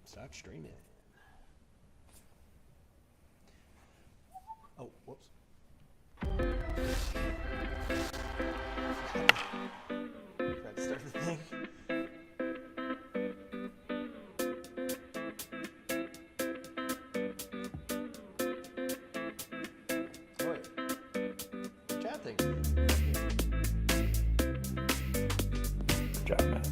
Start streaming. Oh, whoops. Forgot to start the thing. Oh, wait. Chat thing. Good job, man.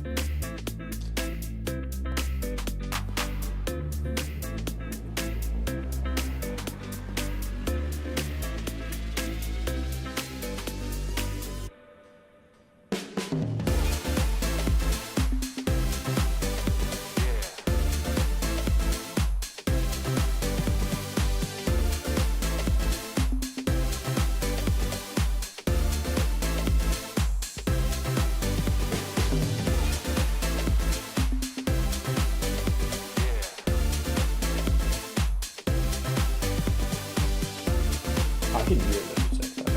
I can hear the music, by the way.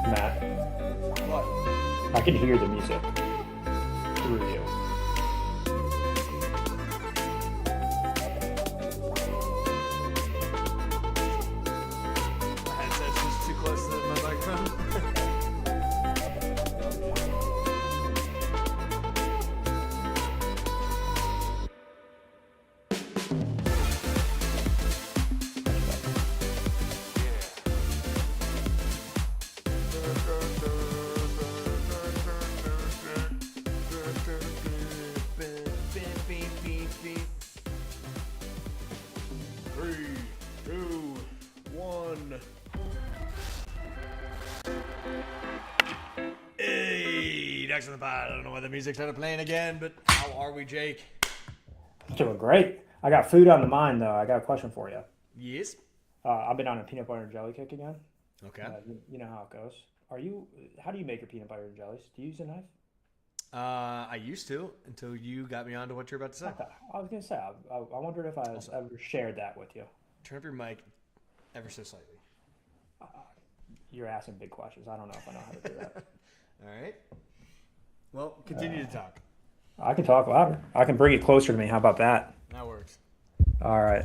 Matt, What? I can hear the music through you. My headset's just too close to my microphone. Three, two, one. Hey, Ducks in the Pod. I don't know why the music started playing again, but how are we, Jake? Doing great. I got food on the mind, though. I got a question for you. Yes. I've been on a peanut butter and jelly kick again. Okay. You know how it goes. How do you make your peanut butter and jellies? Do you use a knife? I used to until you got me on to what you're about to say. Okay. I was going to say, I wondered if I ever shared that with you. Turn up your mic ever so slightly. You're asking big questions. I don't know if I know how to do that. All right. Well, continue to talk. I can talk louder. I can bring it closer to me. How about that? That works. All right.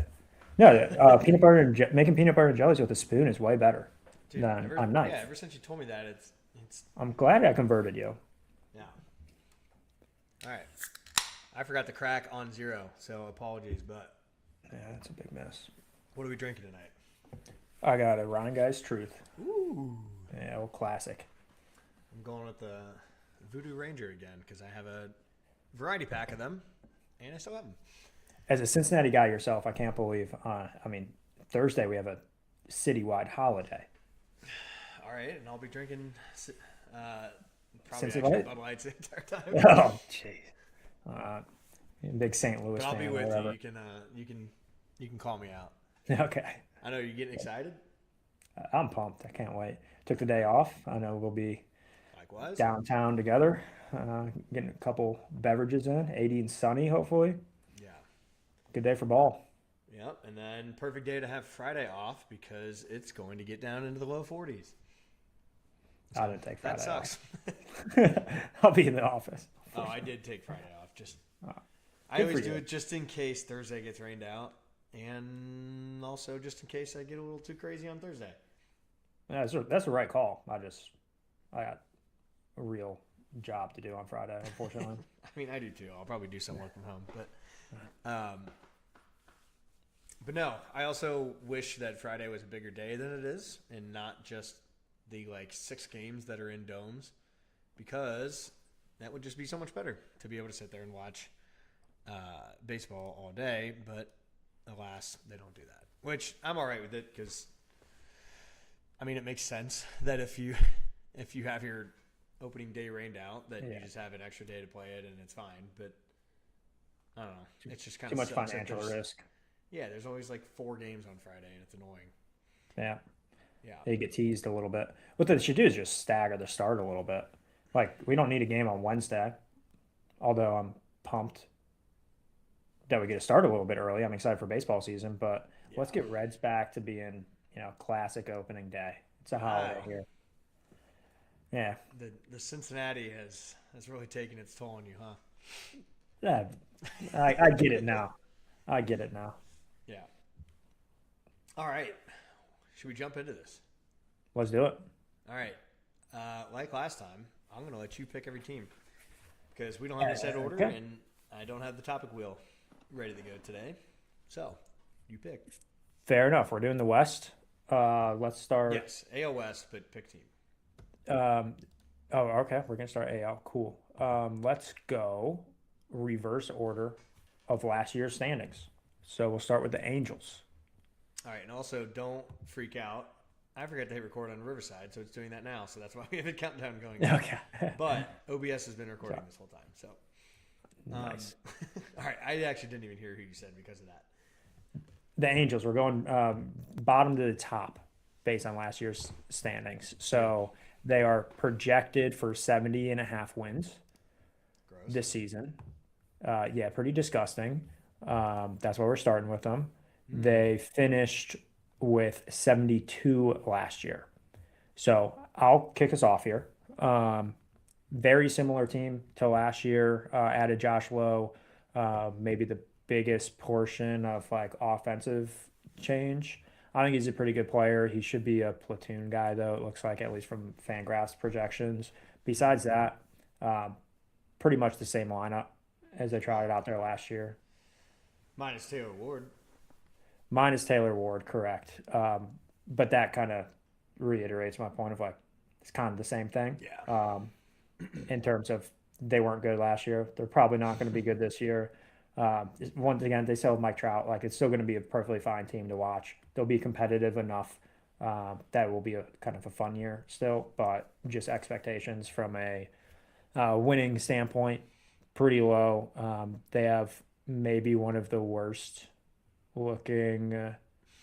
No, peanut butter and making peanut butter and jellies with a spoon is way better Dude, than a knife. Yeah, ever since you told me that, it's I'm glad I converted you. yeah. All right. I forgot to crack on zero, so apologies, but Yeah, that's a big mess. what are we drinking tonight? I got a Ryan Guy's Truth. Ooh. Yeah, old classic. I'm going with the Voodoo Ranger again because I have a variety pack of them, and I still have them. As a Cincinnati guy yourself, I can't believe. Thursday we have a citywide holiday. All right, and I'll be drinking probably Cincy actually Light? Bud Lights the entire time. Oh, jeez. Big St. Louis But I'll fan be or with whatever. you. You can call me out. Okay. I know you're getting excited. I'm pumped. I can't wait. Took the day off. I know we'll be Likewise. downtown together, getting a couple beverages in, 80 and sunny, hopefully. Yeah. Good day for ball. Yep. And then perfect day to have Friday off because it's going to get down into the low 40s. I didn't take Friday That sucks. off. I'll be in the office. Oh, I did take Friday off. Just I good always for do you. it just in case Thursday gets rained out, and also just in case I get a little too crazy on Thursday. Yeah, that's the right call. I got a real job to do on Friday, unfortunately. I mean, I do too. I'll probably do some work from home, but no. I also wish that Friday was a bigger day than it is, and not just the 6 games that are in domes, because that would just be so much better to be able to sit there and watch baseball all day. But alas, they don't do that, which I'm all right with it because I mean it makes sense that if you have your opening day rained out, that you just have an extra day to play it and it's fine. But I don't know, it's just kind Too of much financial risk. Yeah, there's always 4 games on Friday and it's annoying. Yeah. Yeah. You get teased a little bit. What they should do is just stagger the start a little bit. We don't need a game on Wednesday, although I'm pumped that we get to start a little bit early. I'm excited for baseball season, but let's Yeah. get Reds back to being, classic opening day. It's a holiday Wow. here. Yeah. The Cincinnati has really taken its toll on you, huh? Yeah. I get it now. I get it now. Yeah. All right. Should we jump into this? Let's do it. All right. Like last time, I'm going to let you pick every team because we don't have a set order Okay. and I don't have the topic wheel ready to go today. So, you pick. Fair enough. We're doing the West. Let's start. Yes, AL West, but pick team. Um, oh, okay. We're gonna start AL. Cool. Let's go reverse order of last year's standings. So we'll start with the Angels. All right, and also don't freak out. I forgot to hit record on Riverside, so it's doing that now. So that's why we have a countdown going. Okay. But OBS has been recording this whole time. So, Nice. all right, I actually didn't even hear who you said because of that. The Angels. We're going bottom to the top based on last year's standings. So they are projected for 70.5 wins Gross. this season. Yeah, pretty disgusting. That's why we're starting with them. They finished with 72 last year. So I'll kick us off here. Very similar team to last year. Added Josh Lowe, maybe the biggest portion of like offensive change. I think he's a pretty good player. He should be a platoon guy, though, it looks like, at least from Fangraphs projections. Besides that, pretty much the same lineup as they tried out there last year. Minus Taylor Ward. Minus Taylor Ward, correct. But that kind of reiterates my point of like, it's kind of the same thing. Yeah. In terms of they weren't good last year. They're probably not going to be good this year. Once again, they still have Mike Trout. Like, it's still going to be a perfectly fine team to watch. They'll be competitive enough that will be a kind of a fun year still, but just expectations from a winning standpoint, pretty low. They have maybe one of the worst looking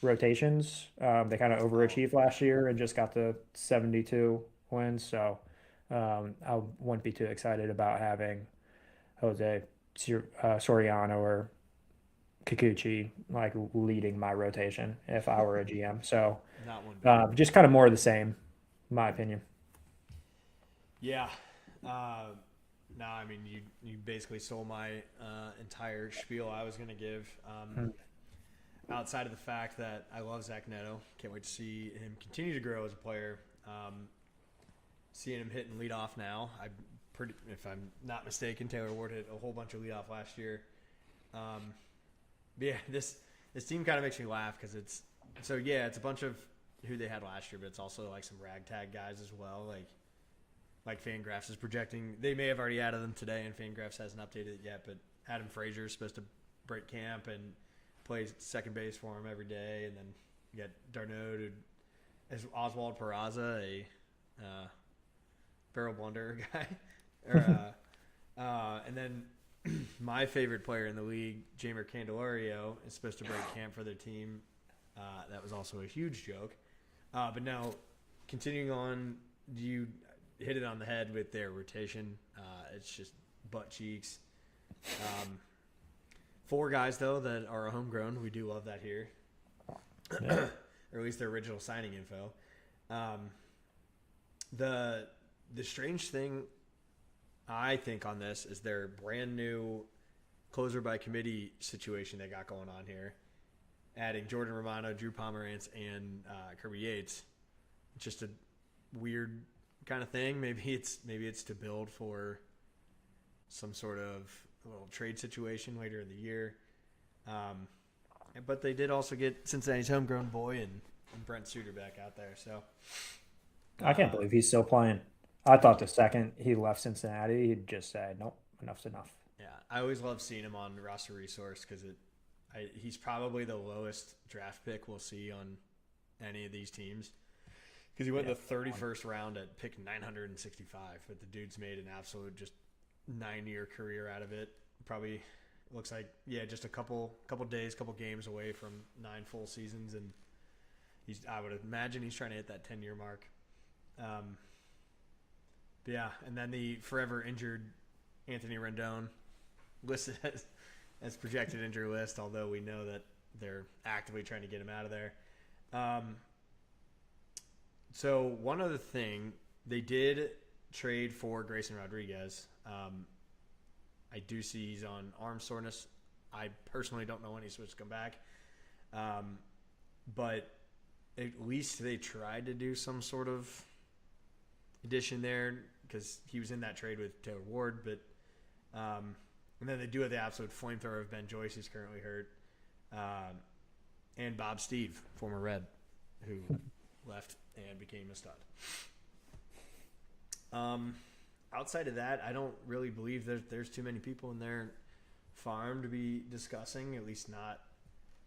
rotations. They kind of overachieved last year and just got to 72 wins. So I wouldn't be too excited about having Jose Soriano or Kikuchi like leading my rotation if I were a GM. So Not one bit. just kind of more of the same, in my opinion. Yeah. No, I mean you basically stole my entire spiel I was going to give. Outside of the fact that I love Zach Neto, can't wait to see him continue to grow as a player. Seeing him hitting leadoff now, if I'm not mistaken, Taylor Ward hit a whole bunch of leadoff last year. But yeah, this team kind of makes me laugh because it's a bunch of who they had last year, but it's also like some ragtag guys as well, like Fangraphs is projecting. They may have already added them today, and Fangraphs hasn't updated it yet. But Adam Frazier is supposed to break camp and play second base for him every day, and then you got Darno, who is Oswald Peraza, a barrel blunder guy, and then my favorite player in the league, Jamer Candelario, is supposed to break camp for their team. That was also a huge joke. But now, continuing on, you hit it on the head with their rotation. It's just butt cheeks. 4 guys, though, that are homegrown. We do love that here. Yeah. Or at least their original signing info. The strange thing, I think, on this is their brand new closer by committee situation they got going on here. Adding Jordan Romano, Drew Pomerantz, and Kirby Yates. Just a weird kind of thing. Maybe it's to build for some sort of little trade situation later in the year. But they did also get Cincinnati's homegrown boy and Brent Suter back out there. So I can't believe he's still playing. I thought the second he left Cincinnati, he'd just say, nope, enough's enough. yeah, I always love seeing him on roster resource because he's probably the lowest draft pick we'll see on any of these teams. Because he went the 31st round at pick 965, but the dude's made an absolute just 9-year career out of it. Probably looks like just a couple days, couple games away from 9 full seasons, and I would imagine he's trying to hit that 10-year mark. But yeah, and then the forever injured Anthony Rendon listed as projected injury list, although we know that they're actively trying to get him out of there. So one other thing, they did trade for Grayson Rodriguez. I do see he's on arm soreness. I personally don't know when he's supposed to come back. But at least they tried to do some sort of addition there because he was in that trade with Taylor Ward. But and then they do have the absolute flamethrower of Ben Joyce, who's currently hurt, and Bob Steve, former Red, who left and became a stud. Outside of that, I don't really believe there's too many people in their farm to be discussing, at least not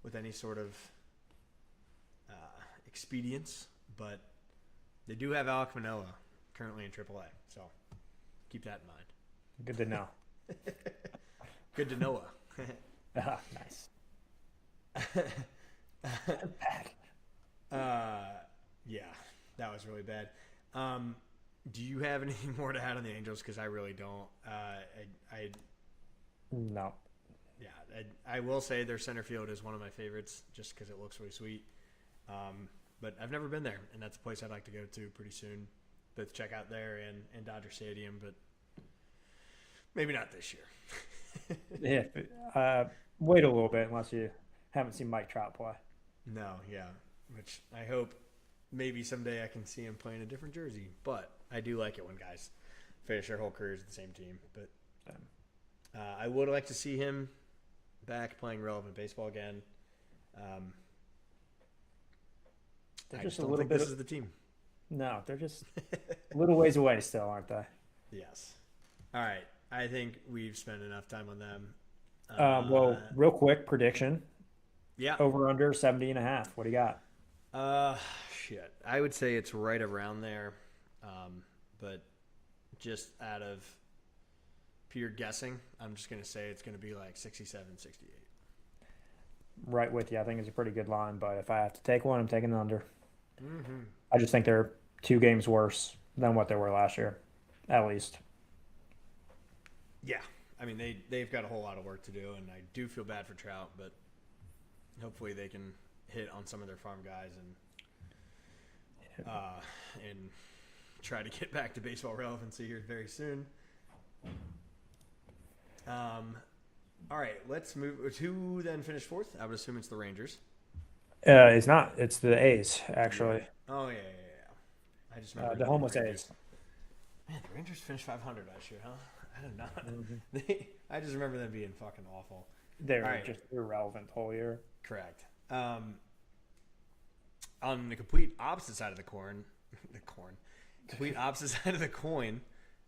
with any sort of expedience. But they do have Alec Manoa currently in AAA, so keep that in mind. Good to know. Good to know. Nice. Bad. Yeah, that was really bad. Do you have anything more to add on the Angels? Because I really don't. No. Yeah, I will say their center field is one of my favorites just because it looks really sweet. But I've never been there, and that's a place I'd like to go to pretty soon. Both check out there and Dodger Stadium, but maybe not this year. Yeah. Wait a little bit unless you haven't seen Mike Trout play. No, yeah. Which I hope maybe someday I can see him playing a different jersey. But I do like it when guys finish their whole careers with the same team. But I would like to see him back playing relevant baseball again. They're I just just a don't little think bit. this is the team. No, they're just a little ways away still, aren't they? Yes. All right. I think we've spent enough time on them. Well, real quick prediction. Yeah. Over under 70.5. What do you got? Shit. I would say it's right around there. But just out of pure guessing, I'm just going to say it's going to be like 67, 68. Right with you. I think it's a pretty good line, but if I have to take one, I'm taking the under. Mm-hmm. I just think they're 2 games worse than what they were last year, at least. Yeah. I mean, they've got a whole lot of work to do, and I do feel bad for Trout, but hopefully they can hit on some of their farm guys and try to get back to baseball relevancy here very soon. All right, let's move. Who then finished fourth? I would assume it's the Rangers. It's not. It's the A's, actually. Oh, yeah. I just remember The homeless A's. Man, the Rangers finished 500 last year, huh? I don't know. Mm-hmm. I just remember them being fucking awful. They're All right. just irrelevant the whole year. Correct. On the complete opposite side of complete opposite side of the coin,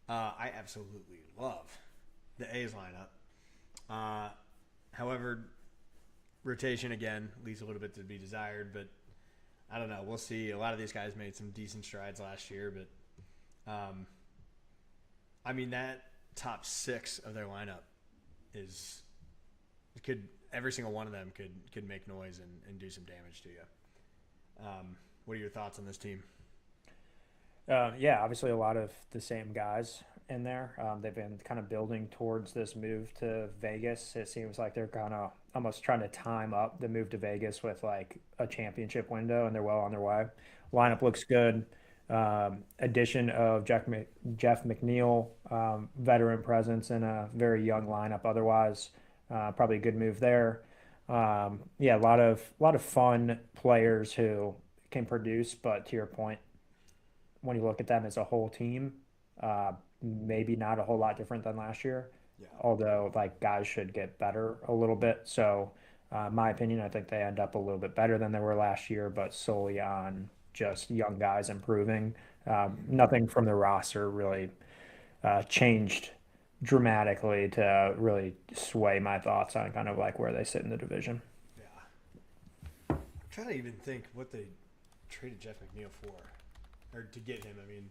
I absolutely love the A's lineup. However, rotation again leaves a little bit to be desired, but I don't know. We'll see. A lot of these guys made some decent strides last year, but I mean that top 6 of their lineup every single one of them could make noise and do some damage to you. What are your thoughts on this team? Yeah, obviously a lot of the same guys in there. They've been kind of building towards this move to Vegas. It seems like they're kind of almost trying to time up the move to Vegas with like a championship window, and they're well on their way. Lineup looks good. Addition of Jeff McNeil, veteran presence in a very young lineup. Otherwise, probably a good move there. Yeah, a lot of fun players who can produce, but to your point, when you look at them as a whole team, maybe not a whole lot different than last year. Yeah. Although like guys should get better a little bit. So, my opinion, I think they end up a little bit better than they were last year, but solely on just young guys improving. Nothing from the roster really changed dramatically to really sway my thoughts on kind of like where they sit in the division. Yeah. I'm trying to even think what they traded Jeff McNeil for. Or to get him, I mean.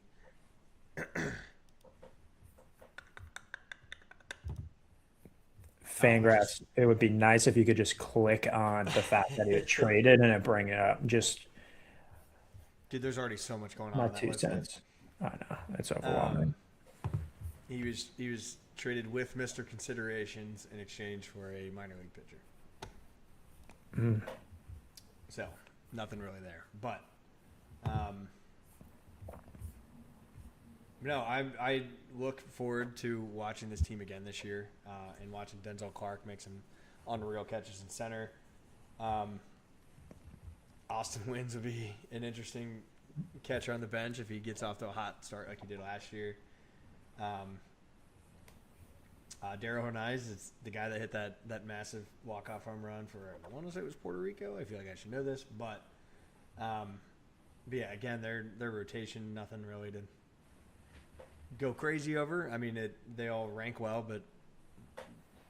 Fangraphs, it would be nice if you could just click on the fact that he had traded and it bring it up. Just Dude, there's already so much going on. my in that 2 list. cents. I know. It's overwhelming. He was traded with Mr. Considerations in exchange for a minor league pitcher. So, nothing really there. But, no, I look forward to watching this team again this year and watching Denzel Clark make some unreal catches in center. Austin Wynns would be an interesting catcher on the bench if he gets off to a hot start like he did last year. Darryl Hernandez is the guy that hit that massive walk-off home run for, I want to say it was Puerto Rico. I feel like I should know this. But yeah, again, their rotation, nothing really to go crazy over. I mean, they all rank well, but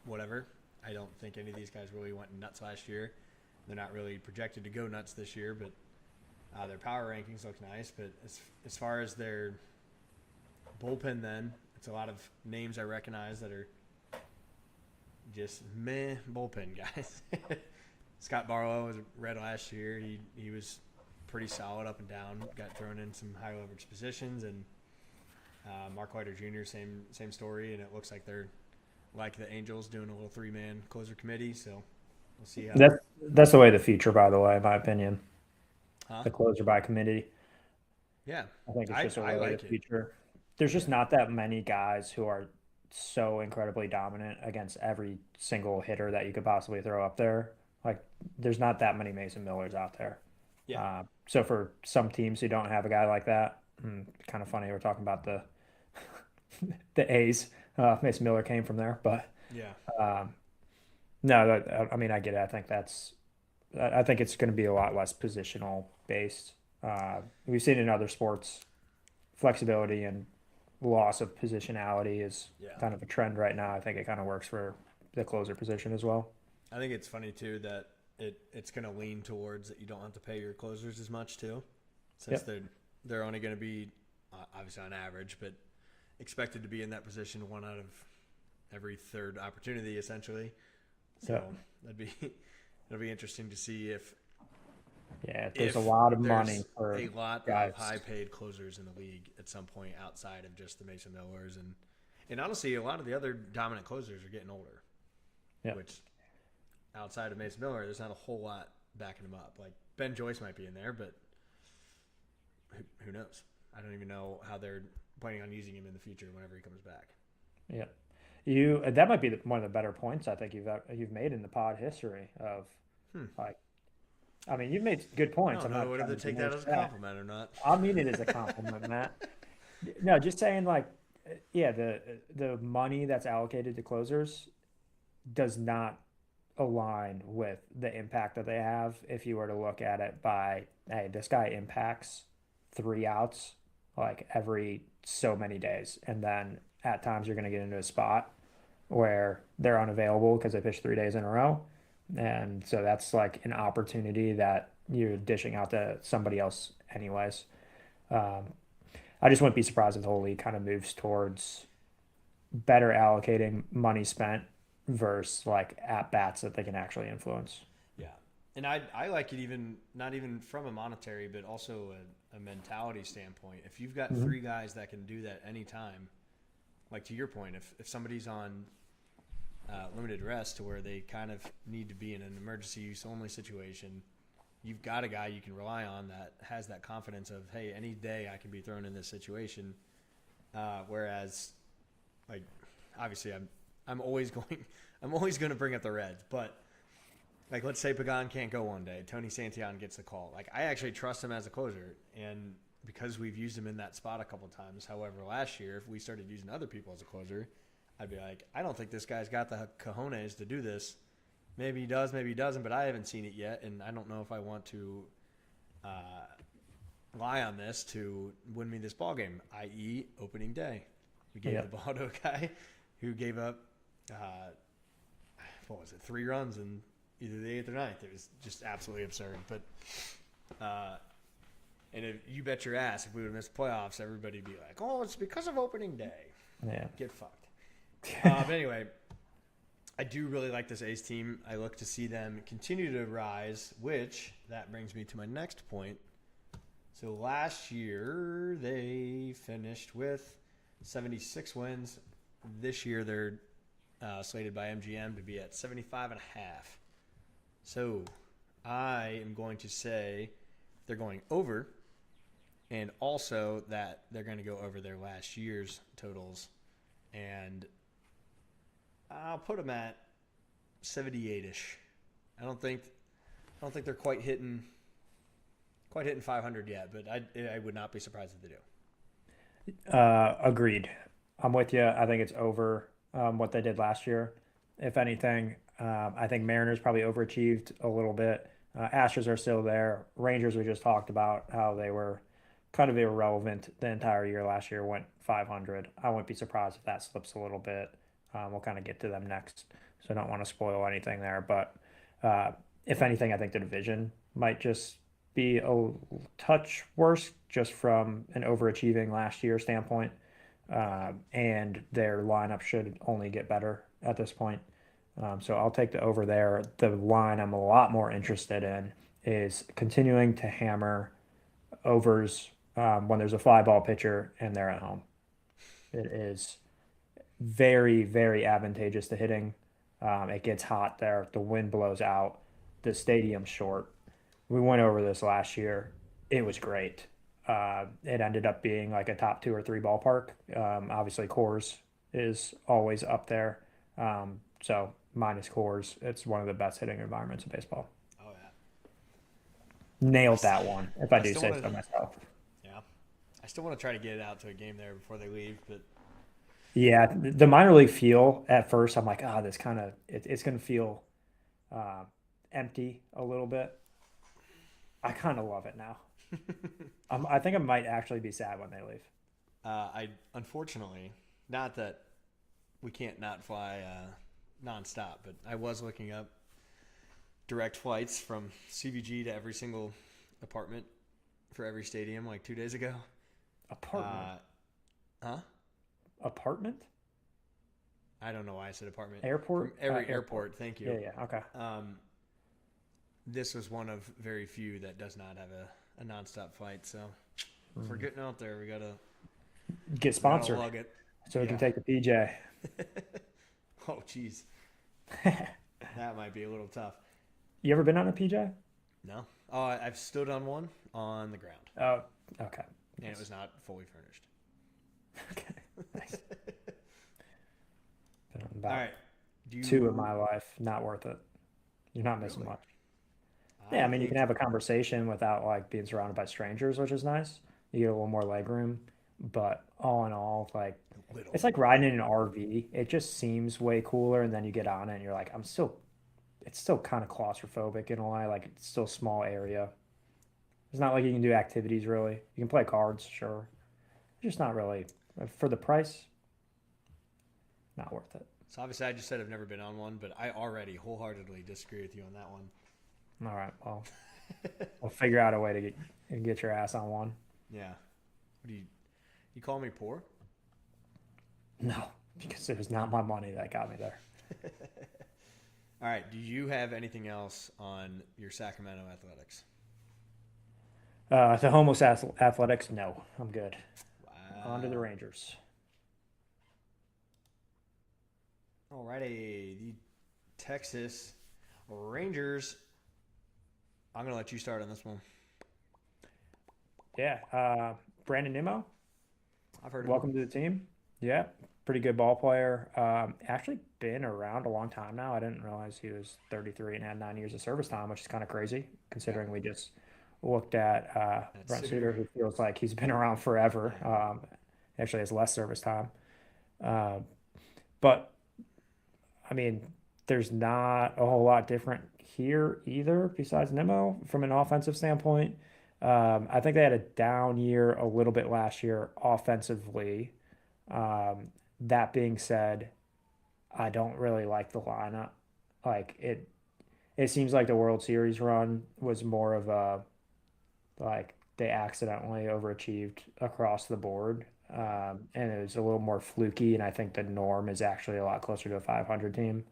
whatever. I don't think any of these guys really went nuts last year. They're not really projected to go nuts this year, but their power rankings look nice. But as far as their bullpen, then it's a lot of names I recognize that are just meh bullpen guys. Scott Barlow was red last year. He was pretty solid up and down. Got thrown in some high leverage positions, and Mark Leiter Jr. same story. And it looks like they're like the Angels doing a little 3-man closer committee. So we'll see how. That's the way of the future, by the way, in my opinion. Huh? The closer by committee. Yeah, I think it's just a way like of the future. There's just not that many guys who are so incredibly dominant against every single hitter that you could possibly throw up there. Like, there's not that many Mason Millers out there. Yeah. So for some teams who don't have a guy like that, kind of funny we're talking about the the A's. Mason Miller came from there, but yeah. No, I mean I get it. I think it's going to be a lot less positional based. We've seen in other sports, flexibility and loss of positionality is kind of a trend right now. I think it kind of works for the closer position as well. I think it's funny too that it's going to lean towards that you don't have to pay your closers as much too, since they're only going to be obviously on average, but expected to be in that position 1 out of every 3rd opportunity essentially. So it'll be interesting to see if there's a lot of money for a lot guys. of high-paid closers in the league at some point outside of just the Mason Millers and honestly a lot of the other dominant closers are getting older. Yeah. Which outside of Mason Miller, there's not a whole lot backing him up. Like Ben Joyce might be in there, but who knows? I don't even know how they're planning on using him in the future whenever he comes back. Yeah. That might be one of the better points I think you've made in the pod history of like. I mean, you've made good points. I don't know whether to take that as a compliment or not. I mean it as a compliment, Matt. No, just saying like, the money that's allocated to closers does not align with the impact that they have. If you were to look at it by, hey, this guy impacts 3 outs like every so many days, and then at times you're going to get into a spot where they're unavailable because they pitched 3 days in a row. And so that's like an opportunity that you're dishing out to somebody else anyways. I just wouldn't be surprised if the whole league kind of moves towards better allocating money spent versus like at bats that they can actually influence. Yeah. And I like it even, not even from a monetary, but also a mentality standpoint. If you've got 3 guys that can do that anytime, like to your point, if somebody's on limited rest to where they kind of need to be in an emergency use only situation, you've got a guy you can rely on that has that confidence of, hey, any day I can be thrown in this situation. Whereas, like, obviously I'm always going to bring up the Reds, but like let's say Pagan can't go one day, Tony Santillan gets the call. Like I actually trust him as a closer, and because we've used him in that spot a couple times. However, last year if we started using other people as a closer, I'd be like, I don't think this guy's got the cojones to do this. Maybe he does, maybe he doesn't, but I haven't seen it yet, and I don't know if I want to rely on this to win me this ball game, i.e. opening day. We gave the ball to a guy who gave up, 3 runs in either the 8th or 9th. It was just absolutely absurd. But and if you bet your ass if we would have missed playoffs, everybody would be like, oh, it's because of opening day. Yeah. Get fucked. But anyway, I do really like this A's team. I look to see them continue to rise, which that brings me to my next point. So last year they finished with 76 wins, This year they're slated by MGM to be at 75 and a half. So I am going to say they're going over, and also that they're going to go over their last year's totals, and I'll put them at 78ish. I don't think they're quite hitting 500 yet, but I would not be surprised if they do. Agreed. I'm with you. I think it's over what they did last year. If anything, I think Mariners probably overachieved a little bit. Astros are still there. Rangers, we just talked about how they were kind of irrelevant the entire year last year, went 500. I wouldn't be surprised if that slips a little bit. We'll kind of get to them next, so I don't want to spoil anything there. But if anything, I think the division might just be a touch worse just from an overachieving last year standpoint. And their lineup should only get better at this point. So I'll take the over there. The line I'm a lot more interested in is continuing to hammer overs when there's a fly ball pitcher and they're at home. It is very, very advantageous to hitting. It gets hot there. The wind blows out. The stadium's short. We went over this last year. It was great. It ended up being like a top two or three ballpark. Obviously, Coors is always up there. So minus Coors, it's one of the best hitting environments in baseball. Oh yeah. Nailed that one, if I I do still say want so to. myself. Yeah. I still want to try to get it out to a game there before they leave, but Yeah, the minor league feel at first, I'm like, this kind of it's going to feel uh, empty a little bit. I kind of love it now. I think I might actually be sad when they leave. I unfortunately, not that we can't not fly nonstop, but I was looking up direct flights from CVG to every single apartment for every stadium like 2 days ago. Apartment, Huh? apartment, I don't know why I said apartment. From airport, every airport. Thank you. Yeah, yeah, okay. This was one of very few that does not have a nonstop flight. So if we're getting out there, Get we gotta sponsored lug it. so we can Yeah. take the PJ. Oh, jeez, that might be a little tough. You ever been on a PJ? No. Oh, I've stood on one on the ground, Oh, okay. and it was not fully furnished. Okay, nice. Been on All about right. Do you two in my life, not worth it. You're not missing really? much. Yeah, I I mean, you can hate. have a conversation without like being surrounded by strangers, which is nice. You get a little more leg room, but all in all, like Little. it's like riding in an RV. It just seems way cooler, and then you get on it, and you're like, it's still kind of claustrophobic in a way. Like it's still a small area. It's not like you can do activities really. You can play cards, sure. Just not really for the price. Not worth it. So obviously, I just said I've never been on one, but I already wholeheartedly disagree with you on that one. All right, well, we'll figure out a way to get your ass on one. Yeah. What do you call me poor? No, because it was not my money that got me there. All right. Do you have anything else on your Sacramento Athletics? The Homos Athletics, no, I'm good. On to the Wow. Rangers. Alrighty. The Texas Rangers. I'm gonna let you start on this one. Yeah, Brandon Nimmo, I've heard of him. welcome to the team. Yeah, pretty good ball player. Actually been around a long time now. I didn't realize he was 33 and had 9 years of service time, which is kind of crazy Yeah. considering we just looked at That's Brent Suter. Suter, who feels like he's been around forever. Yeah. Actually has less service time. Uh, but I mean, there's not a whole lot different here either, besides Nemo from an offensive standpoint. I think they had a down year a little bit last year offensively. That being said, I don't really like the lineup. Like it seems like the World Series run was more of a like they accidentally overachieved across the board. And it was a little more fluky, and I think the norm is actually a lot closer to a 500 team.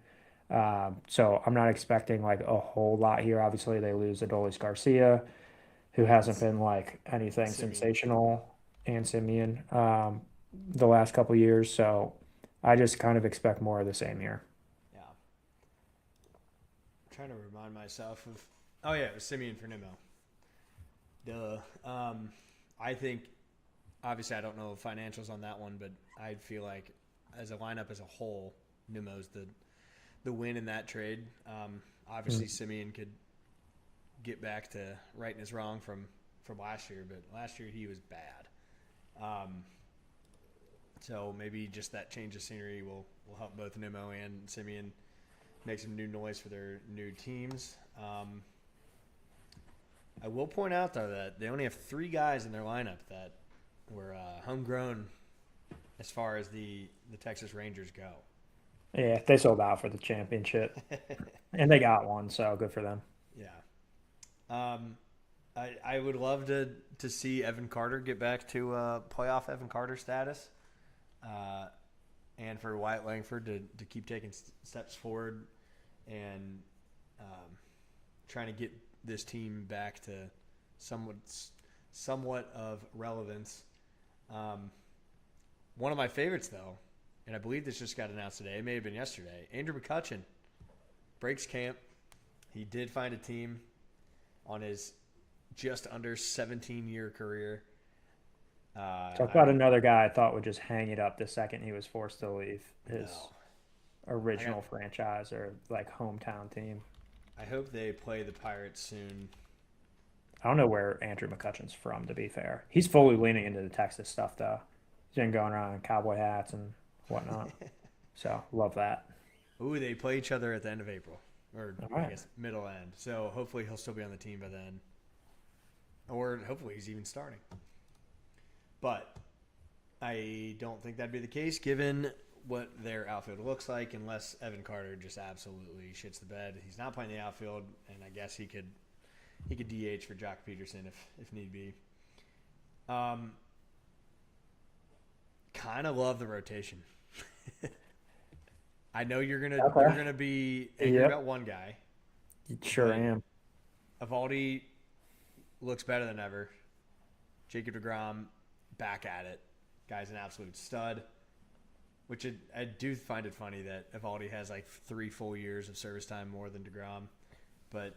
So I'm not expecting like a whole lot here. Obviously, they lose Adolis Garcia, who hasn't S- been like anything Simeon. sensational, and Simeon the last couple years. So I just kind of expect more of the same here. Yeah. I'm trying to remind myself of. Oh yeah, it was Simeon for Nimmo. Duh. I think obviously I don't know financials on that one, but I feel like as a lineup as a whole, Nimmo's the win in that trade. Obviously Mm. Simeon could get back to righting his wrong from last year, but last year he was bad. Um, so maybe just that change of scenery will help both Nimmo and Simeon make some new noise for their new teams. I will point out though that they only have 3 guys in their lineup that were homegrown as far as the Texas Rangers go. Yeah, they sold out for the championship, and they got one, so good for them. Yeah. Um, I would love to see Evan Carter get back to playoff Evan Carter status, uh, and for Wyatt Langford to keep taking steps forward and um, trying to get this team back to somewhat somewhat of relevance. Um, One of my favorites though, and I believe this just got announced today. It may have been yesterday. Andrew McCutcheon breaks camp. He did find a team on his just under 17-year career. Talk I about another guy I thought would just hang it up the second he was forced to leave his no, I got. original franchise or like hometown team. I hope they play the Pirates soon. I don't know where Andrew McCutcheon's from, to be fair. He's fully leaning into the Texas stuff, though. He's been going around in cowboy hats and whatnot. So, love that. Ooh, they play each other at the end of April, or All I right. guess middle end. So hopefully he'll still be on the team by then, or hopefully he's even starting. But I don't think that'd be the case given what their outfield looks like, unless Evan Carter just absolutely shits the bed. He's not playing the outfield, and I guess he could DH for Jock Peterson if need be. Um, kind of love the rotation. I know you're Okay. gonna be angry Yep. about one guy, Sure but am. Evaldi looks better than ever. Jacob DeGrom back at it. Guy's an absolute stud. I do find it funny that Evaldi has like 3 full years of service time more than DeGrom, but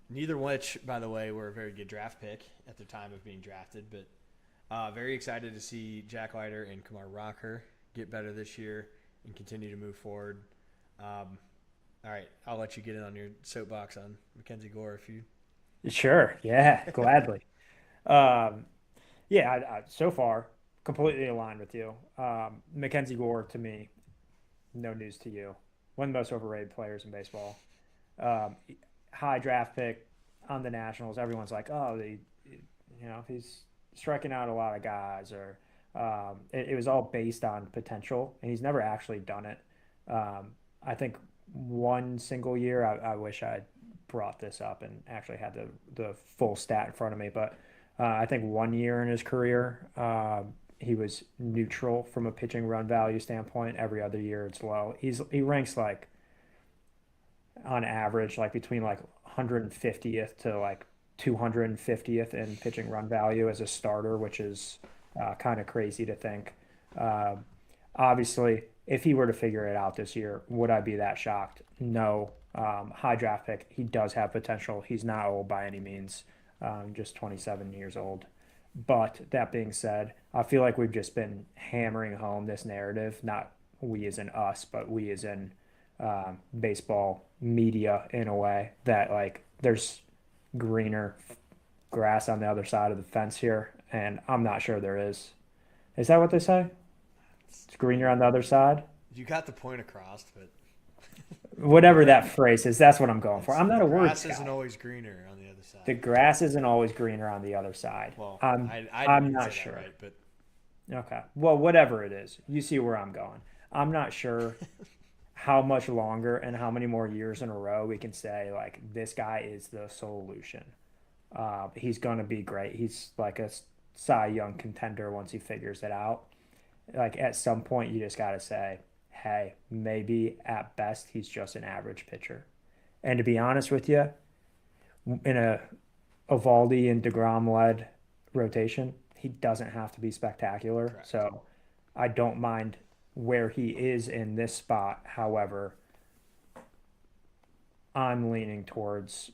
neither which, by the way, were a very good draft pick at the time of being drafted. But very excited to see Jack Leiter and Kumar Rocker get better this year and continue to move forward. All right, I'll let you get in on your soapbox on Mackenzie Gore if you. Sure. Yeah, gladly. Um, yeah, so far, completely aligned with you. Mackenzie Gore, to me, no news to you. One of the most overrated players in baseball. Um, High draft pick on the Nationals. Everyone's like, oh, he's striking out a lot of guys, or it was all based on potential, and he's never actually done it. I think one single year, I wish I brought this up and actually had the full stat in front of me, but I think one year in his career, he was neutral from a pitching run value standpoint. Every other year, it's low. He ranks like on average, like between like 150th to like 250th in pitching run value as a starter, which is kind of crazy to think. Um, Obviously, if he were to figure it out this year, would I be that shocked? No. High draft pick. He does have potential. He's not old by any means, just 27 years old. But that being said, I feel like we've just been hammering home this narrative, not we as in us, but we as in baseball media in a way that like there's greener grass on the other side of the fence here, and I'm not sure there is. Is that what they say? It's greener on the other side. You got the point across, but Whatever that phrase is, that's what I'm going for. it's I'm not the a words grass isn't guy. always greener on the other The side. grass isn't always greener on the other side. Well, I'm I didn't I'm even not say that sure. right, but Okay. Well, whatever it is, you see where I'm going. I'm not sure how much longer and how many more years in a row we can say like this guy is the solution. He's gonna be great. He's like a Cy Young contender once he figures it out. Like at some point, you just gotta say, hey, maybe at best he's just an average pitcher. And to be honest with you, in a Evaldi and DeGrom led rotation, he doesn't have to be spectacular. correct. So I don't mind where he is in this spot. However, I'm leaning towards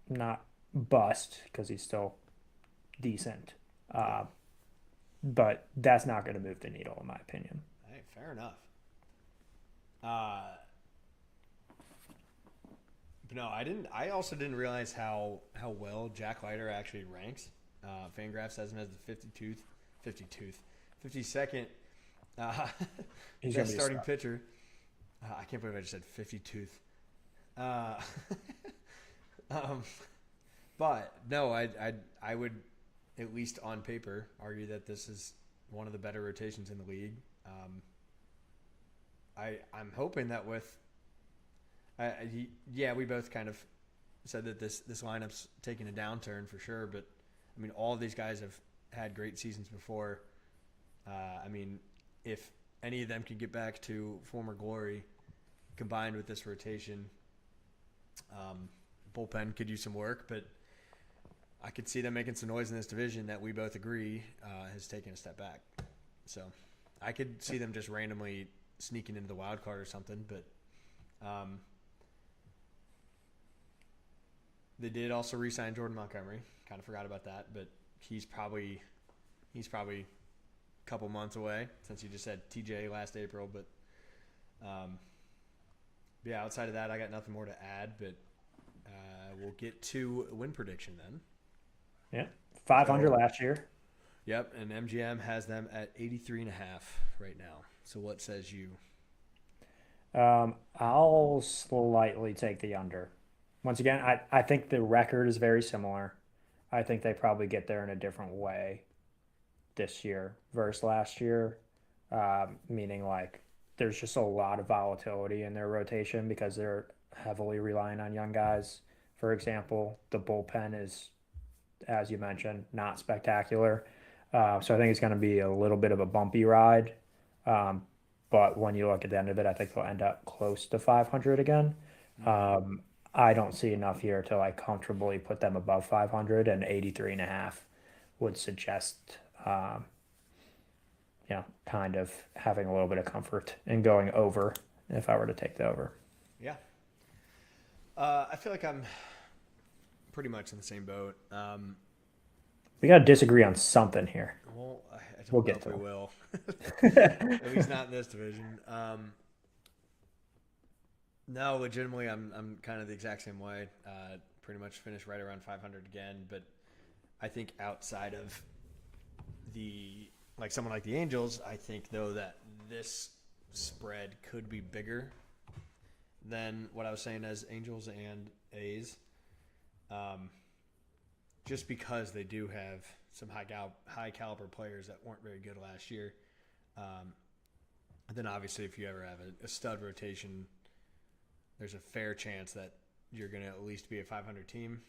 not bust because he's still decent. Yeah. But that's not going to move the needle, in my opinion. Hey, fair enough. Uh, but no, I didn't. I also didn't realize how well Jack Leiter actually ranks. Fangraphs has him as the 52nd He's going best to be starting pitcher. I can't believe I just said 52th. Uh, um, but no, I would, at least on paper, argue that this is one of the better rotations in the league. I'm hoping that with, we both kind of said that this lineup's taking a downturn for sure. But I mean, all of these guys have had great seasons before. I mean, if any of them can get back to former glory, combined with this rotation, bullpen could use some work, but I could see them making some noise in this division that we both agree has taken a step back. So I could see them just randomly sneaking into the wild card or something, but they did also re-sign Jordan Montgomery. Kind of forgot about that, but he's probably a couple months away since you just said TJ last April. But yeah, outside of that, I got nothing more to add, but we'll get to a win prediction then. Yeah, 500 last year. Yep, and MGM has them at 83.5 right now. So what says you? I'll slightly take the under. Once again, I think the record is very similar. I think they probably get there in a different way this year versus last year, meaning like there's just a lot of volatility in their rotation because they're heavily relying on young guys. For example, the bullpen is, as you mentioned, not spectacular. So I think it's going to be a little bit of a bumpy ride. But when you look at the end of it, I think they'll end up close to 500 again. I don't see enough here to like comfortably put them above 500, and 83.5 would suggest, kind of having a little bit of comfort in going over if I were to take the over. Yeah. I feel like I'm pretty much in the same boat. We got to disagree on something here. Well, I don't We'll know get if to we it. will. At least not in this division. No, legitimately, I'm kind of the exact same way. Pretty much finished right around 500 again, but I think outside of someone like the Angels, I think though that this spread could be bigger than what I was saying as Angels and A's. Just because they do have some high caliber players that weren't very good last year. And then obviously if you ever have a stud rotation, there's a fair chance that you're going to at least be a 500 team.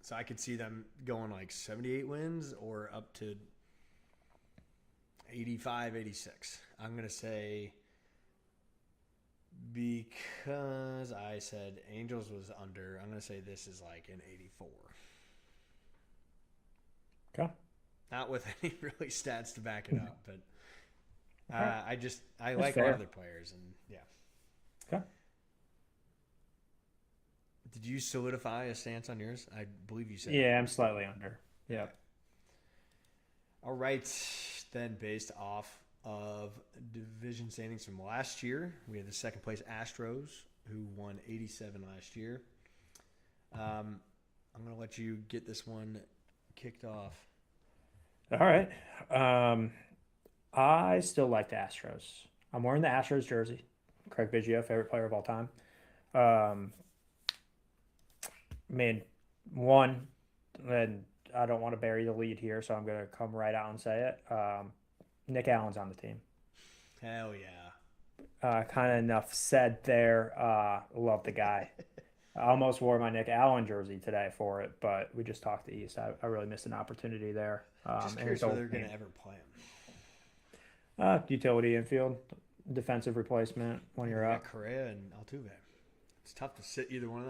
So I could see them going like 78 wins or up to 85, 86. I'm going to say, because I said Angels was under, I'm going to say this is like an 84. Okay. Not with any really stats to back it up, but I That's like a lot fair. of their players, and yeah. Okay. Did you solidify a stance on yours? I believe you said. Yeah, I'm slightly under. Yeah. All right, then based off of division standings from last year, we had the second place Astros, who won 87 last year. I'm going to let you get this one kicked off. All right. I still like the Astros. I'm wearing the Astros jersey. Craig Biggio, favorite player of all time. I mean, one, and I don't want to bury the lead here, so I'm going to come right out and say it. Nick Allen's on the team. Hell yeah. Kind of enough said there. Love the guy. I almost wore my Nick Allen jersey today for it, but we just talked to East. I really missed an opportunity there. Just curious whether they're going to ever play him. Utility infield, defensive replacement when you're up. Correa and Altuve. It's tough to sit either one of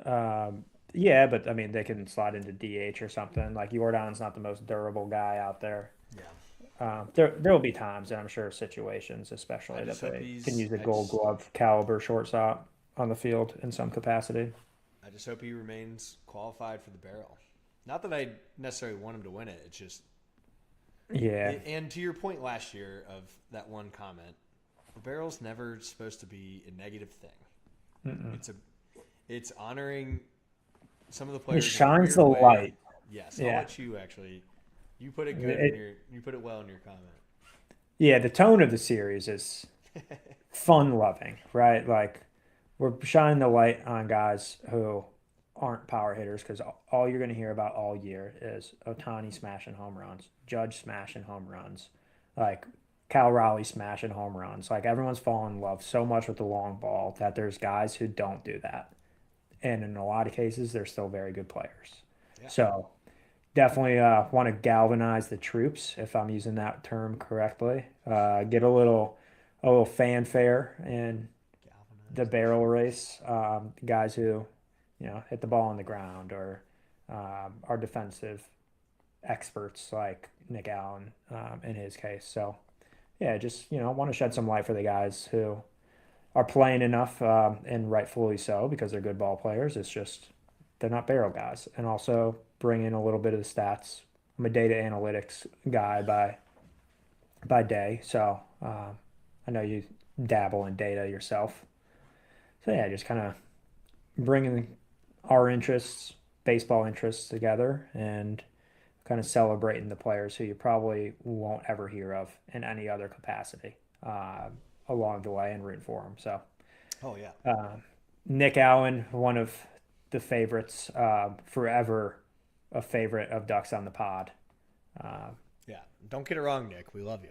them. Yeah, but I mean, they can slide into DH or something. Like Jordan's not the most durable guy out there. Yeah. There will be times, and I'm sure situations, I especially that just hope they can he's. use a Gold Glove caliber shortstop on the field in some capacity. I just hope he remains qualified for the barrel. Not that I necessarily want him to win it. It's just. Yeah, And to your point last year of that one comment, the barrel's never supposed to be a negative thing. Mm-mm. It's honoring some of the It players in a shines the weird way. light. Yes, I'll Yeah, let you actually. You put it good in it, your. You put it well in your comment. yeah. The tone of the series is fun loving, right? Like we're shining the light on guys who aren't power hitters because all you're going to hear about all year is Otani smashing home runs, Judge smashing home runs, like Cal Raleigh smashing home runs. Like everyone's fallen in love so much with the long ball that there's guys who don't do that. And in a lot of cases, they're still very good players. Yeah. So definitely want to galvanize the troops, if I'm using that term correctly. Get a little fanfare in the Galvanized. barrel race. Guys who, hit the ball on the ground or are defensive experts like Nick Allen in his case. So yeah, just want to shed some light for the guys who are playing enough and rightfully so because they're good ball players. It's just they're not barrel guys, and also bring in a little bit of the stats. I'm a data analytics guy by day, so I know you dabble in data yourself. So yeah, just kind of bringing our interests, baseball interests together, and kind of celebrating the players who you probably won't ever hear of in any other capacity along the way and rooting for them. So Oh yeah. uh, Nick Allen, one of the favorites, forever a favorite of Ducks on the Pod. Uh, Yeah. Don't get it wrong, Nick. We love you.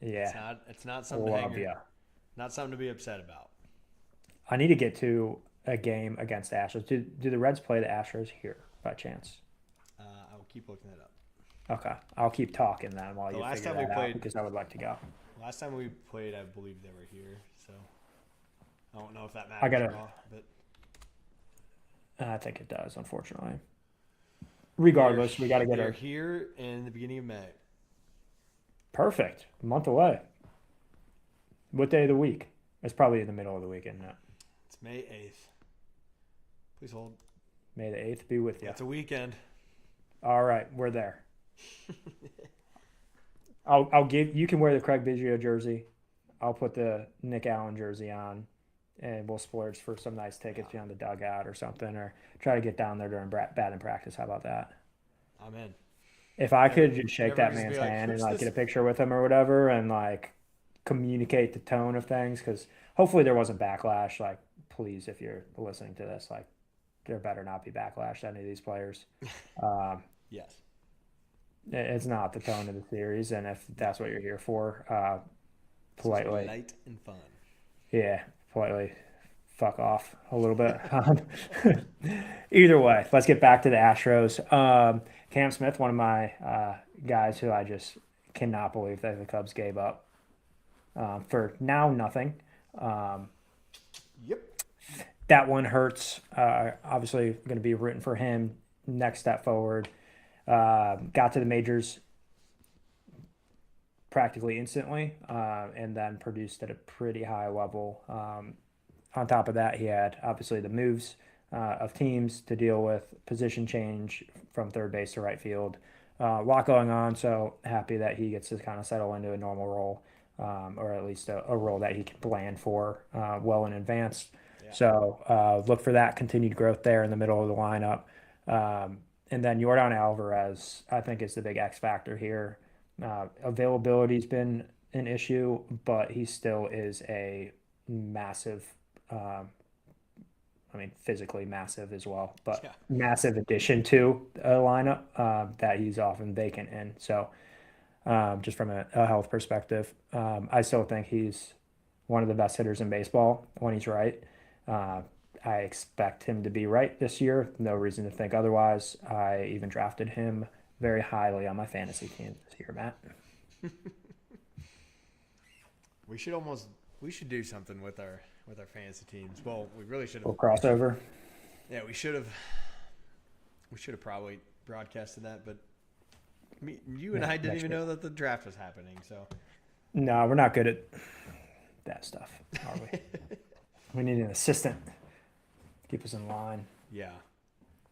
It's yeah, not. It's not something to hang love your. you. Not something to be upset about. I need to get to a game against the Astros. Do the Reds play the Astros here by chance? I will keep looking it up. Okay, I'll keep talking then while The you last figure time we that out played, because I would like to go. last time we played, I believe they were here. So I don't know if that I matters gotta. at all. But I think it does, unfortunately. they're Regardless, we got to get they're her here in the beginning of May. perfect. A month away. What day of the week? It's probably in the middle of the week, isn't it? It's May 8th. Please hold. May the 8th be with you. It's a weekend. All right, we're there. I'll give you can wear the Craig Biggio jersey. I'll put the Nick Allen jersey on, and we'll splurge for some nice tickets beyond the dugout or something, or try to get down there during batting practice. How about that? I'm in. If I Never, could just shake never that just be man's like, hand and who's like this? get a picture with him or whatever, and like communicate the tone of things, because hopefully there wasn't backlash. Like, please, if you're listening to this, like, there better not be backlash to any of these players. Um, Yes. it's not the tone of the series, and if No. that's what you're here for, This is politely, light and fun. yeah, politely fuck off a little bit. Either way, let's get back to the Astros. Cam Smith, one of my guys who I just cannot believe that the Cubs gave up for now nothing. Um, Yep. that one hurts. Obviously, going to be rooting for him next step forward. Got to the majors practically instantly, and then produced at a pretty high level. On top of that, he had obviously the moves of teams to deal with, position change from third base to right field. A lot going on, so happy that he gets to kind of settle into a normal role, or at least a role that he can plan for well in advance. Yeah. So look for that continued growth there in the middle of the lineup. And then Yordan Alvarez, I think, is the big X factor here. Availability's been an issue, but he still is a massive, um, I mean, physically massive as well, but Yeah. massive addition to a lineup that he's often vacant in. So, just from a health perspective, I still think he's one of the best hitters in baseball when he's right. Uh, I expect him to be right this year. No reason to think otherwise. I even drafted him very highly on my fantasy team this year, Matt. We should almost. We should do something with our fantasy teams. Well, we really should A have. little crossover. Yeah, we should have. We should have probably broadcasted that, but You and I didn't next even year. know that the draft was happening. So No, we're not good at that stuff, are we? We need an assistant. Keep us in line. yeah,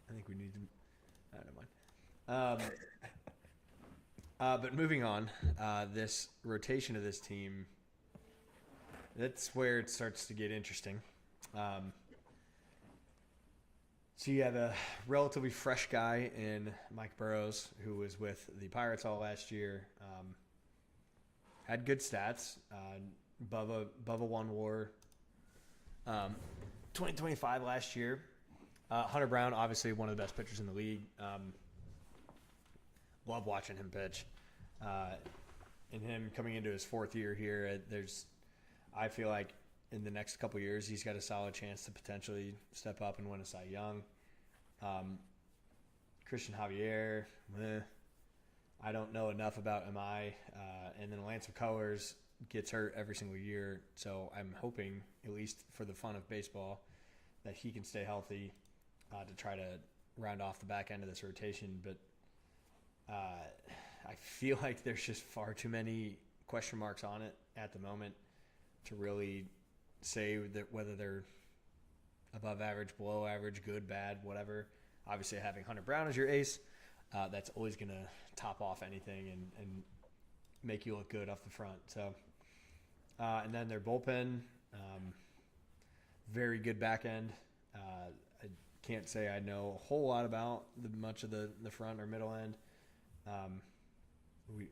I think we need to. Never mind. But moving on, this rotation of this team, that's where it starts to get interesting. Um, so you have a relatively fresh guy in Mike Burrows, who was with the Pirates all last year. Had good stats, above a one WAR. 2025 last year. Hunter Brown, obviously one of the best pitchers in the league. Love watching him pitch. And him coming into his fourth year here, I feel like in the next couple years, he's got a solid chance to potentially step up and win a Cy Young. Christian Javier, I don't know enough about MI. And then Lance McCullers gets hurt every single year. So I'm hoping, at least for the fun of baseball, that he can stay healthy to try to round off the back end of this rotation. But I feel like there's just far too many question marks on it at the moment to really say that whether they're above average, below average, good, bad, whatever. Obviously, having Hunter Brown as your ace, that's always going to top off anything and make you look good off the front. So, and then their bullpen, very good back end. I can't say I know a whole lot about much of the front or middle end.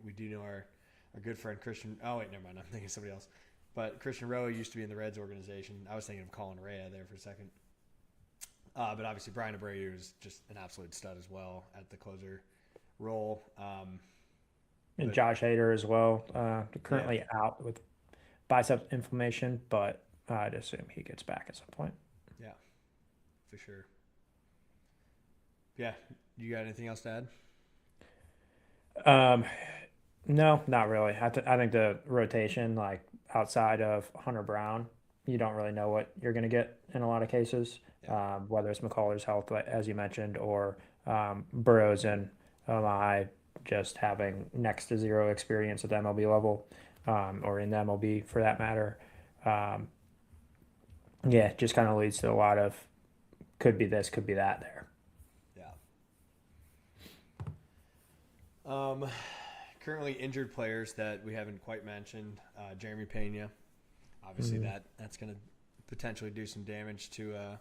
We do know our good friend Christian. Oh, wait, never mind. I'm thinking of somebody else. But Christian Rowe used to be in the Reds organization. I was thinking of Colin Rea there for a second. But obviously, Brian Abreu is just an absolute stud as well at the closer role. And Josh Hader as well. Yeah, Currently out with bicep inflammation, but I'd assume he gets back at some point. yeah, for sure. Yeah, you got anything else to add? No, not really. I think the rotation, like outside of Hunter Brown, you don't really know what you're going to get in a lot of cases, Yeah, whether it's McCullers' health, as you mentioned, or Burrows and I just having next to zero experience at the MLB level, or in the MLB for that matter. Um, yeah, just kind of leads to a lot of could be this, could be that there. yeah. Currently injured players that we haven't quite mentioned. Jeremy Pena, obviously Mhm. that's going to potentially do some damage to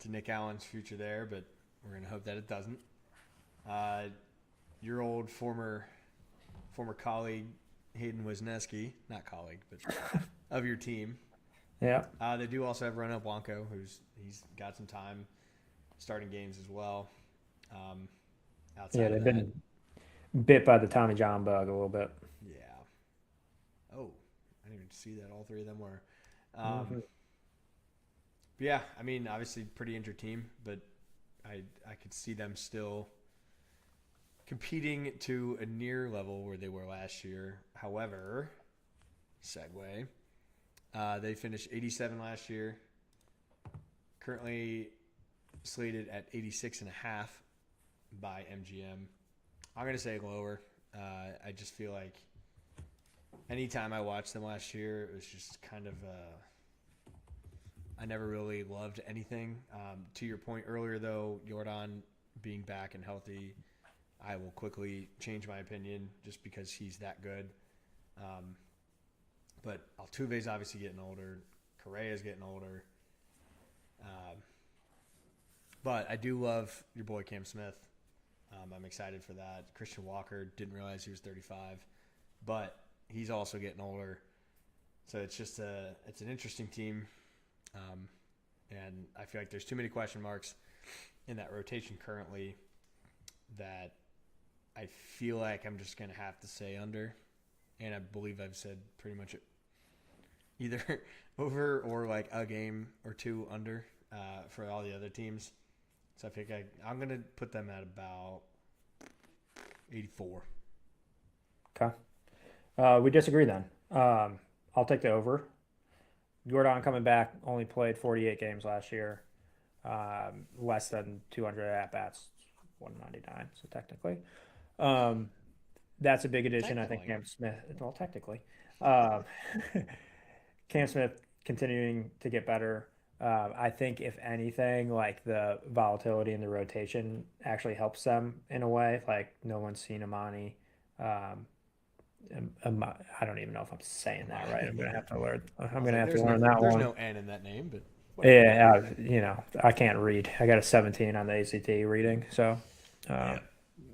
Nick Allen's future there, but we're going to hope that it doesn't. Your old former colleague Hayden Wisniewski, not colleague, but of your team. Yeah, They do also have Ronel Blanco, he's got some time starting games as well. yeah, Outside of they've that, been bit by the Tommy John bug a little bit. yeah. Oh, I didn't even see that all three of them were. Mhm. But yeah, I mean, obviously pretty injured team, but I could see them still competing to a near level where they were last year. However, segue, they finished 87 last year. Currently slated at 86 and a half by MGM. I'm going to say lower. I just feel like anytime I watched them last year, it was just kind of I never really loved anything. To your point earlier, though, Jordan being back and healthy, I will quickly change my opinion just because he's that good. But Altuve's obviously getting older. Correa's getting older. But I do love your boy Cam Smith. I'm excited for that. Christian Walker, didn't realize he was 35, but he's also getting older. So it's just it's an interesting team. And I feel like there's too many question marks in that rotation currently that I feel like I'm just going to have to say under. And I believe I've said pretty much either over or like a game or two under for all the other teams. So I think I'm going to put them at about 84. Okay. We disagree then. I'll take the over. Jordan coming back only played 48 games last year, less than 200 at bats, 199. So technically, Um, that's a big addition. I think Technically. Cam Smith, well, technically, uh, Cam Smith continuing to get better. I think if anything, like the volatility in the rotation actually helps them in a way. Like no one's seen Amani. Um, I don't even know if I'm saying that right. I'm gonna have to learn. I I'm was gonna like, have to learn that there's one. no N in that name, but whatever. Yeah, I can't read. I got a 17 on the ACT reading, so Yeah.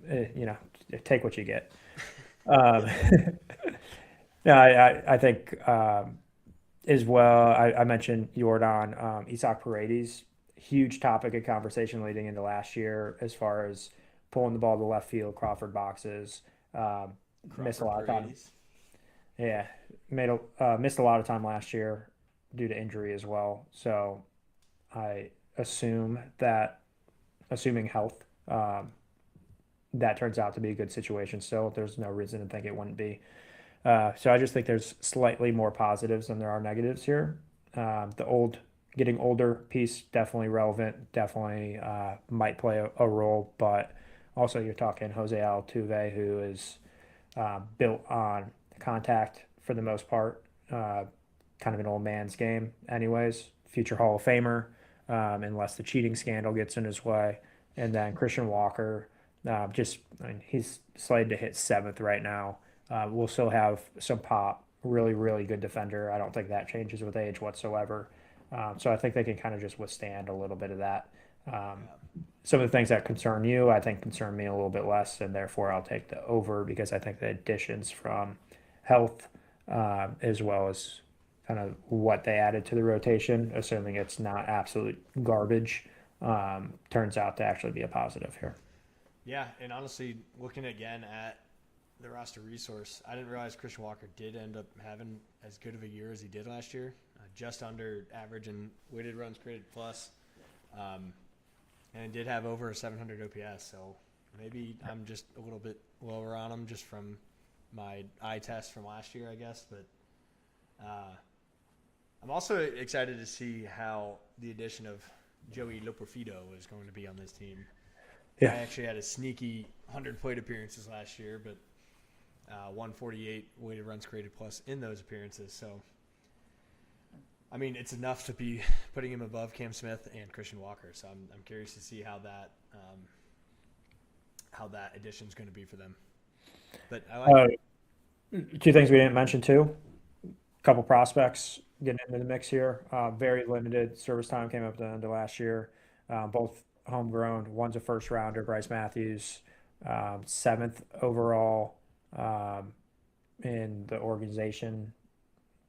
um, you know, take what you get. Um, no, I think as well. I mentioned Jordan, Isak Paredes, huge topic of conversation leading into last year as far as pulling the ball to left field, Crawford boxes. Um, Missed a Crawford lot of time. Paredes. Yeah, missed a lot of time last year due to injury as well. So I assume that, assuming health, that turns out to be a good situation still. There's no reason to think it wouldn't be. So I just think there's slightly more positives than there are negatives here. The getting older piece definitely relevant, definitely might play a role, but also you're talking Jose Altuve, who is built on contact for the most part, kind of an old man's game, anyways. Future Hall of Famer, unless the cheating scandal gets in his way. And then Christian Walker, I mean, he's slated to hit seventh right now. We'll still have some pop, really, really good defender. I don't think that changes with age whatsoever. So I think they can kind of just withstand a little bit of that. Um, Yeah. some of the things that concern you, I think concern me a little bit less, and therefore I'll take the over because I think the additions from health, as well as kind of what they added to the rotation, assuming it's not absolute garbage, turns out to actually be a positive here. Yeah, and honestly, looking again at the roster resource, I didn't realize Christian Walker did end up having as good of a year as he did last year. Just under average in weighted runs created plus. Um, and it did have over a 700 OPS. So maybe I'm just a little bit lower on him just from my eye test from last year, I guess. But I'm also excited to see how the addition of Joey Loperfido is going to be on this team. Guy Yeah. actually had a sneaky 100 plate appearances last year, but 148 weighted runs created plus in those appearances. So, I mean, it's enough to be putting him above Cam Smith and Christian Walker. So I'm curious to see how that addition is going to be for them. But I like Uh, it. two things we didn't mention too. Couple prospects getting into the mix here. Very limited service time came up at the end of last year. Both homegrown. One's a first rounder, Bryce Matthews, seventh overall um, in the organization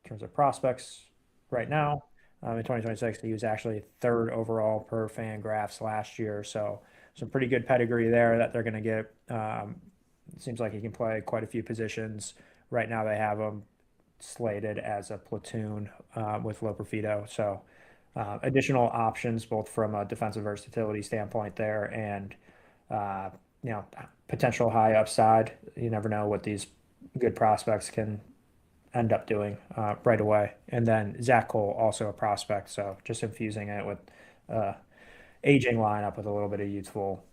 in terms of prospects right now. In 2026, he was actually third overall per fan graphs last year. So some pretty good pedigree there that they're going to get. It seems like he can play quite a few positions. Right now, they have him slated as a platoon with Loperfido. So additional options, both from a defensive versatility standpoint there and, uh, you know, potential high upside. You never know what these good prospects can end up doing right away. And then Zach Cole, also a prospect. So just infusing it with uh, aging lineup with a little bit of youthful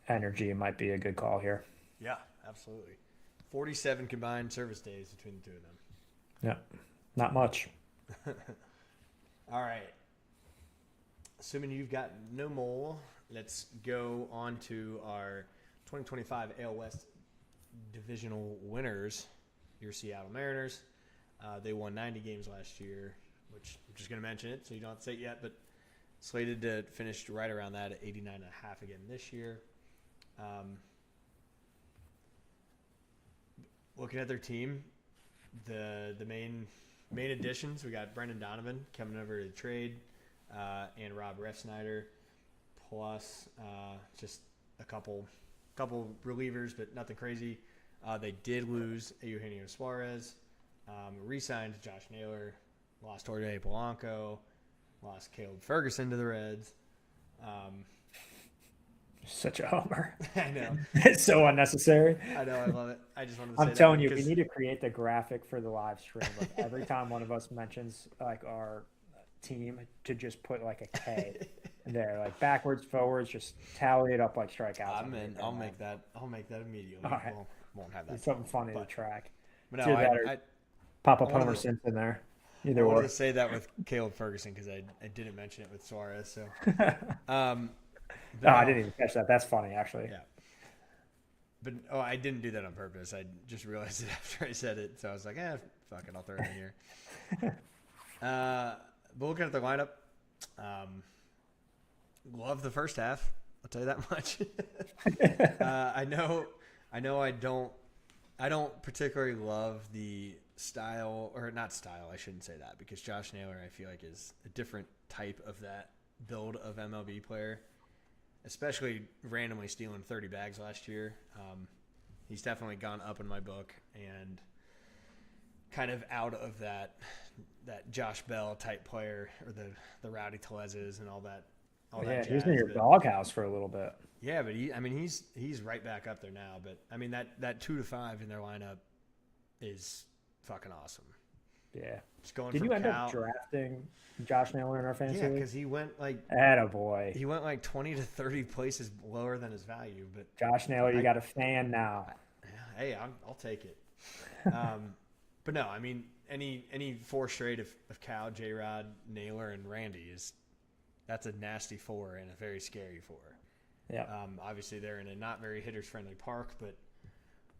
energy might be a good call here. Yeah, absolutely. 47 combined service days between the two of them. Yeah, not much. All right. Assuming you've got no more, let's go on to our 2025 AL West divisional winners, your Seattle Mariners. They won 90 games last year, which I'm just going to mention it so you don't have to say it yet, but slated to finish right around that at 89.5 again this year. Looking at their team, the main additions, we got Brendan Donovan coming over to trade, and Rob Refsnyder, plus just a couple relievers, but nothing crazy. They did lose Eugenio Suarez, re-signed Josh Naylor, lost Jorge Polanco, lost Caleb Ferguson to the Reds. Such a homer. I know, It's so unnecessary. I love it. I just wanted to say I'm that telling one you, we because need to create the graphic for the live stream. Like every time one of us mentions like our team, to just put like a K there, like backwards, forwards, just tally it up like strikeouts I'm underneath in. there, I'll man. make that. I'll make that immediately. All right, Won't have that it's something problem. funny to track. But It's no, either that or I pop I up wanted Homer to Simpson there. I Either wanted to or. say that with Caleb Ferguson because I didn't mention it with Suarez. So, um, Oh, but I no, didn't even catch that. That's funny, actually. yeah. But I didn't do that on purpose. I just realized it after I said it. So I was like, fuck it, I'll throw it in here. But looking at the lineup, um, love the first half. I'll tell you that much. I know. I don't particularly love the style, or not style. I shouldn't say that because Josh Naylor, I feel like, is a different type of that build of MLB player. Especially randomly stealing 30 bags last year. He's definitely gone up in my book and kind of out of that Josh Bell type player or the Rowdy Telezes and all that Yeah, he was in jazz. your But doghouse for a little bit. yeah, but he's right back up there now. But I mean that 2 to 5 in their lineup is fucking awesome. Yeah. Just going Did from you end up Cal. drafting Josh Naylor in our fantasy Yeah, league? because he went like Attaboy. 20 to 30 places lower than his value. But Josh Naylor, you I got a fan now. hey, I'll take it. But no, I mean any 4 straight of Cal, J Rod, Naylor, and Randy that's a nasty 4 and a very scary 4. Yeah. Obviously they're in a not very hitters friendly park, but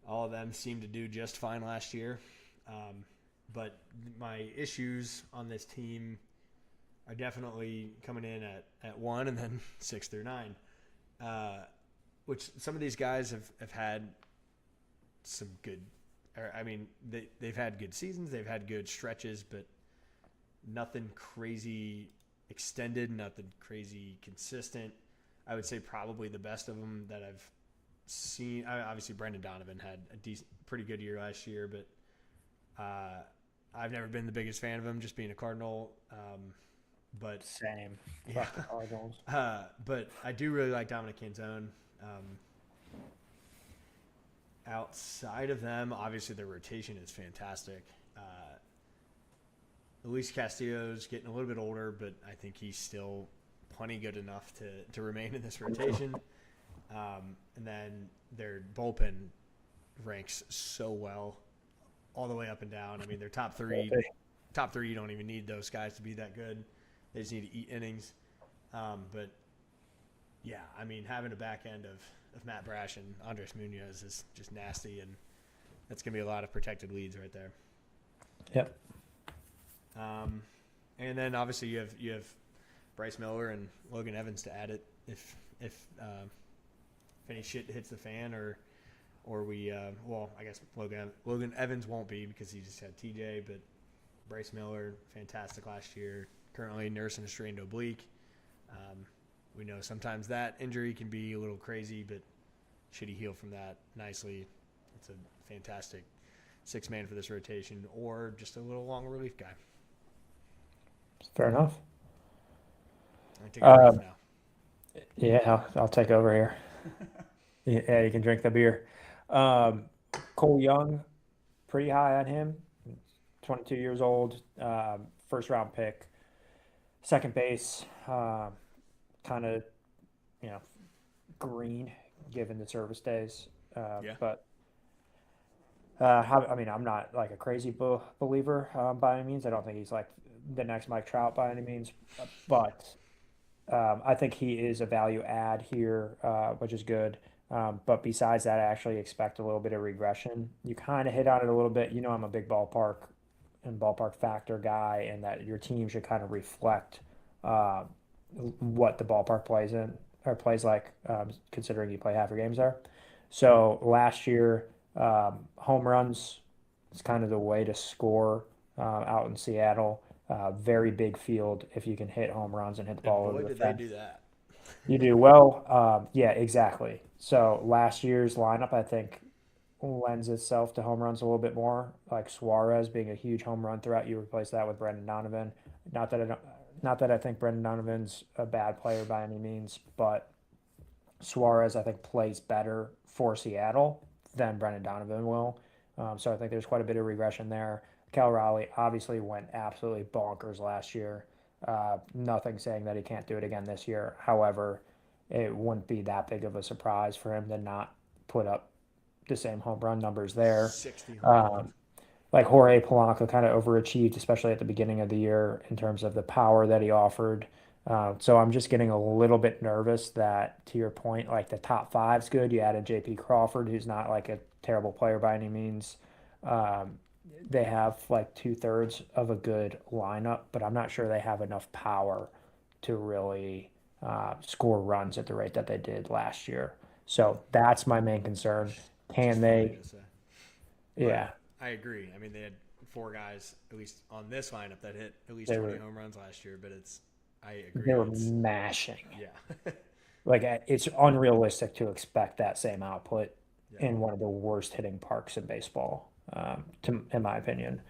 all of them seemed to do just fine last year. But my issues on this team are definitely coming in at 1 and then 6 through 9, which some of these guys have had some good. I mean, they've had good seasons, they've had good stretches, but nothing crazy extended, nothing crazy consistent. I would say probably the best of them that I've seen. Obviously, Brendan Donovan had a pretty good year last year, but I've never been the biggest fan of him, just being a Cardinal. But Same. yeah, Fuck the Cardinals. but I do really like Dominic Canzone. Outside of them, obviously their rotation is fantastic. Luis Castillo's getting a little bit older, but I think he's still plenty good enough to remain in this rotation. And then their bullpen ranks so well all the way up and down. I mean, their top three, you don't even need those guys to be that good. They just need to eat innings. But, yeah, I mean, having a back end of Matt Brash and Andres Munoz is just nasty, and that's going to be a lot of protected leads right there. Yep. And then obviously you have Bryce Miller and Logan Evans to add it if any shit hits the fan or we I guess Logan Evans won't be because he just had TJ, but Bryce Miller, fantastic last year, currently nursing a strained oblique. We know sometimes that injury can be a little crazy, but should he heal from that nicely, it's a fantastic 6-man for this rotation, or just a little long relief guy. Fair enough. I take a breath now. Yeah, I'll take over here. Yeah, you can drink the beer. Cole Young, pretty high on him. 22 years old, first round pick, second base, kind of, green given the service days. Yeah. But I mean, I'm not like a crazy believer by any means. I don't think he's like the next Mike Trout by any means, but I think he is a value add here, which is good. But besides that, I actually expect a little bit of regression. You kind of hit on it a little bit. I'm a big ballpark and ballpark factor guy, and that your team should kind of reflect what the ballpark plays in or plays like, considering you play half your games there. So last year, home runs is kind of the way to score out in Seattle. Very big field if you can hit home runs and hit the ball And over boy, the did they fence. do that. You do well. Yeah, exactly. So last year's lineup, I think, lends itself to home runs a little bit more. Like Suarez being a huge home run threat, you replace that with Brendan Donovan. Not that I think Brendan Donovan's a bad player by any means, but Suarez I think plays better for Seattle than Brendan Donovan will. So I think there's quite a bit of regression there. Cal Raleigh obviously went absolutely bonkers last year. Nothing saying that he can't do it again this year. However, it wouldn't be that big of a surprise for him to not put up the same home run numbers there. 60 home runs. Um, like Jorge Polanco kind of overachieved, especially at the beginning of the year in terms of the power that he offered. So I'm just getting a little bit nervous that, to your point, like the top five's good. You added JP Crawford, who's not like a terrible player by any means. Um, they have like two-thirds of a good lineup, but I'm not sure they have enough power to really score runs at the rate that they did last year. So that's my main concern. Which is Can funny they? to say. But Yeah, I agree. I mean, they had 4 guys, at least on this lineup, that hit at least they 20 were home runs last year. But I they agree. were mashing. Yeah. Like it's unrealistic to expect that same output Yeah. in one of the worst hitting parks in baseball, in my opinion.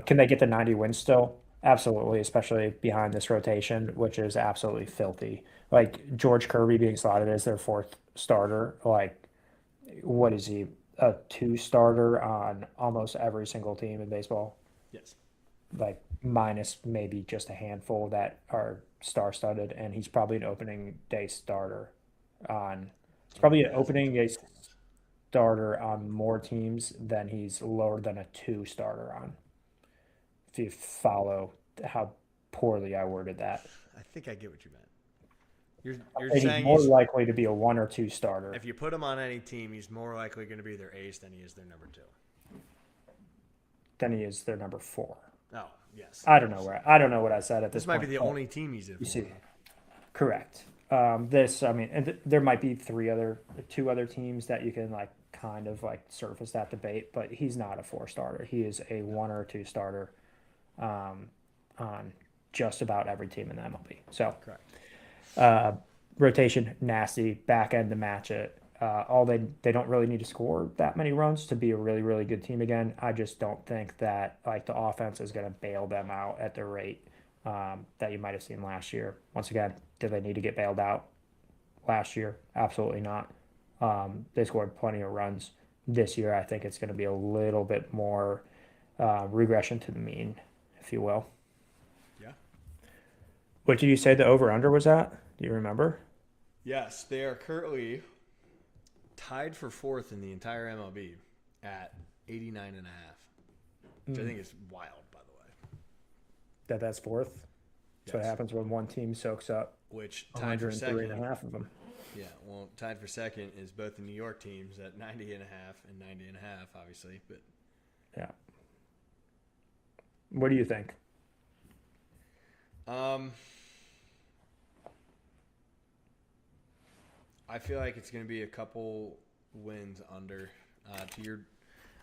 Can they get the 90 wins still? Absolutely, especially behind this rotation, which is absolutely filthy. Like George Kirby being slotted as their fourth starter. Like, what is he? A two starter on almost every single team in baseball? Yes. Like minus maybe just a handful that are star-studded, and he's probably an opening day starter on. He's Yeah, probably he an has on opening tons day of teams. starter on more teams than he's lower than a two starter on. If you follow how poorly I worded that, I think I get what you meant. You're and he's saying more likely to be a one or two starter if you put him on any team, he's more likely going to be their ace than he is their number 2. than he is their number four. Oh, yes. I don't know what I said at This this might be point. the But only team he's in you for. see, correct. I mean, and there might be two other teams that you can like kind of like surface that debate, but he's not a four starter. He is a one or two starter um, on just about every team in the MLB. So Correct. uh, rotation nasty, back end to match it. All they don't really need to score that many runs to be a really good team again. I just don't think that like the offense is going to bail them out at the rate that you might have seen last year. Once again, did they need to get bailed out last year? Absolutely not. They scored plenty of runs this year. I think it's going to be a little bit more regression to the mean, if you will. Yeah. What did you say the over under was at? Do you remember? Yes, they are currently tied for 4th in the entire MLB at 89.5, which I think is wild, by the way. That's fourth. That's what Yes. happens when one team soaks up Which tied for 103 second. and a half of them. Yeah, well, tied for second is both the New York teams at 90.5 and 90.5, obviously. But Yeah. What do you think? I feel like it's going to be a couple wins under.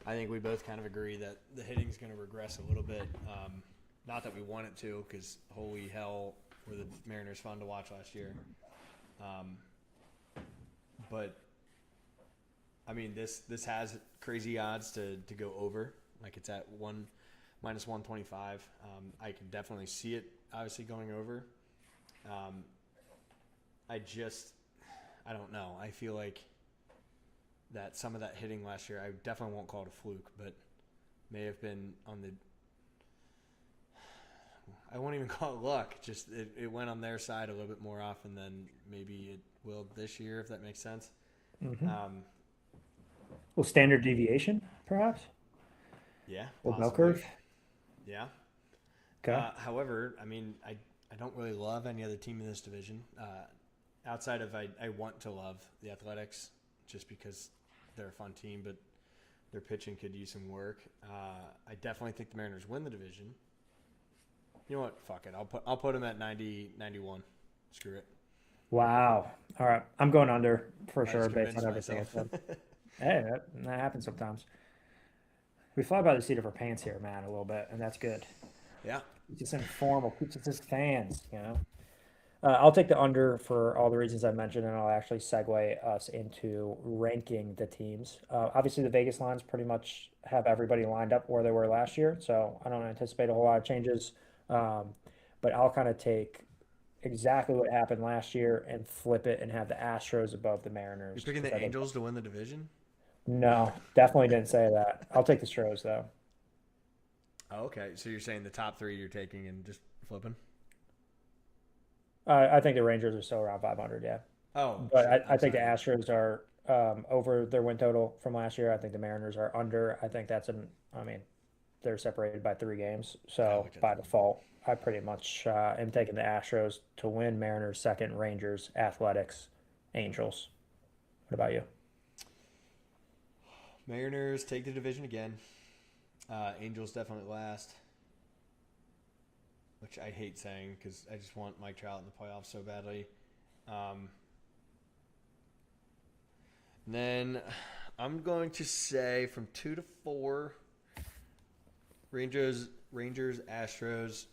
I think we both kind of agree that the hitting's going to regress a little bit. Not that we want it to, because holy hell, were the Mariners fun to watch last year. But I mean, this has crazy odds to go over. Like it's at minus 125. I can definitely see it obviously going over. I don't know. I feel like that some of that hitting last year, I definitely won't call it a fluke, but may have been on the. I won't even call it luck. Just it went on their side a little bit more often than maybe it will this year, if that makes sense. Mm-hmm. Um, Well, standard deviation, perhaps? yeah, Or bell possibly. curve? Yeah. Okay. However, I mean, I don't really love any other team in this division. Outside of I want to love the Athletics just because they're a fun team, but their pitching could use some work. I definitely think the Mariners win the division. You know what? Fuck it. I'll put them at 90, 91. Screw it. Wow. All right. I'm going under for I sure just based on convinced everything I myself. said. Hey, that happens sometimes. We fly by the seat of our pants here, man, a little bit, and that's good. Yeah. Keeps us informal, keeps us as fans, you know? I'll take the under for all the reasons I mentioned, and I'll actually segue us into ranking the teams. Obviously, the Vegas lines pretty much have everybody lined up where they were last year, so I don't anticipate a whole lot of changes. Um, but I'll kind of take exactly what happened last year and flip it and have the Astros above the You're Mariners. picking 'Cause the I think Angels to win the division? no, definitely didn't say that. I'll take the Stros though. Oh, okay. So you're saying the top 3 you're taking and just flipping? I think the Rangers are still around 500, yeah. Oh But shit! I I'm think the sorry. Astros are over their win total from last year. I think the Mariners are under. I think I mean, they're separated by 3 games. I So looked at by them. default, I pretty much am taking the Astros to win. Mariners second, Rangers, Athletics, Angels. What about you? Mariners take the division again. Angels definitely last, which I hate saying because I just want Mike Trout in the playoffs so badly. Um, then I'm going to say from 2 to 4, Rangers, Astros,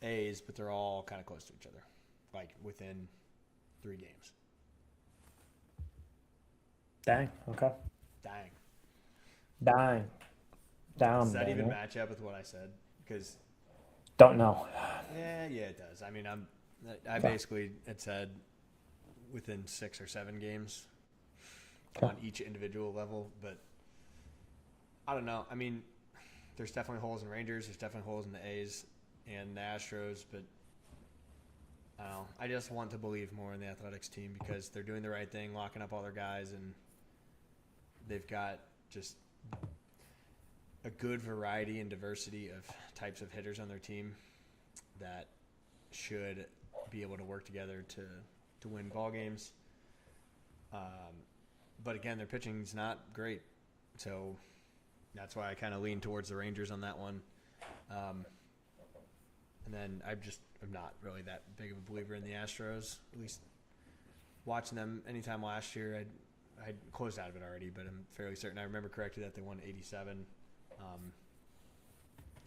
A's, but they're all kind of close to each other, like within 3 games. Dang. Okay. Dang. Dang. Does Down, that even Daniel. match up with what I said? Because Don't know. yeah, it does. I mean, I Okay. basically had said within 6 or 7 games Okay. on each individual level, but I don't know. I mean, there's definitely holes in Rangers. There's definitely holes in the A's and the Astros, but I don't know. I just want to believe more in the Athletics team because they're doing the right thing, locking up all their guys, and they've got just a good variety and diversity of types of hitters on their team that should be able to work together to win ball games. But again, their pitching's not great, so that's why I kind of lean towards the Rangers on that one. Um, and then I'm not really that big of a believer in the Astros. At least watching them anytime last year, I'd closed out of it already, but I'm fairly certain I remember correctly that they won 87.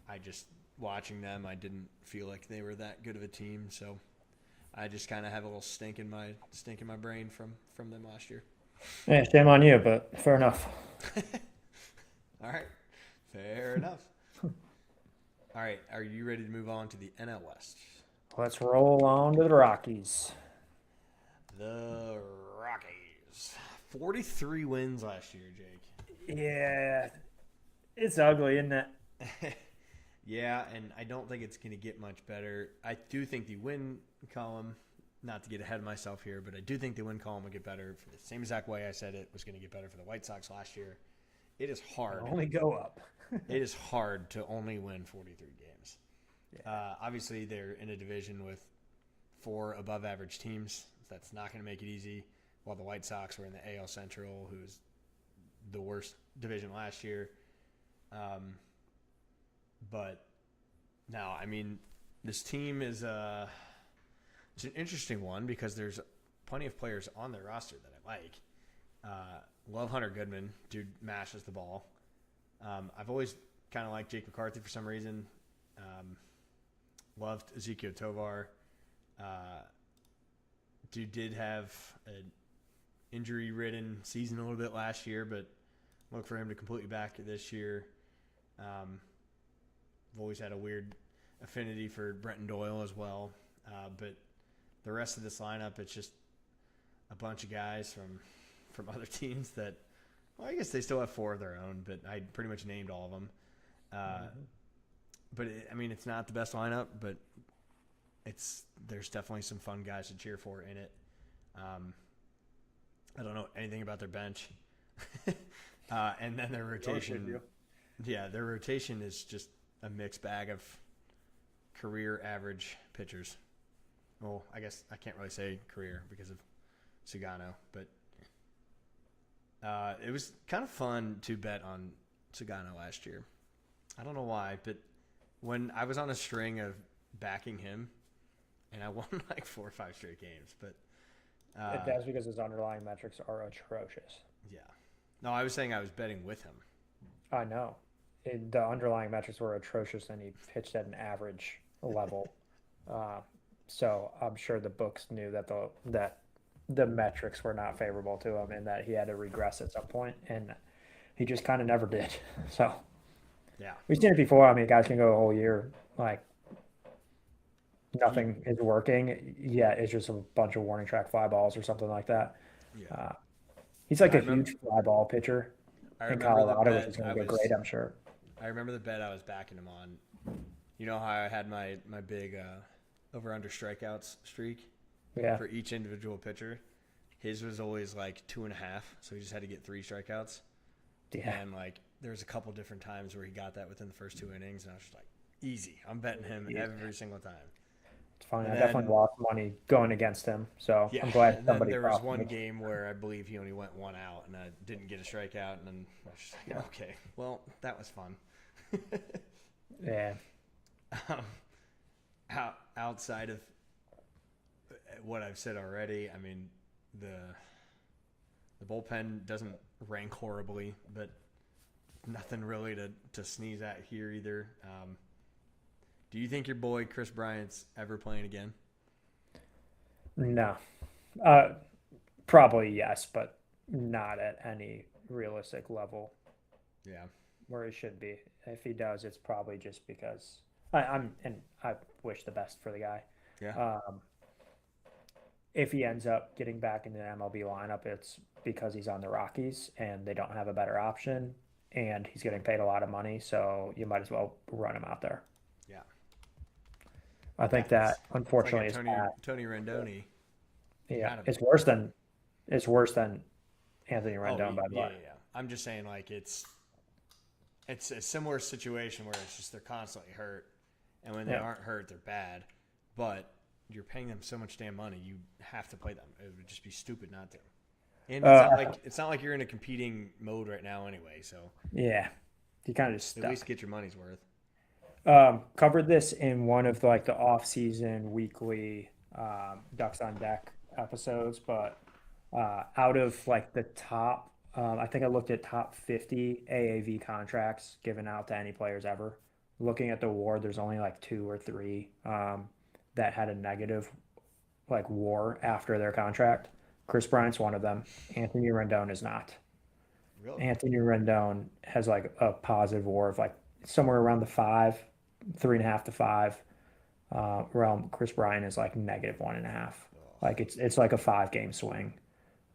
I just watching them, I didn't feel like they were that good of a team, so I just kind of have a little stink in my brain from them last year. Yeah, shame on you, but fair enough. All right, fair enough. All right, are you ready to move on to the NL West? Let's roll on to the Rockies. The Rockies, 43 wins last year, Yeah, it's ugly, isn't it? Jake. Yeah, and I don't think it's going to get much better. I do think the win column, not to get ahead of myself here, but I do think the win column will get better for the same exact way I said it was going to get better for the White Sox last year. It is Can hard. only go up. It is hard to only win 43 games. Yeah. Obviously, they're in a division with 4 above-average teams. That's not going to make it easy. While the White Sox were in the AL Central, who's the worst division last year. But no, I mean, this team is it's an interesting one because there's plenty of players on their roster that I like. Love Hunter Goodman. Dude mashes the ball. I've always kind of liked Jake McCarthy for some reason. Loved Ezekiel Tovar. Dude did have an injury-ridden season a little bit last year, but look for him to completely back this year. I've always had a weird affinity for Brenton Doyle as well. But the rest of this lineup, it's just a bunch of guys from other teams that, well, I guess they still have 4 of their own, but I pretty much named all of them. But it's not the best lineup, but there's definitely some fun guys to cheer for in it. I don't know anything about their bench, and then their rotation. Yeah, their rotation is just a mixed bag of career average pitchers. Well, I guess I can't really say career because of Sugano, but it was kind of fun to bet on Sugano last year. I don't know why, but when I was on a string of backing him, and I won like 4 or 5 straight games, but That's because his underlying metrics are atrocious. yeah. No, I was saying I was betting with him. I know. The underlying metrics were atrocious, and he pitched at an average level. Uh, so I'm sure the books knew that the metrics were not favorable to him, and that he had to regress at some point, and he just kind of never did. So Yeah. we've seen it before. I mean, guys can go a whole year like He, nothing is working. Yeah, it's just a bunch of warning track fly balls or something like that. yeah. Uh, he's like I a remember. huge fly ball pitcher I in remember the Colorado, which bet is going I to get was. great, I'm sure. I remember the bet I was backing him on. You know how I had my big over-under strikeouts streak Yeah. for each individual pitcher. His was always like 2.5, so he just had to get 3 strikeouts. Yeah. And like there was a couple different times where he got that within the first 2 innings, and I was just like, easy. I'm betting him every single time. It's funny. And I then, definitely lost money going against him, so yeah, I'm glad and then somebody there was crossed one me. game where I believe he only went 1 out, and I didn't get a strikeout, and then I was just like, okay, well, that was fun. Yeah. Outside of what I've said already, I mean, the bullpen doesn't rank horribly, but nothing really to sneeze at here either. Do you think your boy Chris Bryant's ever playing again? No. Probably yes, but not at any realistic level Yeah. where he should be. If he does, it's probably just because and I wish the best for the guy. Yeah. If he ends up getting back into the MLB lineup, it's because he's on the Rockies and they don't have a better option, and he's getting paid a lot of money, so you might as well run him out there. Yeah. I think that unfortunately it's like is Tony Rendoni. yeah, Gotta it's be. worse than Anthony Rendon, by the way. Yeah. I'm just saying, like, it's a similar situation where it's just they're constantly hurt, and when they aren't hurt, they're bad. But you're paying them so much damn money, you have to play them. It would just be stupid not to. And it's not like you're in a competing mode right now anyway. So Yeah, you kind of just at stuck. least get your money's worth. Covered this in one of like the off-season weekly Ducks on Deck episodes, but out of like the top, I think I looked at top 50 AAV contracts given out to any players ever. Looking at the award, there's only like 2 or 3 that had a negative like WAR after their contract. Chris Bryant's one of them. Anthony Rendon is not. Really? Anthony Rendon has like a positive WAR of like somewhere around the 5, 3.5 to 5 realm. Chris Bryant is like negative 1.5. Like it's like a 5-game swing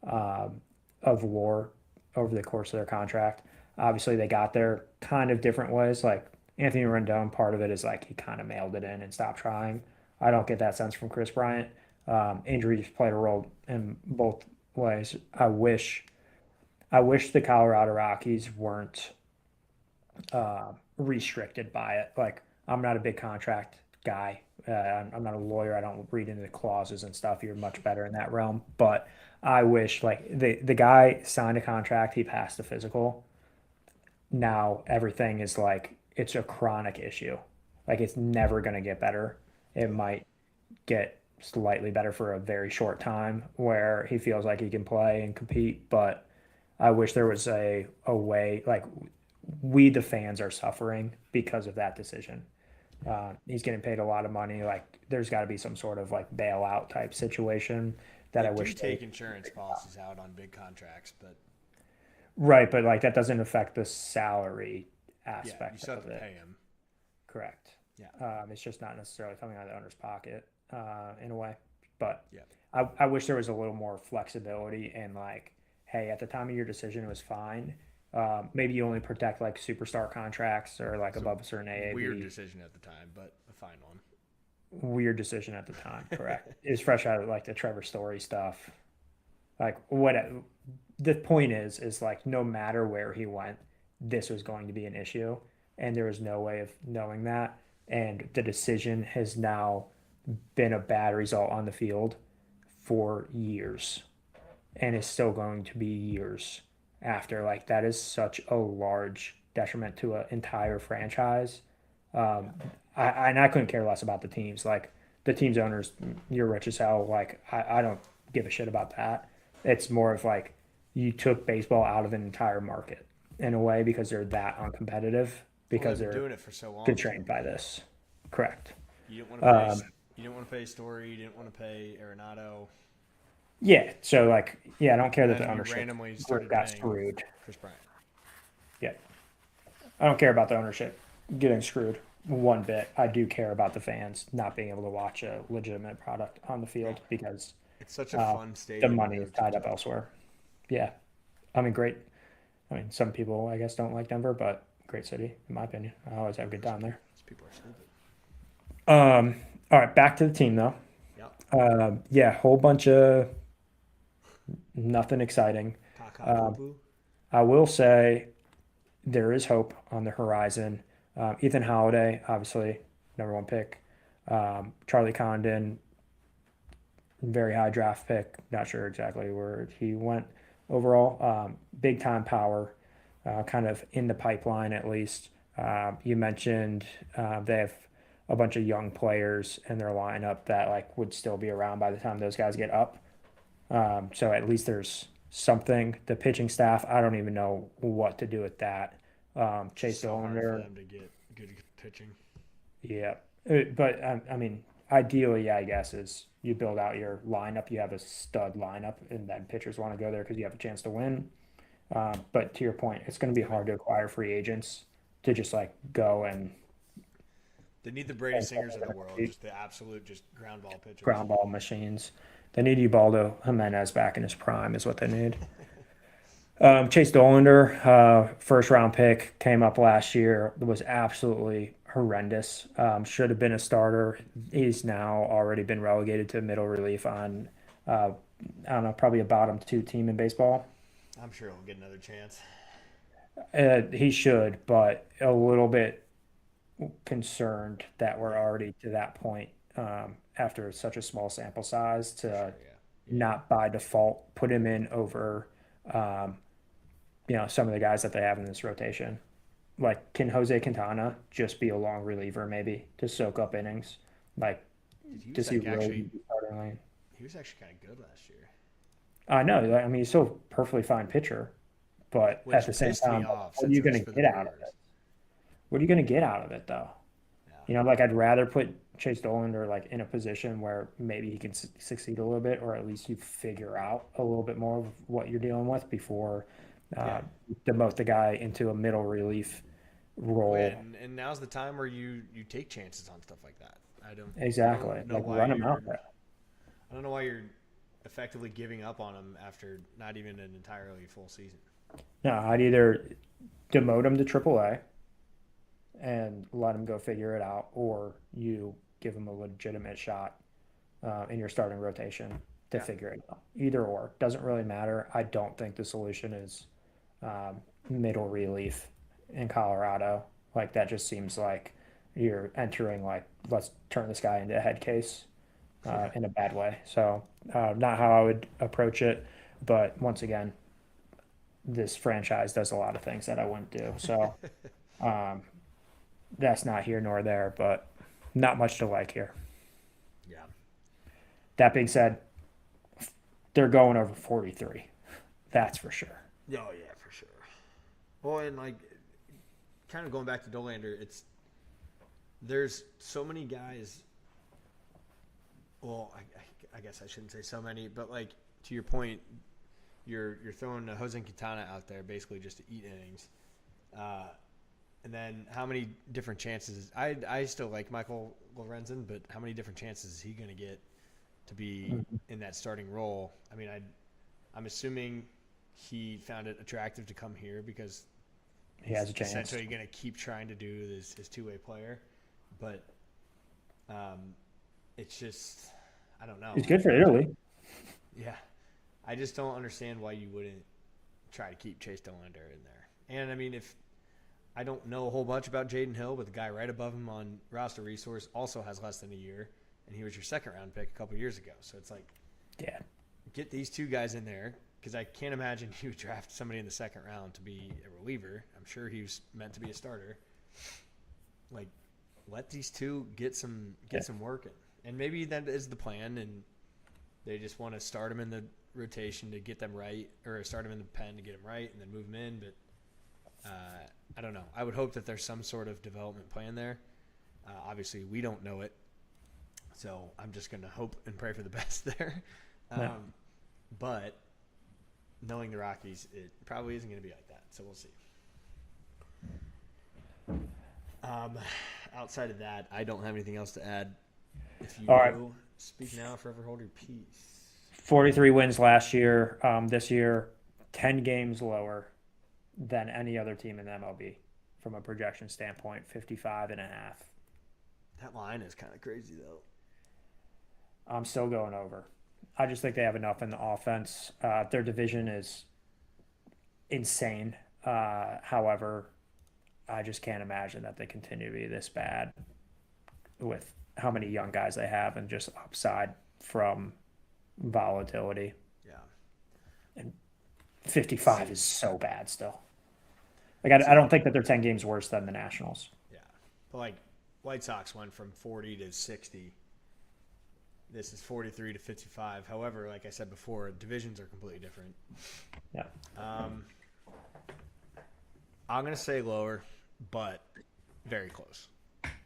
of WAR over the course of their contract. Obviously, they got there kind of different ways. Like Anthony Rendon, part of it is like he kind of mailed it in and stopped trying. I don't get that sense from Chris Bryant. Injuries played a role in both ways. I wish the Colorado Rockies weren't restricted by it. Like I'm not a big contract guy. I'm not a lawyer. I don't read into the clauses and stuff. You're much better in that realm. But I wish like the guy signed a contract. He passed the physical. Now everything is like it's a chronic issue. Like it's never going to get better. It might get slightly better for a very short time where he feels like he can play and compete, but I wish there was a way like we the fans are suffering because of that decision. He's getting paid a lot of money. Like there's got to be some sort of like bailout type situation that I wish take insurance policies out on big contracts, but right, but like that doesn't affect the salary aspect you still have of to it. pay him. Correct. Yeah. It's just not necessarily coming out of the owner's pocket in a way. But Yeah. I wish there was a little more flexibility and like, hey, at the time of your decision, it was fine. Maybe you only protect like superstar contracts or like above a certain AAV. Weird decision at the time, but a fine one. Weird decision at the time, correct. It was fresh out of like the Trevor Story stuff. Like what the point is like no matter where he went, this was going to be an issue. And there was no way of knowing that. And the decision has now been a bad result on the field for years and is still going to be years after. Like that is such a large detriment to an entire franchise. I couldn't care less about the teams. Like the team's owners, you're rich as hell. Like I don't give a shit about that. It's more of like you took baseball out of an entire market in a way because they're that uncompetitive because they're they're doing it for so long. constrained by this. Correct. You didn't want to pay. You didn't want to pay Story. You didn't want to pay Arenado. Yeah. So like, yeah, I don't care that And the then you ownership randomly group started got paying screwed. Chris Bryant. Yeah. I don't care about the ownership getting screwed one bit. I do care about the fans not being able to watch a legitimate product on the field because It's such a fun the stadium. money is tied up elsewhere. Yeah. I mean, great. I mean, some people, I guess, don't like Denver, but great city, in my opinion. I always have a good time there. People are stupid. All right, back to the team though. Yep. Yeah, whole bunch of nothing exciting. Kaka poo Um, poo. I will say there is hope on the horizon. Ethan Holiday, obviously, number one pick. Charlie Condon, very high draft pick. Not sure exactly where he went overall. Big time power, kind of in the pipeline at least. You mentioned they have a bunch of young players in their lineup that like would still be around by the time those guys get up. So at least there's something. The pitching staff, I don't even know what to do with that. Chase So hard for Dolander, them to get good pitching. yeah. But I mean, ideally, yeah, I guess is you build out your lineup, you have a stud lineup, and then pitchers want to go there because you have a chance to win. But to your point, it's going to be hard to acquire free agents to just like go They need the Brady and Singers of the world, just the absolute, just ground ball pitchers. ground ball machines. They need Ubaldo Jimenez back in his prime, is what they need. Chase Dolander, first round pick, came up last year, was absolutely horrendous. Should have been a starter. He's now already been relegated to middle relief on, uh, I don't know, probably a bottom two team in baseball. I'm sure he'll get another chance. He should, but a little bit concerned that we're Yeah, already to that point after such a small sample size for sure. to Yeah. Yeah. not by default put him in over, um, some of the guys that they have in this rotation. Like, can Jose Quintana just be a long reliever maybe to soak up innings? Like, Dude, he was does he like really actually, need to be starting lane? he was actually kind of good last year, I know. I mean, he's still a perfectly fine pitcher, but at which the same pissed me time, off what are since you it was going for to the get out of Brewers. it? What are you going to get out of it though? Yeah. Like I'd rather put Chase Dolander like in a position where maybe he can succeed a little bit, or at least you figure out a little bit more of what you're dealing with before Yeah. uh, demote the guy into a middle relief Oh yeah, role. and now's the time where you take chances on stuff like that. I Exactly. don't know Like why run him you're out there. I don't know why you're effectively giving up on him after not even an entirely full season. No, I'd either demote him to AAA and let him go figure it out, or you give him a legitimate shot in your starting rotation to Yeah. figure it out. Either or doesn't really matter. I don't think the solution is um, middle relief in Colorado. Like that just seems like you're entering like let's turn this guy into a head case Yeah. in a bad way. So not how I would approach it. But once again, this franchise does a lot of things that I wouldn't do. So um, that's not here nor there, but not much to like here. Yeah. That being said, they're going over 43. That's for sure. Oh yeah, for sure. Well, and like kind of going back to Dolander, there's so many guys. Well, I guess I shouldn't say so many, but like to your point, you're throwing Jose Quintana out there basically just to eat innings. Uh, and then how many different chances? I still like Michael Lorenzen, but how many different chances is he going to get to be Mhm. in that starting role? I mean, I'm assuming he found it attractive to come here because He he's has a chance. essentially going to keep trying to do his two-way player. But it's just, I don't know. He's good for Italy. Yeah, I just don't understand why you wouldn't try to keep Chase Dolander in there. And I mean, if I don't know a whole bunch about Jaden Hill, but the guy right above him on roster resource also has less than a year, and he was your second round pick a couple years ago. So it's like, Yeah. get these two guys in there because I can't imagine you draft somebody in the second round to be a reliever. I'm sure he was meant to be a starter. Like, let these two get some work in, and maybe that is the plan, and they just want to start them in the rotation to get them right, or start them in the pen to get them right, and then move them in. But I don't know. I would hope that there's some sort of development plan there. Obviously, we don't know it, so I'm just going to hope and pray for the best there. Yeah. But knowing the Rockies, it probably isn't going to be like that. So we'll see. Outside of that, I don't have anything else to add. If you All right. do, speak now, forever hold your peace. 43 wins last year. This year, 10 games lower than any other team in the MLB from a projection standpoint, 55 and a half. That line is kind of crazy, though. I'm still going over. I just think they have enough in the offense. Their division is insane. However, I just can't imagine that they continue to be this bad with how many young guys they have and just upside from volatility. Yeah. And 55 is See, so bad still. Like I see, don't think that they're 10 games worse than the Nationals. yeah. But like White Sox went from 40 to 60. This is 43 to 55. However, like I said before, divisions are completely different. Yeah. Um, I'm gonna say lower, but very close.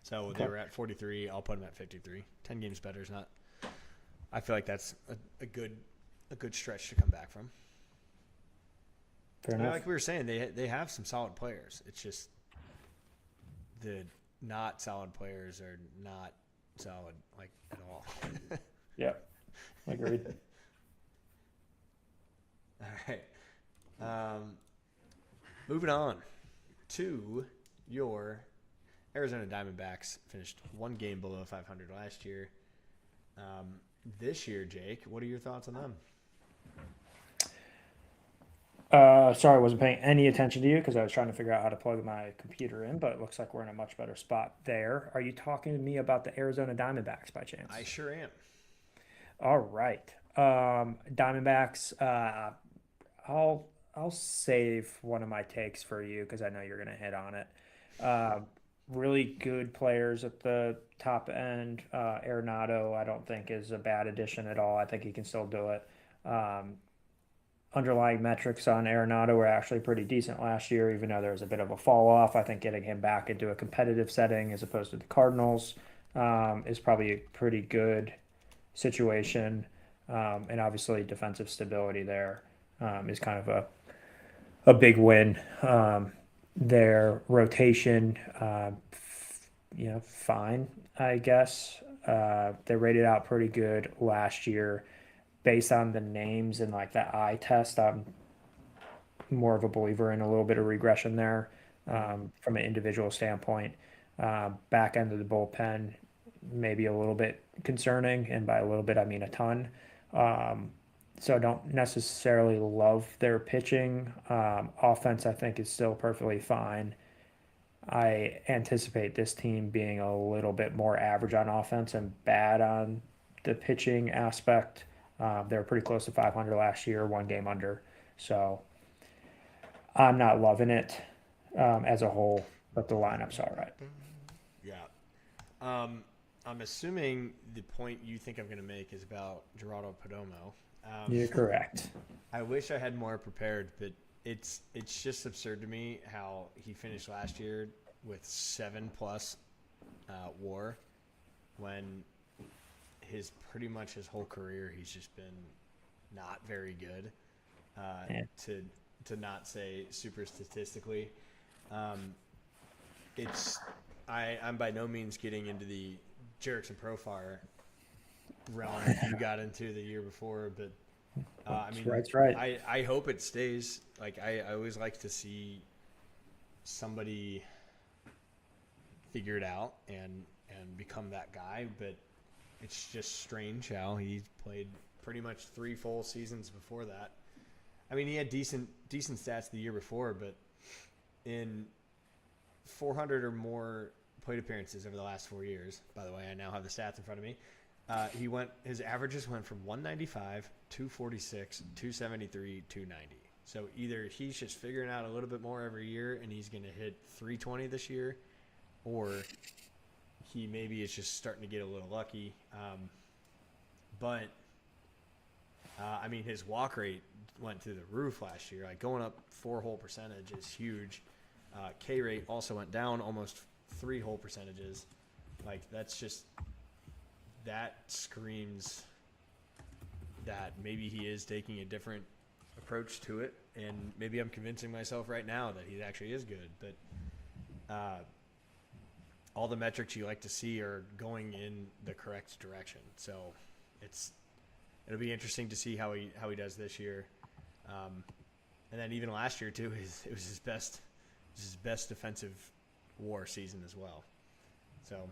So they Okay. were at 43. I'll put them at 53. 10 games better is not. I feel like that's a good stretch to come back from. Fair And enough. like we were saying, they have some solid players. It's just the not solid players are not solid like at all. Yeah. Agreed. All right. Moving on to your Arizona Diamondbacks. Finished one game below 500 last year. This year, Jake, what are your thoughts on them? Sorry, I wasn't paying any attention to you because I was trying to figure out how to plug my computer in, but it looks like we're in a much better spot there. Are you talking to me about the Arizona Diamondbacks by I chance? sure am. All right. Diamondbacks, I'll save one of my takes for you because I know you're going to hit on it. Uh, really good players at the top end. Arenado, I don't think is a bad addition at all. I think he can still do it. Um, Underlying metrics on Arenado were actually pretty decent last year, even though there was a bit of a fall off. I think getting him back into a competitive setting as opposed to the Cardinals is probably a pretty good situation. And obviously, defensive stability there is kind of a big win. Their rotation, fine, I guess. They rated out pretty good last year based on the names and like the eye test. I'm more of a believer in a little bit of regression there Mm-hmm. from an individual standpoint. Back end of the bullpen, maybe a little bit concerning, and by a little bit, I mean a ton. Um, so I don't necessarily love their pitching. Offense, I think, is still perfectly fine. I anticipate this team being a little bit more average on offense and bad on the pitching aspect. They were pretty close to 500 last year, one game under. So I'm not loving it as a whole, but the lineup's all right. Yeah. Um, I'm assuming the point you think I'm going to make is about Gerardo Perdomo. You're correct. I wish I had more prepared, but it's just absurd to me how he finished last year with 7+ WAR when his pretty much his whole career he's just been not very good. Uh, Yeah. to not say super statistically, um, it's I'm by no means getting into the Jerickson Profile realm that you got into the year before, but I That's right. mean, That's right. I hope it stays. Like I always like to see somebody figure it out and become that guy, but it's just strange how he played pretty much 3 full seasons before that. I mean, he had decent stats the year before, but in 400 or more plate appearances over the last 4 years. By the way, I now have the stats in front of me. His averages went from 195, 246, 273, 290. So either he's just figuring out a little bit more every year and he's going to hit 320 this year, or he maybe is just starting to get a little lucky. But I mean, his walk rate went through the roof last year. Like going up 4 whole percentage is huge. K rate also went down almost 3 whole percentages. Like that screams that maybe he is taking a different approach to it, and maybe I'm convincing myself right now that he actually is good. But all the metrics you like to see are going in the correct direction. So it'll be interesting to see how he does this year. And then even last year too, it was his best defensive WAR season as well. So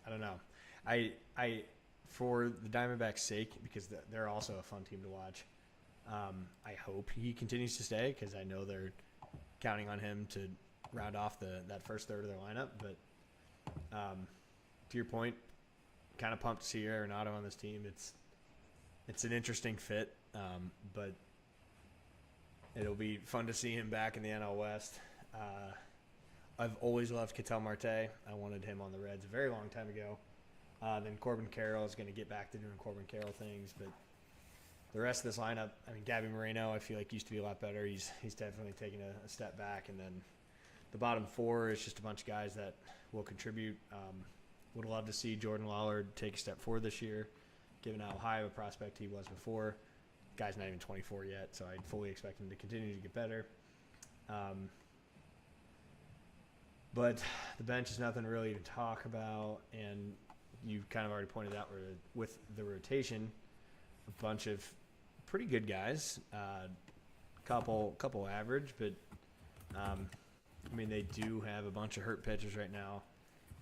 I don't know. I for the Diamondbacks' sake, because they're also a fun team to watch, I hope he continues to stay because I know they're counting on him to round off that first third of their lineup. But to your point, kind of pumped to see Arenado on this team. It's an interesting fit, but it'll be fun to see him back in the NL West. I've always loved Ketel Marte. I wanted him on the Reds a very long time ago. Then Corbin Carroll is going to get back to doing Corbin Carroll things, but the rest of this lineup, I mean, Gabby Moreno, I feel like used to be a lot better. He's definitely taken a step back, and then the bottom four is just a bunch of guys that will contribute. Would love to see Jordan Lawler take a step forward this year, given how high of a prospect he was before. Guy's not even 24 yet, so I'd fully expect him to continue to get better. But the bench is nothing really to talk about, and you kind of already pointed out with the rotation, a bunch of pretty good guys, couple average, but I mean they do have a bunch of hurt pitchers right now,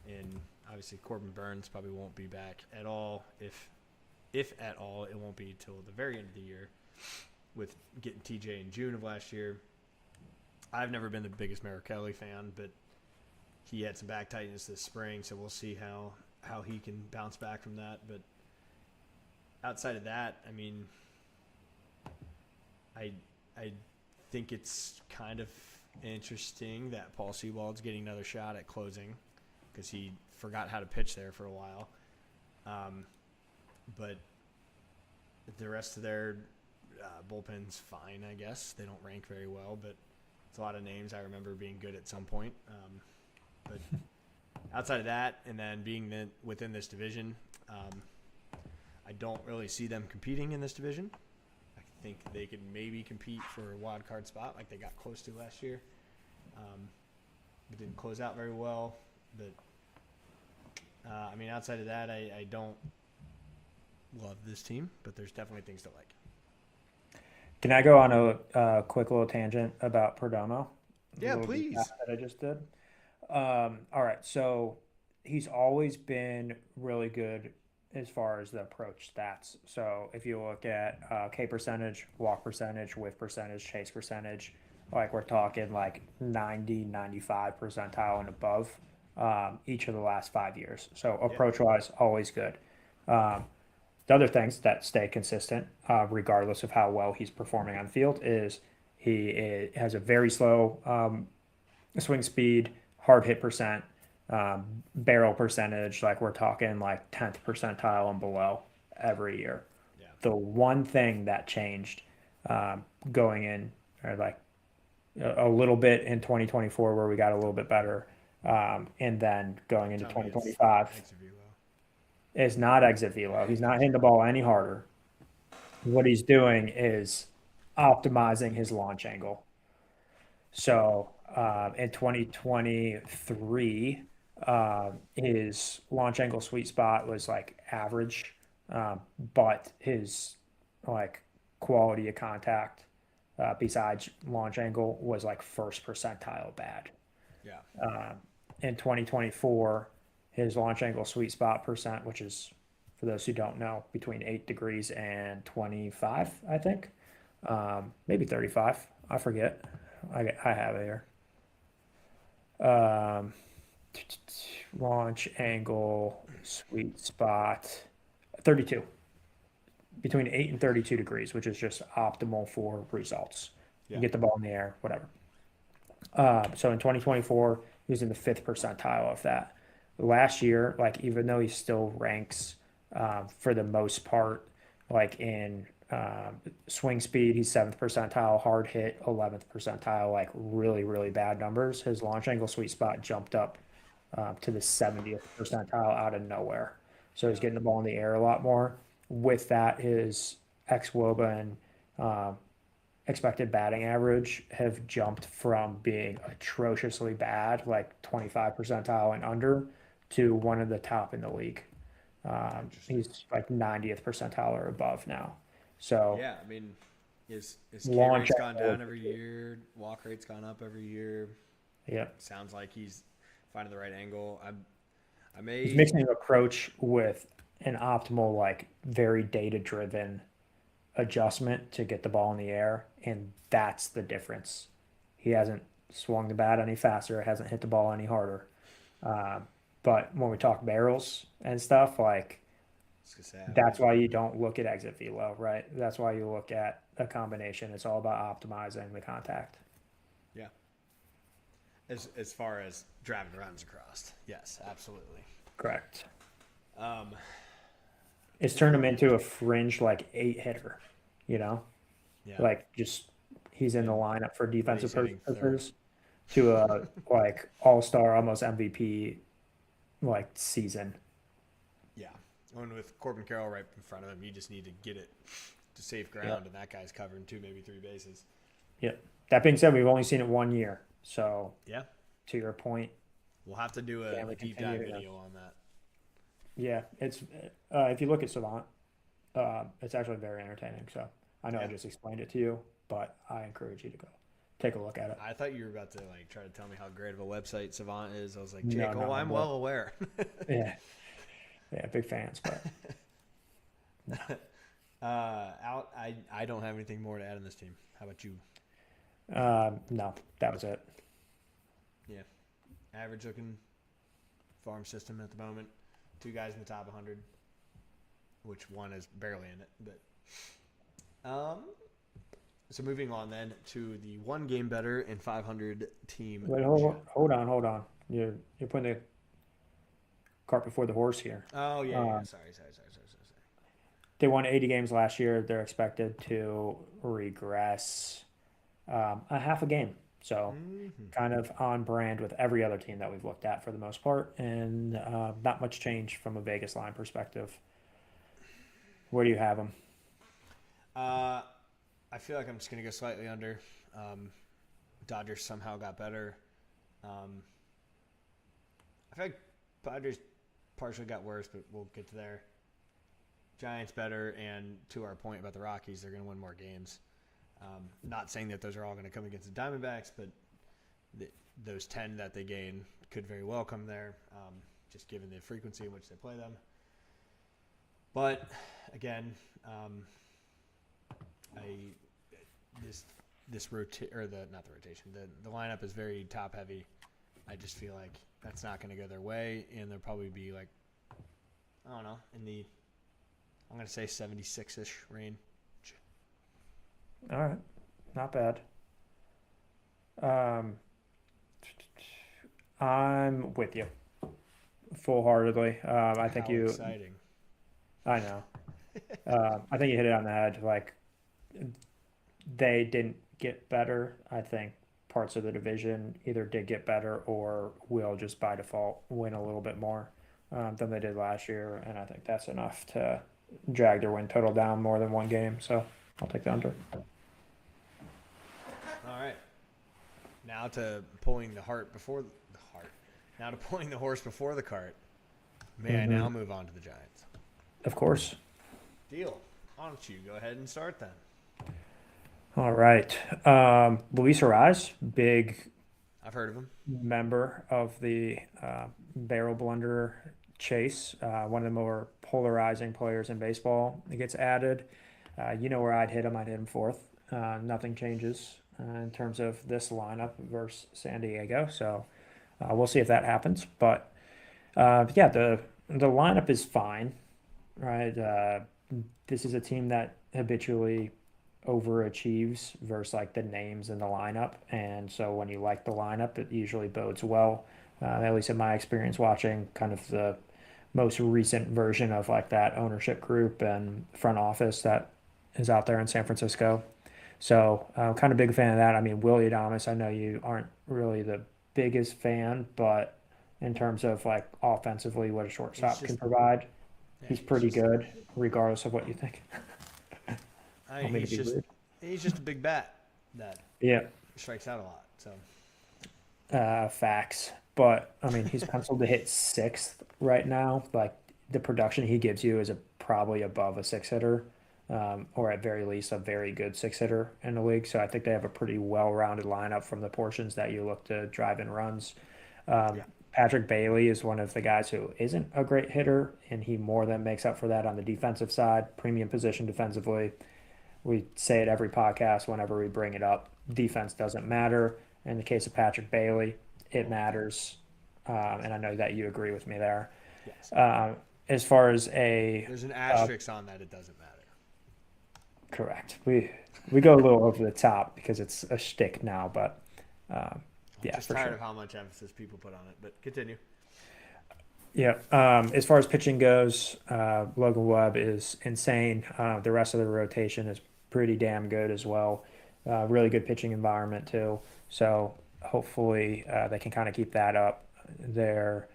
and obviously Corbin Burns probably won't be back at all. If at all, it won't be till the very end of the year. With getting TJ in June of last year, I've never been the biggest Merrill Kelly fan, but he had some back tightness this spring, so we'll see how he can bounce back from that. But outside of that, I mean, I think it's kind of interesting that Paul Sewald's getting another shot at closing because he forgot how to pitch there for a while. But the rest of their bullpen's fine, I guess. They don't rank very well, but it's a lot of names I remember being good at some point. But outside of that, and then being within this division, I don't really see them competing in this division. I think they could maybe compete for a wild card spot like they got close to last year. But didn't close out very well. But, I mean, outside of that, I don't love this team, but there's definitely things to like. Can I go on a quick little tangent about Perdomo? Yeah, please. That I just did. All right, so he's always been really good as far as the approach stats. So if you look at K percentage, walk percentage, whiff percentage, chase percentage, like we're talking like 90, 95 percentile and above each of the last 5 years. So approach-wise, always good. The other things that stay consistent, regardless of how well he's performing on the field, is he has a very slow swing speed, hard hit percent, barrel percentage, like we're talking like 10th percentile and below every year. Yeah. The one thing that changed going in, or like a little bit in 2024 where we got a little bit better, and then going into 2025 is not exit velo. He's not hitting the ball any harder. What he's doing is optimizing his launch angle. So in 2023, his launch angle sweet spot was like average, but his like quality of contact besides launch angle was like first percentile bad. Yeah. In 2024, his launch angle sweet spot percent, which is, for those who don't know, between 8 degrees and 25, I think. Maybe 35. I forget. I have it here. Launch angle sweet spot 32. Between 8 and 32 degrees, which is just optimal for results. Yeah. You get the ball in the air, whatever. So in 2024, he was in the 5th percentile of that. Last year, like even though he still ranks for the most part, like in swing speed, he's 7th percentile, hard hit, 11th percentile, like really, really bad numbers. His launch angle sweet spot jumped up to the 70th percentile out of nowhere. So he's getting the ball in the air a lot more. With that, his xWOBA and expected batting average have jumped from being atrociously bad, like 25 percentile and under, to one of the top in the league. He's like 90th percentile or above now. So yeah, I mean, his K rate's gone down every year, walk rate's gone up every year. Yeah, sounds like he's finding the right angle. He's mixing approach with an optimal, like very data driven adjustment to get the ball in the air, and that's the difference. He hasn't swung the bat any faster, hasn't hit the ball any harder. Uh, but when we talk barrels and stuff, like I was gonna say I that's always why you don't look at exit velo, right? That's why you look at a combination. It's all about optimizing the contact. yeah. As far as driving runs across, yes, absolutely. Correct. Um, It's turned him into a fringe like eight hitter, you know, yeah, like just he's in the and lineup for what defensive he's hitting third. purposes to a like all-star, almost MVP like season. Yeah, and with Corbin Carroll right in front of him, you just need to get it to safe Yeah. ground, and that guy's covering two, maybe three bases. Yeah. That being said, we've only seen it 1 year. So Yeah, to your point, we'll have to do can a we deep continue dive to? video on that. Yeah, it's if you look at Savant, it's actually very entertaining. So I know I Yeah, just explained it to you, but I encourage you to go take a look at it. I thought you were about to like try to tell me how great of a website Savant is. I was like, Jake, No, oh, not I'm anymore. well aware. Yeah, yeah, big fans, but no. Out, I don't have anything more to add on this team. How about you? No, that was it. Yeah, average looking farm system at the moment. Two guys in the top 100, which one is barely in it. But so moving on then to the one game better and 500 team. Wait, hold on. You're putting the cart before the horse here. Oh yeah, yeah. Um, Sorry. they won 80 games last year. They're expected to regress a half a game. So Mm-hmm. kind of on brand with every other team that we've looked at for the most part, and not much change from a Vegas line perspective. Where do you have them? Uh, I feel like I'm just gonna go slightly under. Um, Dodgers somehow got better. Um, I feel like Padres partially got worse, but we'll get to there. Giants better, and to our point about the Rockies, they're going to win more games. Not saying that those are all going to come against the Diamondbacks, but those 10 that they gain could very well come there, just given the frequency in which they play them. But again, I this rotate or the not the rotation the lineup is very top heavy. I just feel like that's not going to go their way, and they'll probably be like I don't know in the I'm going to say 76-ish range. All right, not bad. Um, I'm with you full heartedly. I think How you, exciting! I know. I think you hit it on the head. Like they didn't get better. I think parts of the division either did get better or will just by default win a little bit more than they did last year, and I think that's enough to drag their win total down more than one game. So I'll take the under. All right, now to pulling the heart before the heart. Now to pulling the horse before the cart. May I Hmm. now move on to the Giants? Of course. Deal. Why don't you go ahead and start then? All right. Luis Arise, big I've heard of him. member of the barrel blender chase, one of the more polarizing players in baseball. It gets added. You know where I'd hit him. I'd hit him fourth. Nothing changes in terms of this lineup versus San Diego. So we'll see if that happens. But yeah, the lineup is fine, right? This is a team that habitually overachieves versus like the names in the lineup. And so when you like the lineup, it usually bodes well. At least in my experience watching kind of the most recent version of like that ownership group and front office that is out there in San Francisco. So I'm kind of big fan of that. I mean, Willie Adames, I know you aren't really the biggest fan, but in terms of like offensively, what a He's shortstop can just, provide, yeah, he's he's pretty just, good, regardless of what you think. I Want mean, me to be rude? he's just a big bat that Yeah, strikes out a lot. So facts. But I mean, he's penciled to hit sixth right now. Like the production he gives you is probably above a six hitter, or at very least a very good six hitter in the league. So I think they have a pretty well-rounded lineup from the portions that you look to drive in runs. Um, yeah, Patrick Bailey is one of the guys who isn't a great hitter, and he more than makes up for that on the defensive side, premium position defensively. We say it every podcast whenever we bring it up. Defense doesn't matter. In the case of Patrick Bailey, it matters. And I know that you agree with me there. Yes. As far as a There's an asterisk on that. It doesn't matter. correct, we go a little over the top because it's a shtick now, but yeah, Just for tired sure. of how much emphasis people put on it. But continue. Yeah. As far as pitching goes, Logan Webb is insane. The rest of the rotation is pretty damn good as well. Really good pitching environment too. So hopefully they can kind of keep that up. Their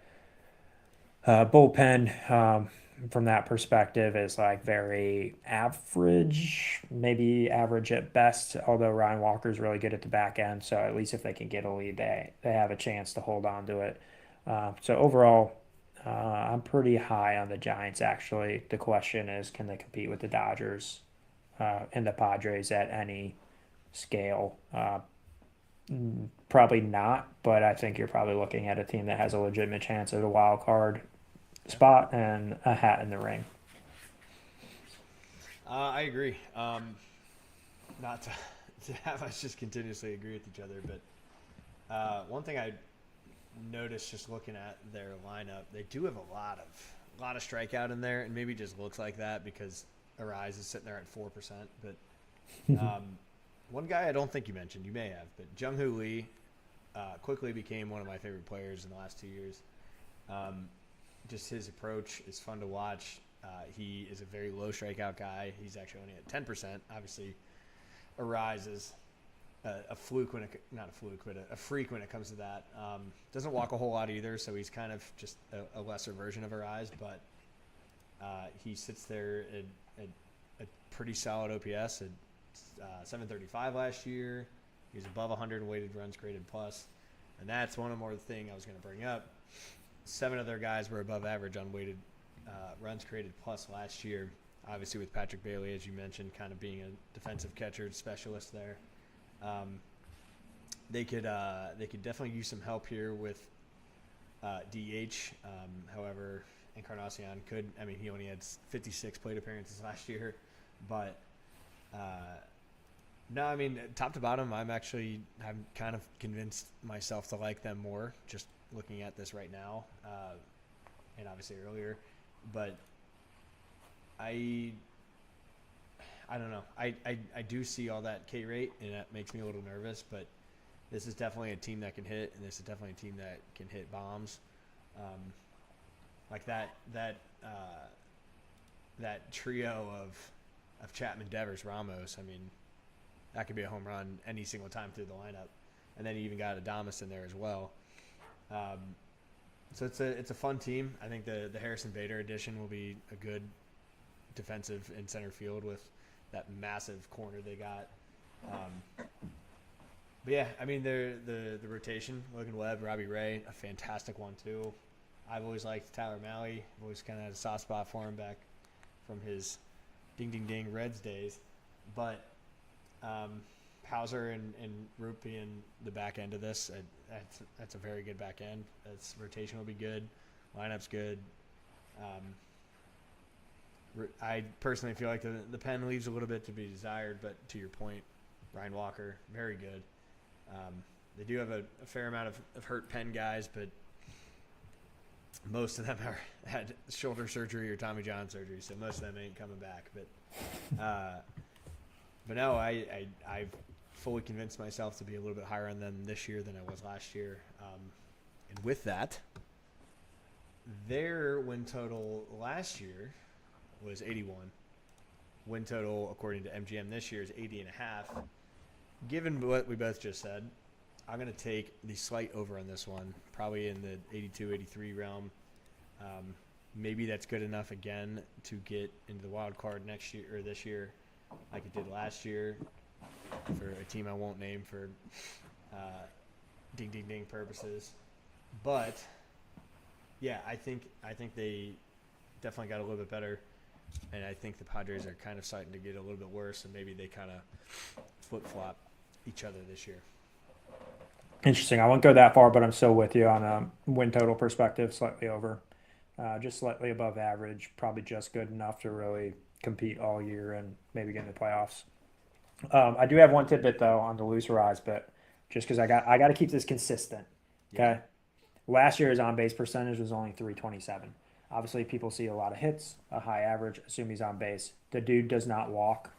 bullpen, from that perspective, is like very average, maybe average at best. Although Ryan Walker's really good at the back end, so at least if they can get a lead, they have a chance to hold on to it. So overall, I'm pretty high on the Giants, actually. The question is, can they compete with the Dodgers and the Padres at any scale? Probably not, but I think you're probably looking at a team that has a legitimate chance at a wild card spot and a hat in the ring. I agree. Not to have us just continuously agree with each other, but one thing I noticed just looking at their lineup, they do have a lot of strikeout in there, and maybe it just looks like that because Arise is sitting there at 4%. But one guy I don't think you mentioned, you may have, but Jung-Hoo Lee quickly became one of my favorite players in the last 2 years. Just his approach is fun to watch. He is a very low strikeout guy. He's actually only at 10%. Obviously, Arise is a fluke when not a fluke, but a freak when it comes to that. Doesn't walk a whole lot either, so he's kind of just a lesser version of Arise. But he sits there at a pretty solid OPS at 735 last year. He was above 100 in weighted runs created plus, and that's one more thing I was going to bring up. 7 of their guys were above average on weighted runs created plus last year. Obviously, with Patrick Bailey, as you mentioned, kind of being a defensive catcher specialist there. They could definitely use some help here with DH. However, Encarnacion could. I mean, he only had 56 plate appearances last year, but no. I mean, top to bottom, I'm kind of convinced myself to like them more. Just looking at this right now, and obviously earlier, but I don't know. I do see all that K rate, and that makes me a little nervous. But this is definitely a team that can hit, and this is definitely a team that can hit bombs. Like that trio of Chapman, Devers, Ramos. I mean, that could be a home run any single time through the lineup. And then you even got Adames in there as well. So it's a fun team. I think the Harrison Bader addition will be a good defensive in center field with that massive corner they got. But yeah, I mean the rotation, Logan Webb, Robbie Ray, a fantastic one too. I've always liked Tyler Mahle. I've always kind of had a soft spot for him back from his ding ding ding Reds days. But Hauser and Root being the back end of this, that's a very good back end. That's rotation will be good, lineup's good. I personally feel like the pen leaves a little bit to be desired, but to your point, Ryan Walker, very good. They do have a fair amount of hurt pen guys, but most of them had shoulder surgery or Tommy John surgery, so most of them ain't coming back. But no, I've fully convinced myself to be a little bit higher on them this year than I was last year. And with that, their win total last year was 81. Win total, according to MGM this year, is 80.5. Given what we both just said, I'm going to take the slight over on this one, probably in the 82, 83 realm. Maybe that's good enough again to get into the wild card next year or this year, like it did last year, for a team I won't name for ding ding ding purposes. But yeah, I think they definitely got a little bit better, and I think the Padres are kind of starting to get a little bit worse, and maybe they kind of flip flop each other this year. Interesting. I won't go that far, but I'm still with you on a win total perspective, slightly over, just slightly above average, probably just good enough to really compete all year and maybe get in the playoffs. I do have one tidbit though on the loser eyes, but just because I got to keep this consistent. Yeah. Okay. Last year's on base percentage was only 327. Obviously, people see a lot of hits, a high average, assume he's on base. The dude does not walk,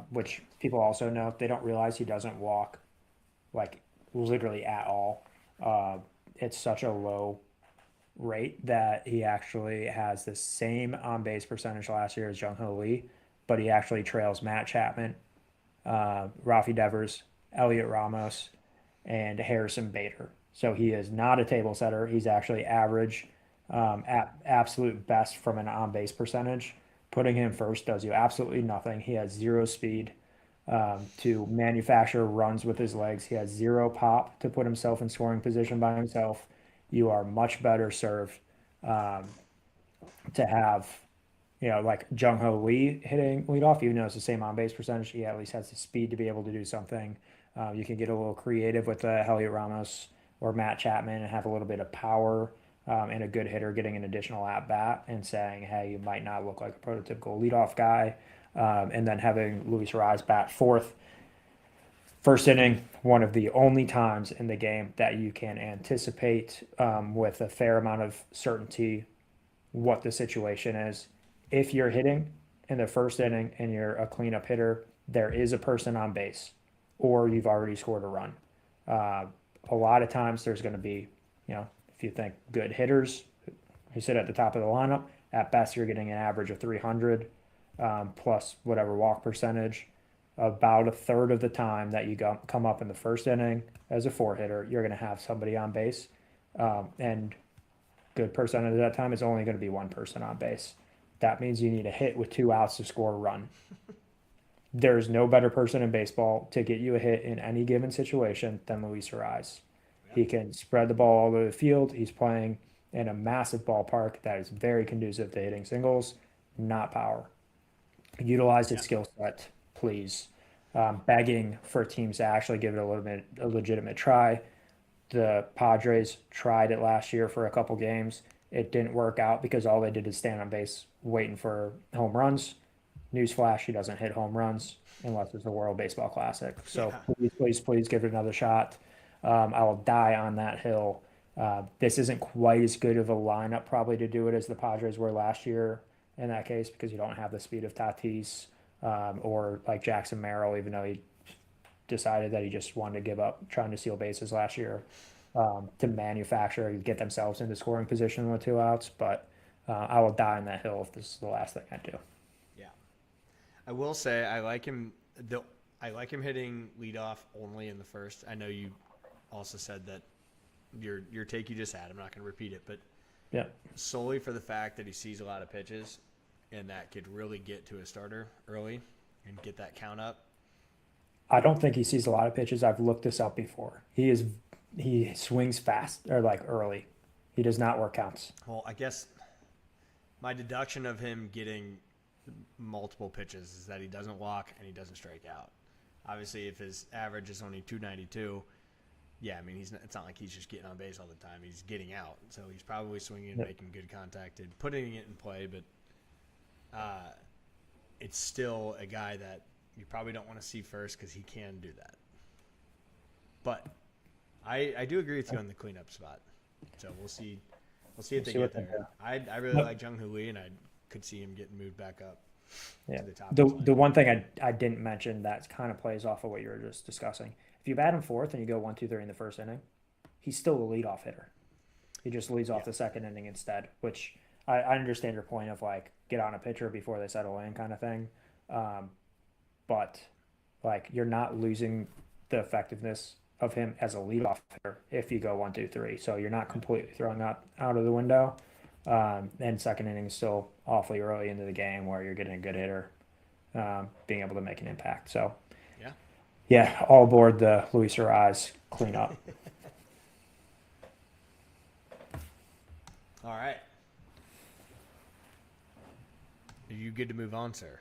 which people also know. They don't realize he doesn't walk like literally at all. Uh, it's such a low rate that he actually has the same on base percentage last year as Jung Ho Lee, but he actually trails Matt Chapman, Rafi Devers, Elliot Ramos, and Harrison Bader. So he is not a table setter. He's actually average, at absolute best from an on base percentage. Putting him first does you absolutely nothing. He has zero speed to manufacture runs with his legs. He has zero pop to put himself in scoring position by himself. You are much better served um, to have, like Jung Ho Lee hitting leadoff, even though it's the same on base percentage. He at least has the speed to be able to do something. You can get a little creative with Elliot Ramos or Matt Chapman and have a little bit of power and a good hitter getting an additional at bat and saying, hey, you might not look like a prototypical leadoff guy. And then having Luis Rise bat fourth. First inning, one of the only times in the game that you can anticipate with a fair amount of certainty what the situation is. If you're hitting in the first inning and you're a cleanup hitter, there is a person on base, or you've already scored a run. Uh, a lot of times there's going to be, if you think good hitters who sit at the top of the lineup, at best you're getting an average of 300 plus whatever walk percentage. About a third of the time that you come up in the first inning as a four hitter, you're going to have somebody on base. And good percentage of that time is only going to be one person on base. That means you need a hit with 2 outs to score a run. There's no better person in baseball to get you a hit in any given situation than Luis Arraez. He can spread the ball all over the field. He's playing in a massive ballpark that is very conducive to hitting singles, not power. Utilize his skill set, please. Begging for teams to actually give it a legitimate try. The Padres tried it last year for a couple games. It didn't work out because all they did is stand on base waiting for home runs. Newsflash, he doesn't hit home runs unless it's the World Baseball Classic. So please give it another shot. I will die on that hill. This isn't quite as good of a lineup probably to do it as the Padres were last year in that case because you don't have the speed of Tatis or like Jackson Merrill, even though he decided that he just wanted to give up trying to steal bases last year to manufacture and get themselves into scoring position with 2 outs. But I will die on that hill if this is the last thing I do. Yeah, I will say I like him. I like him hitting leadoff only in the first. I know you also said that your take you just had. I'm not going to repeat it, but yeah, solely for the fact that he sees a lot of pitches and that could really get to a starter early and get that count up. I don't think he sees a lot of pitches. I've looked this up before. He swings fast or like early. He does not work counts. Well, I guess my deduction of him getting multiple pitches is that he doesn't walk and he doesn't strike out. Obviously, if his average is only 292, yeah, I mean it's not like he's just getting on base all the time. He's getting out, so he's probably swinging and making good contact and putting it in play. But it's still a guy that you probably don't want to see first because he can do that. But I do agree with you on the cleanup spot. So we'll see. We'll see if they get there. I really like Jung Hoo Lee, and I could see him getting moved back up. Yeah. To the top. The one thing I didn't mention that kind of plays off of what you were just discussing. If you bat him fourth and you go 1, 2, 3 in the first inning, he's still a leadoff hitter. He just leads off the second inning instead, which I understand your point of like get on a pitcher before they settle in kind of thing. But like you're not losing the effectiveness of him as a leadoff hitter if you go 1, 2, 3. So you're not completely throwing that out of the window. And second inning is still awfully early into the game where you're getting a good hitter being able to make an impact. So yeah, all aboard the Luis Arraez cleanup. All right. Are you good to move on, sir?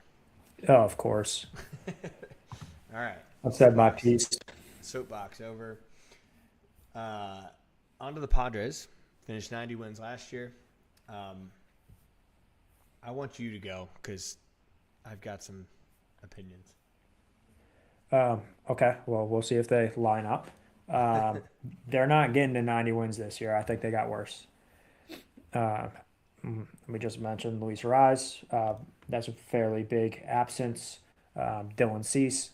Oh, of course. All right. I've said my piece. Soapbox over. On to the Padres. Finished 90 wins last year. I want you to go because I've got some opinions. Okay, well, we'll see if they line up. Um, they're not getting to 90 wins this year. I think they got worse. Uh, we just mentioned Luis Rise. That's a fairly big absence. Dylan Cease,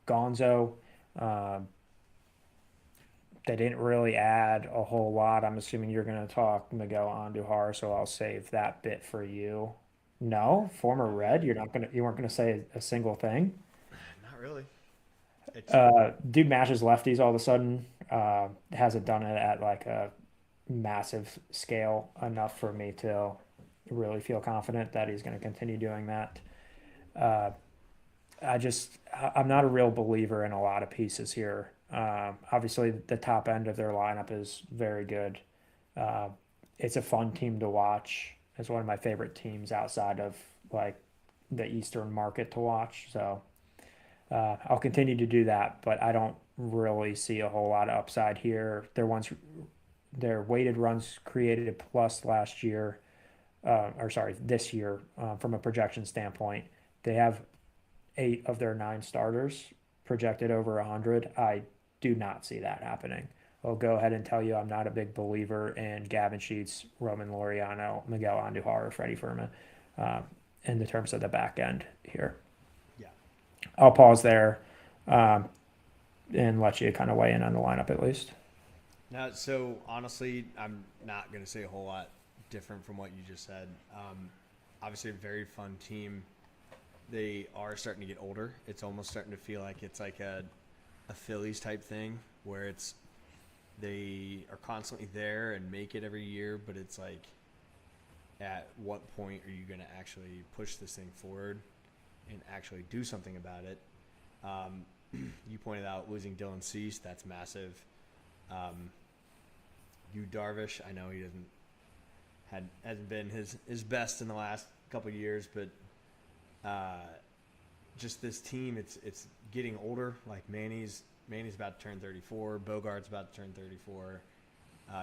Gonzo. Um, they didn't really add a whole lot. I'm assuming you're going to talk Miguel Andujar, so I'll save that bit for you. No, former Red. You weren't gonna say a single thing. Not really. It's Dude mashes lefties all of a sudden. Hasn't done it at like a massive scale enough for me to really feel confident that he's going to continue doing that. Uh, I'm not a real believer in a lot of pieces here. Obviously, the top end of their lineup is very good. Uh, it's a fun team to watch. It's one of my favorite teams outside of like the Eastern market to watch. So I'll continue to do that, but I don't really see a whole lot of upside here. Their weighted runs created plus last year, or sorry, this year, from a projection standpoint. They have 8 of their 9 starters projected over 100. I do not see that happening. I'll go ahead and tell you I'm not a big believer in Gavin Sheets, Roman Laureano, Miguel Andujar, or Freddie Fermin um, in the terms of the back end here. yeah. I'll pause there um, and let you kind of weigh in on the lineup at least. Now, so honestly, I'm not going to say a whole lot different from what you just said. Obviously, a very fun team. They are starting to get older. It's almost starting to feel like it's like a Phillies type thing where they are constantly there and make it every year, but it's like, at what point are you going to actually push this thing forward and actually do something about it? You pointed out losing Dylan Cease. That's massive. Darvish, I know he hasn't been his best in the last couple of years, but just this team, it's getting older. Like Manny's about to turn 34. Bogart's about to turn 34.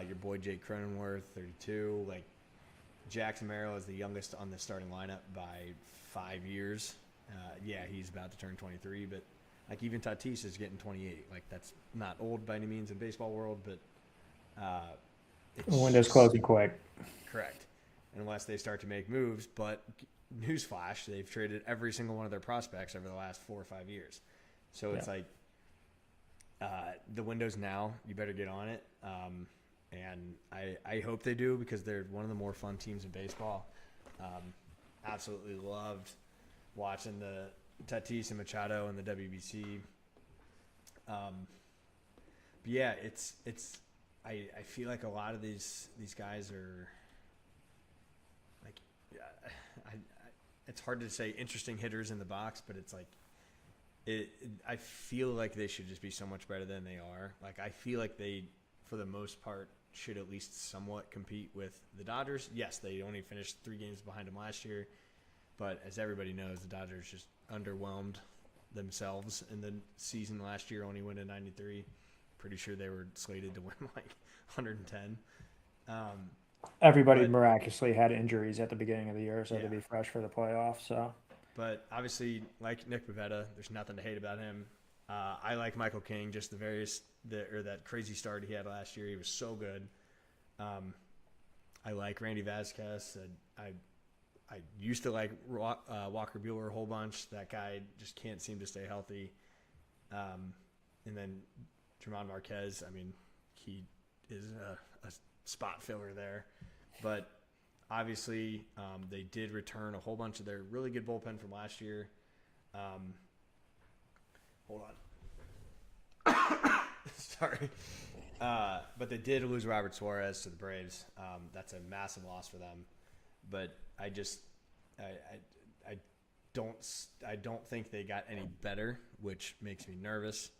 Your boy Jake Cronenworth, 32. Like Jackson Merrill is the youngest on the starting lineup by 5 years. He's about to turn 23, but like even Tatis is getting 28. Like that's not old by any means in baseball world, but The window's closing quick. correct, unless they start to make moves. But newsflash, they've traded every single one of their prospects over the last 4 or 5 years. So it's like the window's now. You better get on it. And I hope they do because they're one of the more fun teams in baseball. Absolutely loved watching the Tatis and Machado in the WBC. But yeah, it's I feel like a lot of these guys are like it's hard to say interesting hitters in the box, but it's like I feel like they should just be so much better than they are. Like I feel like they, for the most part, should at least somewhat compete with the Dodgers. Yes, they only finished 3 games behind them last year, but as everybody knows, the Dodgers just underwhelmed themselves in the season last year, only winning 93. Pretty sure they were slated to win like 110. Everybody But miraculously had injuries at the beginning of the year, so yeah, to be fresh for the playoffs. So but obviously, like Nick Pivetta, there's nothing to hate about him. I like Michael King, just that crazy start he had last year. He was so good. I like Randy Vasquez. I used to like Walker Buehler a whole bunch. That guy just can't seem to stay healthy. And then German Marquez, I mean, he is a spot filler there. But obviously, they did return a whole bunch of their really good bullpen from last year. Hold on. Sorry. But they did lose Robert Suarez to the Braves. That's a massive loss for them. But I don't think they got any better, which makes me nervous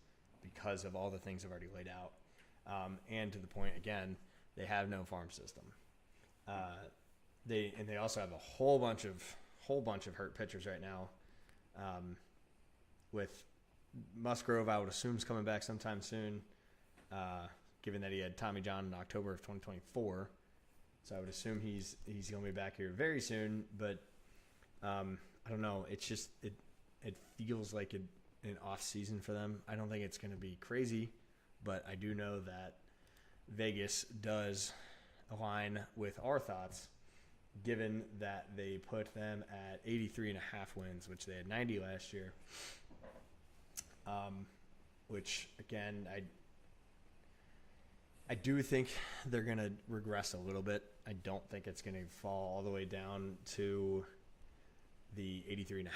because of all the things I've already laid out. And to the point again, they have no farm system. They also have a whole bunch of hurt pitchers right now. With Musgrove, I would assume is coming back sometime soon. given that he had Tommy John in October of 2024. So I would assume he's going to be back here very soon. But I don't know. It's just it feels like an off season for them. I don't think it's going to be crazy, but I do know that Vegas does align with our thoughts, given that they put them at 83.5 wins, which they had 90 last year. Which again, I do think they're going to regress a little bit. I don't think it's going to fall all the way down to the 83.5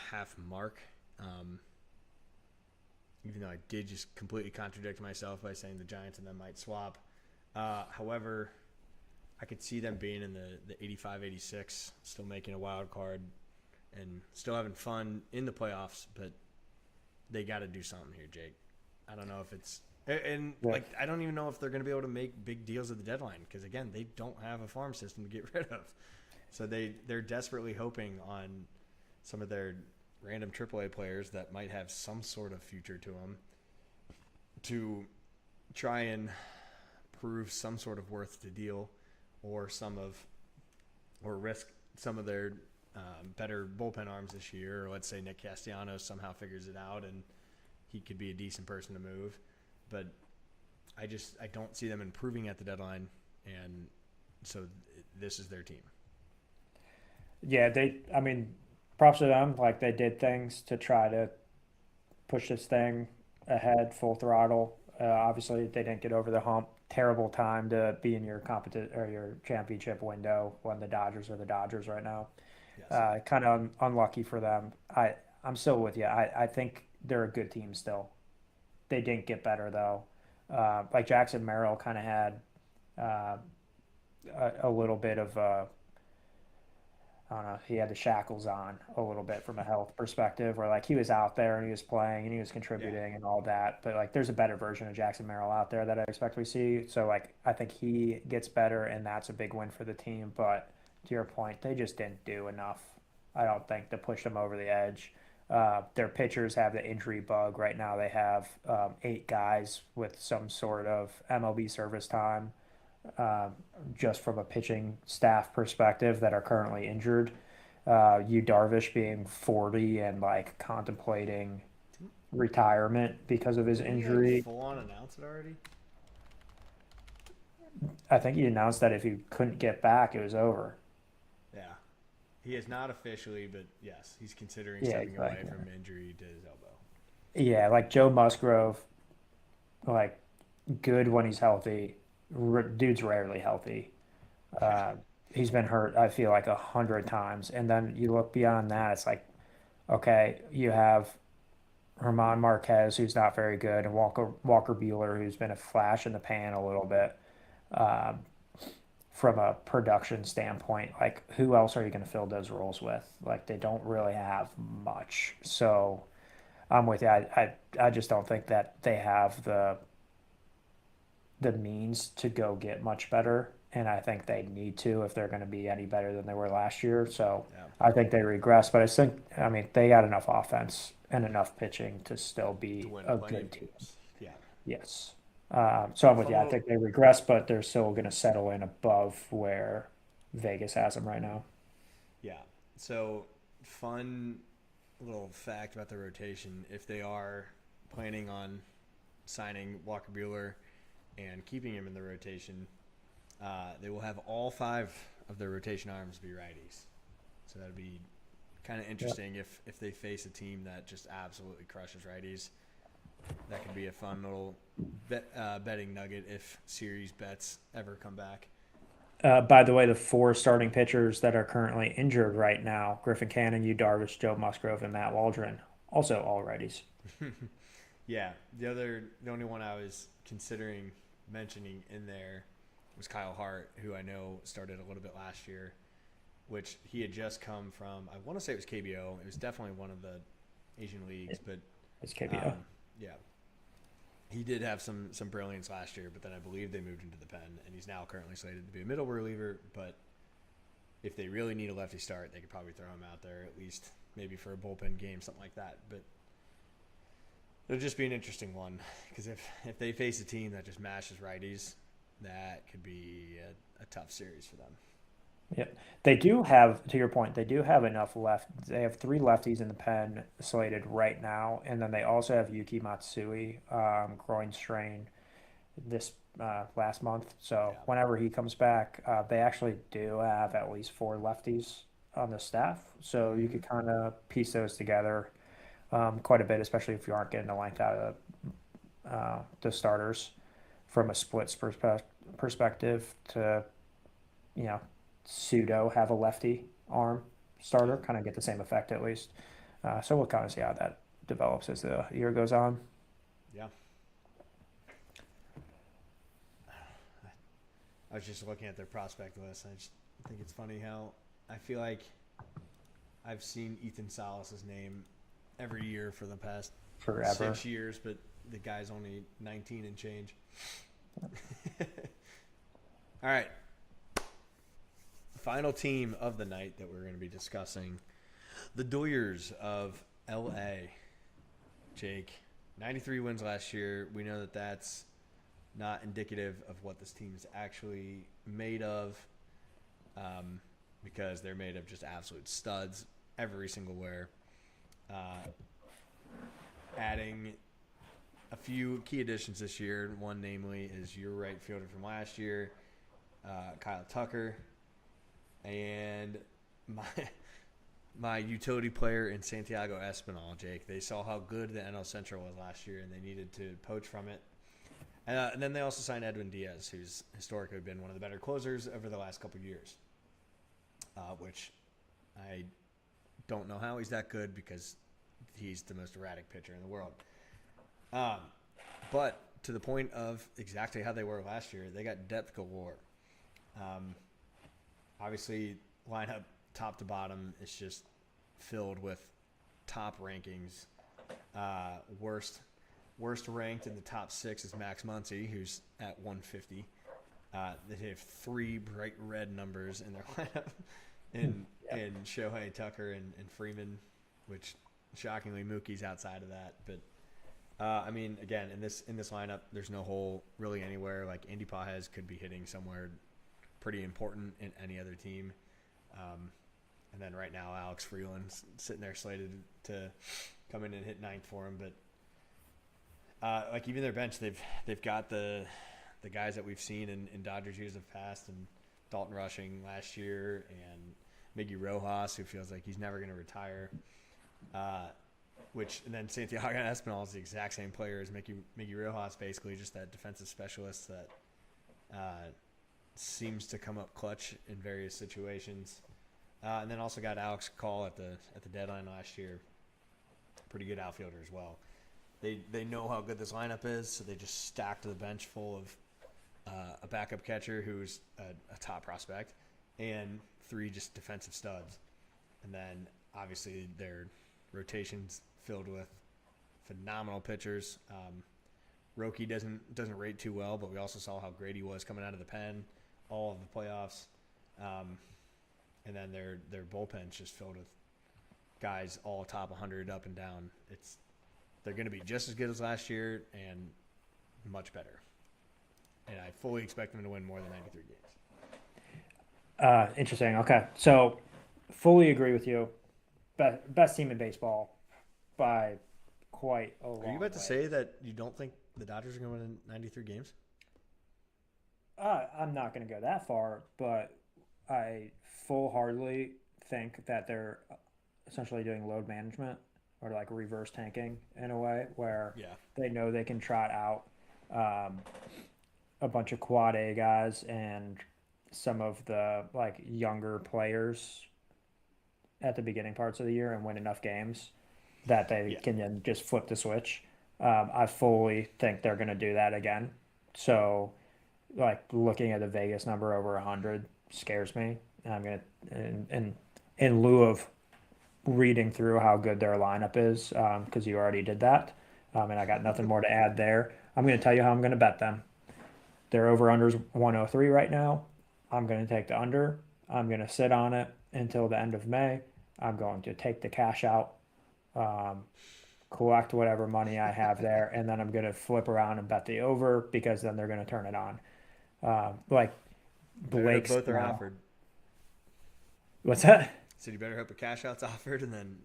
mark. Even though I did just completely contradict myself by saying the Giants and them might swap. However, I could see them being in the 85, 86, still making a wild card and still having fun in the playoffs, but they got to do something here, Jake. I don't know if it's I don't even know if they're going to be able to make big deals at the deadline because, again, they don't have a farm system to get rid of. So they're desperately hoping on some of their random AAA players that might have some sort of future to them to try and prove some sort of worth to deal or risk some of their better bullpen arms this year. Or let's say Nick Castellanos somehow figures it out and he could be a decent person to move. But I don't see them improving at the deadline, and so this is their team. Yeah, props to them. Like, they did things to try to push this thing ahead full throttle. Obviously, they didn't get over the hump. Terrible time to be in your your championship window when the Dodgers are the Dodgers right now. Yes. Kind of unlucky for them. I'm still with you. I think they're a good team still. They didn't get better though. Like Jackson Merrill kind of had a little bit of I don't know. He had the shackles on a little bit from a health perspective, where like he was out there and he was playing and he was contributing and all that. But like, there's a better version of Jackson Merrill out there that I expect we see. So like, I think he gets better, and that's a big win for the team. But to your point, they just didn't do enough, I don't think, to push them over the edge. Their pitchers have the injury bug right now. They have 8 guys with some sort of MLB service time, just from a pitching staff perspective, that are currently injured. Yu Darvish being 40 and like contemplating retirement because of his Didn't he injury. full on announce it already? I think he announced that if he couldn't get back, it was over. Yeah. He is not officially, but yes, he's considering Yeah, stepping away exactly. from injury to his elbow. Yeah, like Joe Musgrove, like good when he's healthy. Dude's rarely healthy. Yeah. Uh, he's been hurt, I feel like 100 times. And then you look beyond that, it's like, okay, you have Herman Marquez, who's not very good, and Walker Bueller, who's been a flash in the pan a little bit. Um, from a production standpoint, like who else are you going to fill those roles with? Like they don't really have much. So I'm with you. I just don't think that they have the means to go get much better. And I think they need to if they're going to be any better than they were last year. So Yeah. I think they regress. But I mean, they got enough offense and enough pitching to still To be win a plenty of good team. games. Yeah. Yes. So I'm with Fun you. I little think they regress, but they're still going to settle in above where Vegas has them right now. Yeah. So, fun little fact about the rotation. If they are planning on signing Walker Bueller and keeping him in the rotation, they will have all 5 of their rotation arms be righties. So that'd be kind of interesting if they face a team that just absolutely crushes righties. That could be a fun little betting nugget if series bets ever come back. By the way, the 4 starting pitchers that are currently injured right now: Griffin Cannon, Yu Darvish, Joe Musgrove, and Matt Waldron, also all righties. Yeah, the only one I was considering mentioning in there was Kyle Hart, who I know started a little bit last year, which he had just come from. I want to say it was KBO. It was definitely one of the Asian leagues, but It's KBO. yeah, he did have some brilliance last year. But then I believe they moved into the pen, and he's now currently slated to be a middle reliever. But if they really need a lefty start, they could probably throw him out there at least, maybe for a bullpen game, something like that. But It'll just be an interesting one because if they face a team that just mashes righties, that could be a tough series for them. Yeah, they do have, to your point, they do have enough left. They have three lefties in the pen slated right now, and then they also have Yuki Matsui, groin strain this last month. So Yeah. whenever he comes back, they actually do have at least four lefties on the staff. So you Mm-hmm. could kind of piece those together quite a bit, especially if you aren't getting the length out of the starters from a splits perspective to, you know, pseudo have a lefty arm Yeah. starter, kind of get the same effect at least. So we'll kind of see how that develops as the year goes on. Yeah. I was just looking at their prospect list. I just think it's funny how I feel like I've seen Ethan Salas's name every year for the past Forever. 6 years, but the guy's only 19 and change. All right. Final team of the night that we're going to be discussing, the Doyers of LA. Jake, 93 wins last year. We know that that's not indicative of what this team is actually made of, because they're made of just absolute studs every single where. Adding a few key additions this year. One, namely, is your right fielder from last year, Kyle Tucker, and my my utility player in Santiago Espinal, Jake. They saw how good the NL Central was last year, and they needed to poach from it. And then they also signed Edwin Diaz, who's historically been one of the better closers over the last couple of years, which I don't know how he's that good because he's the most erratic pitcher in the world. But to the point of exactly how they were last year, they got depth galore. Obviously, lineup top to bottom is just filled with top rankings. Worst ranked in the top six is Max Muncy, who's at 150. They have three bright red numbers in their lineup, in Shohei Tucker and Freeman, which shockingly Mookie's outside of that. But I mean, again, in this lineup, there's no hole really anywhere. Like Andy Pajes could be hitting somewhere pretty important in any other team. And then right now, Alex Freeland's sitting there slated to come in and hit ninth for him. But like even their bench, they've got the guys that we've seen in Dodgers years of past, and Dalton Rushing last year, and Miggy Rojas, who feels like he's never going to retire. And then Santiago Espinal is the exact same player as Miggy Rojas, basically just that defensive specialist that seems to come up clutch in various situations. And then also got Alex Call at the deadline last year. Pretty good outfielder as well. They know how good this lineup is, so they just stacked the bench full of a backup catcher who's a top prospect and three just defensive studs. And then obviously their rotation's filled with phenomenal pitchers. Roki doesn't rate too well, but we also saw how great he was coming out of the pen, all of the playoffs. And then their bullpen's just filled with guys all top 100 up and down. They're going to be just as good as last year and much better. And I fully expect them to win more than 93 games. Interesting. Okay. So fully agree with you. Best team in baseball by quite a long Are you about to way. say that you don't think the Dodgers are going to win 93 games? I'm not going to go that far, but I full-heartedly think that they're essentially doing load management or like reverse tanking in a way where Yeah. they know they can trot out um, a bunch of quad A guys and some of the like younger players at the beginning parts of the year and win enough games that they Yeah. can then just flip the switch. I fully think they're going to do that again. So, like looking at the Vegas number over 100 scares me. I'm gonna in lieu of reading through how good their lineup is, because you already did that, and I got nothing more to add there. I'm gonna tell you how I'm gonna bet them. Their over unders 103 right now. I'm gonna take the under. I'm gonna sit on it until the end of May. I'm going to take the cash out. Um, collect whatever money I have there, and then I'm gonna flip around and bet the over because then they're gonna turn it on. Like Better hope Blake's both are now. offered. What's that? So you better hope a cash out's offered and then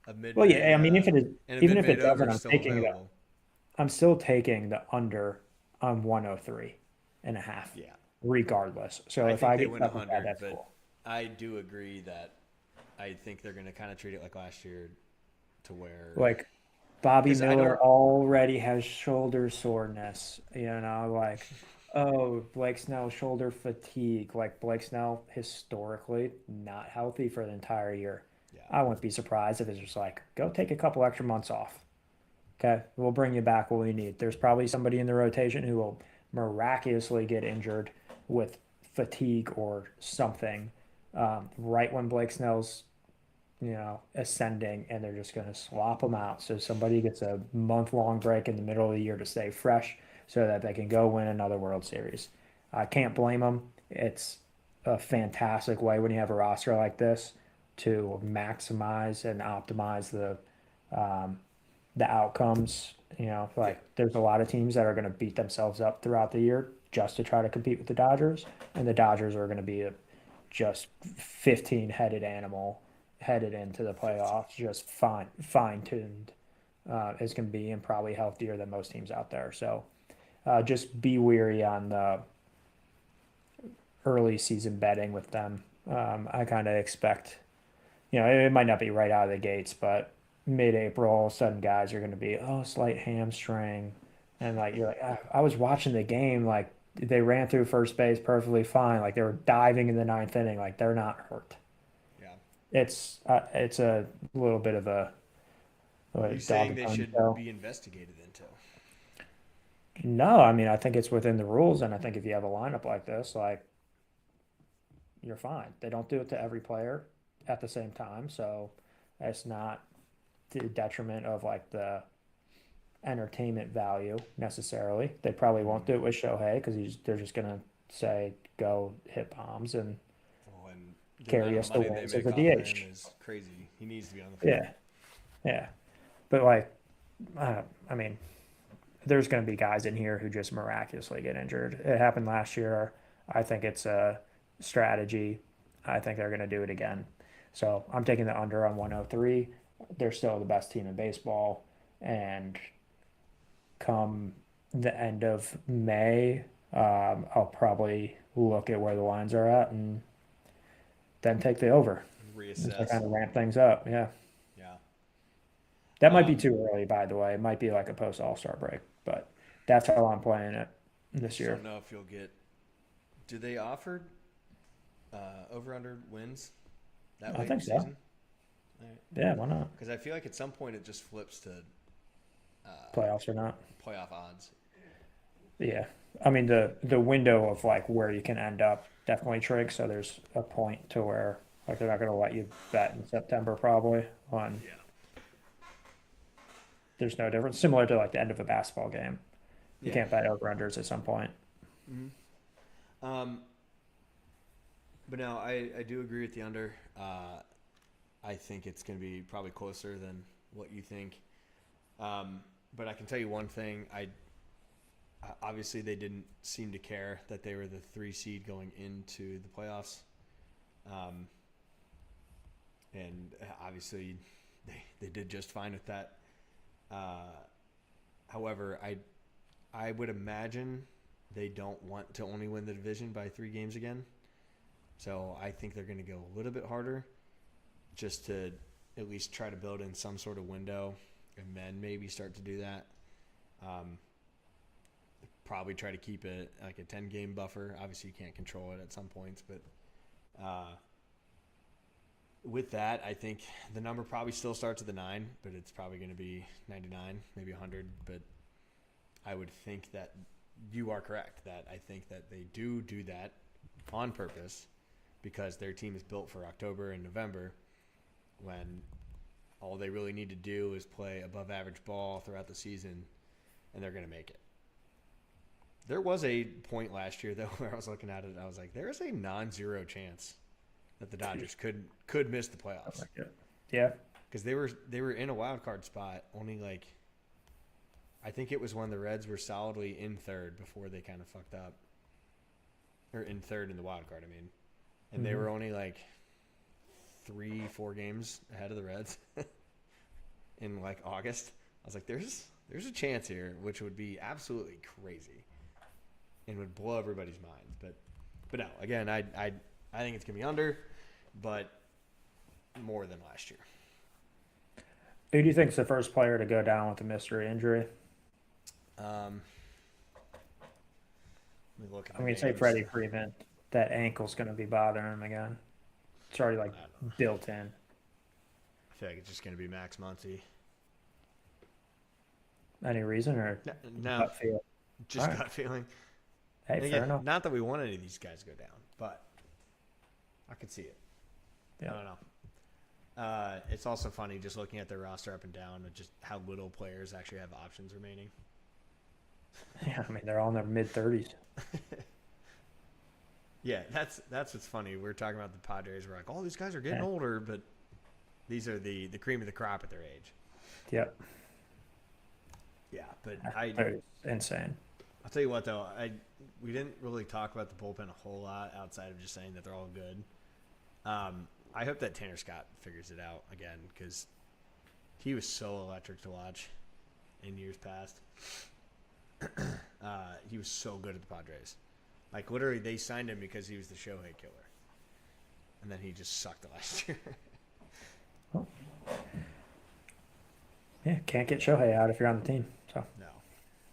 a mid Well, a yeah, I mean, if it is, and a even mid if bid it over doesn't, is still available. I'm still taking the under on 103.5, Yeah, regardless. So I if think I they get win stuck with that, 100, that's but cool. I do agree that I think they're going to kind of treat it like last year, to where Like Bobby because I Miller don't. already has shoulder soreness, like, oh, Blake Snell shoulder fatigue. Like Blake Snell historically not healthy for the entire year. Yeah, I wouldn't be surprised if it's just like, go take a couple extra months off. Okay, we'll bring you back when we need. There's probably somebody in the rotation who will miraculously get injured with fatigue or something right when Blake Snell's ascending, and they're just going to swap them out. So somebody gets a month-long break in the middle of the year to stay fresh so that they can go win another World Series. I can't blame them. It's a fantastic way when you have a roster like this to maximize and optimize um, the outcomes. yeah, Like there's a lot of teams that are going to beat themselves up throughout the year just to try to compete with the Dodgers, and the Dodgers are going to be a just 15-headed animal headed into the 15. playoffs, just fine tuned as can be, and probably healthier than most teams out there. So just be weary on the early season betting with them. I kind of expect, it might not be right out of the gates, but mid-April, all of a sudden guys are going to be, oh, slight hamstring. And like, you're like, I was watching the game, like they ran through first base perfectly fine. Like they were diving in the ninth inning, like they're not hurt. Yeah. It's a little bit of Are a you dog saying and they pony should show. be investigated into? No, I mean I think it's within the rules, and I think if you have a lineup like this, like you're fine. They don't do it to every player at the same time, so it's not to the detriment of like the entertainment value necessarily. They probably won't Mm-hmm. do it with Shohei because they're just gonna say go hit bombs and Well, and the amount carry of us to money they wins as a make off of him DH. is crazy. He needs to be on the field. Yeah, yeah. But like, I mean, there's going to be guys in here who just miraculously get injured. It happened last year. I think it's a strategy. I think they're going to do it again. So I'm taking the under on 103. They're still the best team in baseball. And come the end of May, I'll probably look at where the lines are at and then take the over. And so Reassess. kind of ramp things up. Yeah. Yeah. That might be Um, too early, by the way. It might be like a post All-Star break, but that's how I'm playing it this just year. don't know if you'll get. Do they offer over under wins that I late in think the so. season? Yeah, why not? Because I feel like at some point it just flips to Playoffs or not. playoff odds. Yeah. I mean the window of like where you can end up definitely shrinks. So there's a point to where like they're not gonna let you bet in September probably on Yeah. there's no difference. Similar to like the end of a basketball game. You Yeah. can't bet over unders at some point. Um, but no, I do agree with the under. I think it's going to be probably closer than what you think. But I can tell you one thing. Obviously they didn't seem to care that they were the 3 seed going into the playoffs. Um, and obviously they did just fine with that. However, I would imagine they don't want to only win the division by 3 games again. So I think they're going to go a little bit harder just to at least try to build in some sort of window and then maybe start to do that. Probably try to keep it like a 10-game buffer. Obviously, you can't control it at some points, but with that, I think the number probably still starts at the 9, but it's probably going to be 99, maybe 100. But I would think that you are correct, that I think that they do that on purpose because their team is built for October and November when all they really need to do is play above average ball throughout the season, and they're going to make it. There was a point last year, though, where I was looking at it and I was like, there is a non-zero chance that the Dodgers could miss the playoffs. Yeah. because they were in a wild card spot. Only like, I think it was when the Reds were solidly in third before they kind of fucked up, or in third in the wild card. I mean, and they were only like 3-4 games ahead of the Reds in like August. I was like, there's a chance here, which would be absolutely crazy and would blow everybody's minds. But no, again, I think it's gonna be under, but more than last year. Who do you think is the first player to go down with a mystery injury? Let me look at I'm the going to say names. Freddie Freeman. That ankle's going to be bothering him again. It's already like built in. I feel like it's just gonna be Max Muncy. Any reason or No, gut feel? just All right. gut feeling. Hey, And fair again, enough. not that we want any of these guys to go down, but I could see it. Yeah. I don't know. It's also funny just looking at their roster up and down and just how little players actually have options remaining. Yeah, I mean they're all in their mid-30s. Yeah, that's what's funny. We're talking about the Padres. We're like, all these guys are getting Yeah. older, but these are the cream of the crop at their age. Yep, Yeah, but They're insane. I'll tell you what though, we didn't really talk about the bullpen a whole lot outside of just saying that they're all good. I hope that Tanner Scott figures it out again because he was so electric to watch in years past. He was so good at the Padres. Like, literally, they signed him because he was the Shohei killer. And then he just sucked the last year. Yeah, can't get Shohei out if you're on the team. So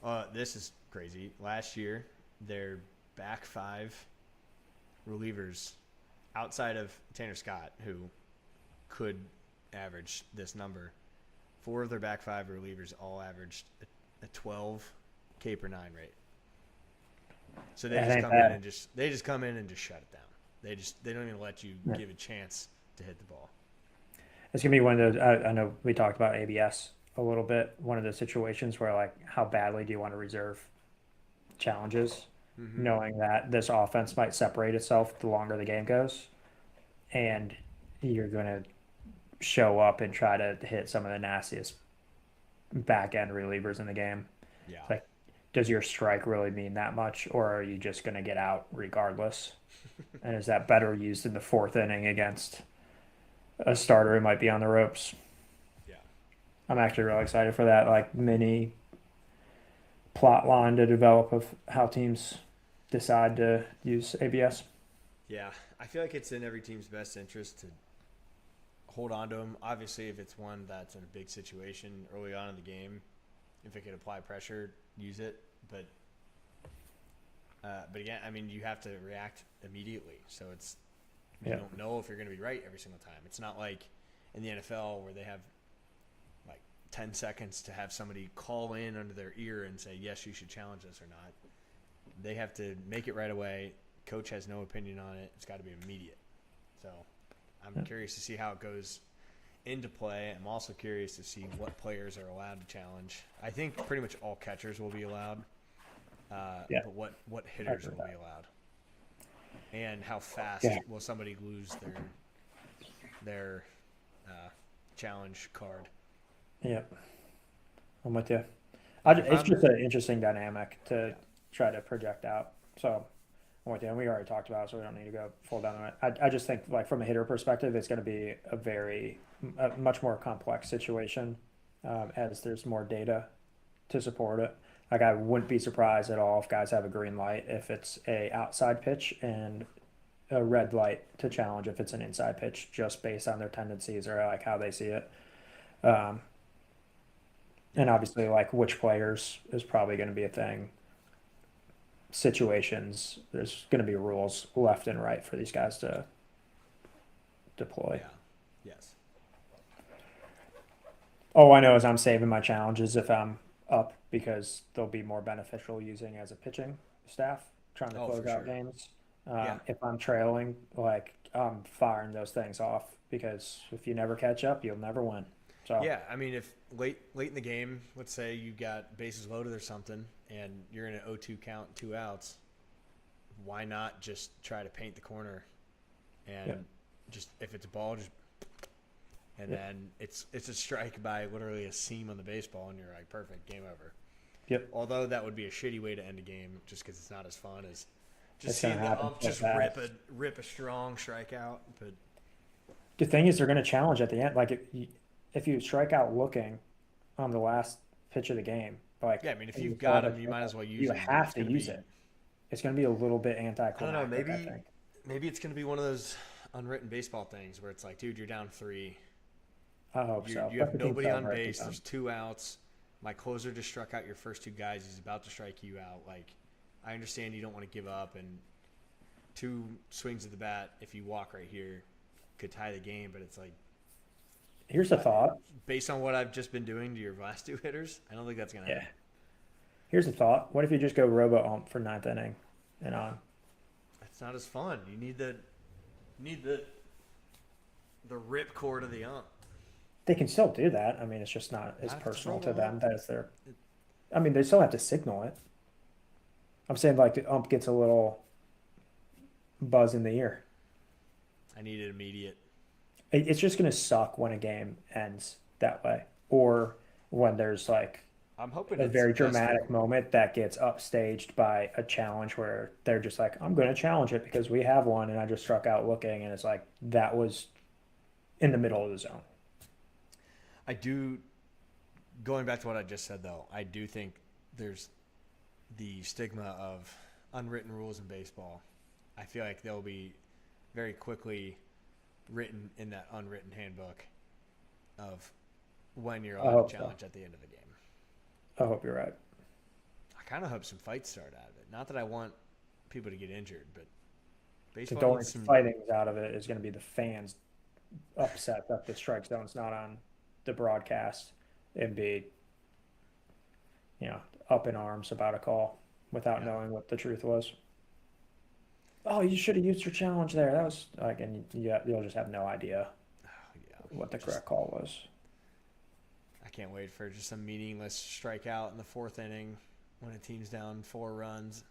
No. This is crazy. Last year, their back five relievers, outside of Tanner Scott, who could average this number, 4 of their back five relievers all averaged a 12 K per 9 rate. So they just come in and just shut it down. They don't even let you give a chance to hit the ball. it's gonna be one of those. I know we talked about ABS a little bit. One of those situations where like, how badly do you want to reserve challenges, knowing that this offense might separate itself the longer the game goes, and you're gonna show up and try to hit some of the nastiest back end relievers in the game. Yeah. Like, does your strike really mean that much, or are you just going to get out regardless? And is that better used in the 4th inning against a starter who might be on the ropes? Yeah. I'm actually really excited for that, like, mini plot line to develop of how teams decide to use ABS. Yeah. I feel like it's in every team's best interest to hold on to him. Obviously, if it's one that's in a big situation early on in the game, if it could apply pressure, use it. But again, I mean, you have to react immediately. So you don't know if you're going to be right every single time. It's not like in the NFL where they have like 10 seconds to have somebody call in under their ear and say, yes, you should challenge this or not. They have to make it right away. Coach has no opinion on it. It's got to be immediate. So I'm curious to see how it goes into play. I'm also curious to see what players are allowed to challenge. I think pretty much all catchers will be allowed. But what hitters will be allowed? And how fast will somebody lose their challenge card? Yep. I'm with you. It's just an interesting dynamic to try to project out. So I'm with you. And we already talked about it, so we don't need to go full down on it. I just think, like, from a hitter perspective, it's going to be a much more complex situation as there's more data to support it. Like, I wouldn't be surprised at all if guys have a green light if it's a outside pitch and a red light to challenge if it's an inside pitch, just based on their tendencies or like how they see it. And obviously, like, which players is probably going to be a thing. Situations, there's going to be rules left and right for these guys to deploy. Yeah. Yes. All I know is I'm saving my challenges if I'm up because they'll be more beneficial using as a pitching staff trying to close out games. If I'm trailing, like, I'm firing those things off because if you never catch up, you'll never win. So yeah, I mean, if late in the game, let's say you got bases loaded or something, and you're in an 0-2 count, 2 outs, why not just try to paint the corner and just if it's a ball, just and then it's a strike by literally a seam on the baseball, and you're like, perfect, game over. Yep. Although that would be a shitty way to end a game, just because it's not as fun as just It's gonna seeing the happen ump so just fast. rip a strong strikeout. But The thing is, they're going to challenge at the end. Like if you strike out looking on the last pitch of the game, like yeah, I mean, if and you you've call got it a them, you might strikeout, as well use you them. But have it's to gonna use be, it. It's going to be a little bit I don't know, anticlimactic, I think. maybe it's gonna be one of those unwritten baseball things where it's like, dude, you're down 3. I hope so. You have Special teams nobody on celebrate base. this time. There's 2 outs. My closer just struck out your first 2 guys. He's about to strike you out. Like, I understand you don't want to give up, and 2 swings of the bat, if you walk right here, could tie the game. But it's like, Here's a thought. based on what I've just been doing to your last 2 hitters, I don't think that's gonna Yeah. happen. Here's a thought. What if you just go robo ump for ninth inning and on? It's not as fun. You need the rip cord of the ump. They can still do that. I mean, it's just not as Not if it's personal to robo them. ump. That's their. I mean, they still have to signal it. I'm saying like the ump gets a little buzz in the ear. I need it immediate. It's just going to suck when a game ends that way, or when there's like I'm hoping a it's very just dramatic moment that gets upstaged by a challenge where they're just like, I'm going to challenge it because we have one, and I just struck out looking, and it's like that was in the middle of the zone. I do. Going back to what I just said, though, I do think there's the stigma of unwritten rules in baseball. I feel like they'll be very quickly written in that unwritten handbook of when you're I allowed hope to so. challenge at the end of a game. I hope you're right. I kind of hope some fights start out of it. Not that I want people to get injured, but The baseball only needs some. fightings out of it is going to be the fans upset that the strike zone's not on the broadcast and be, up in arms about a call without Yeah, knowing what the truth was. Oh, you should have used your challenge there. That was like, and you'll just have no idea yeah. what the Just correct call was. I can't wait for just some meaningless strikeout in the 4th inning when a team's down 4 runs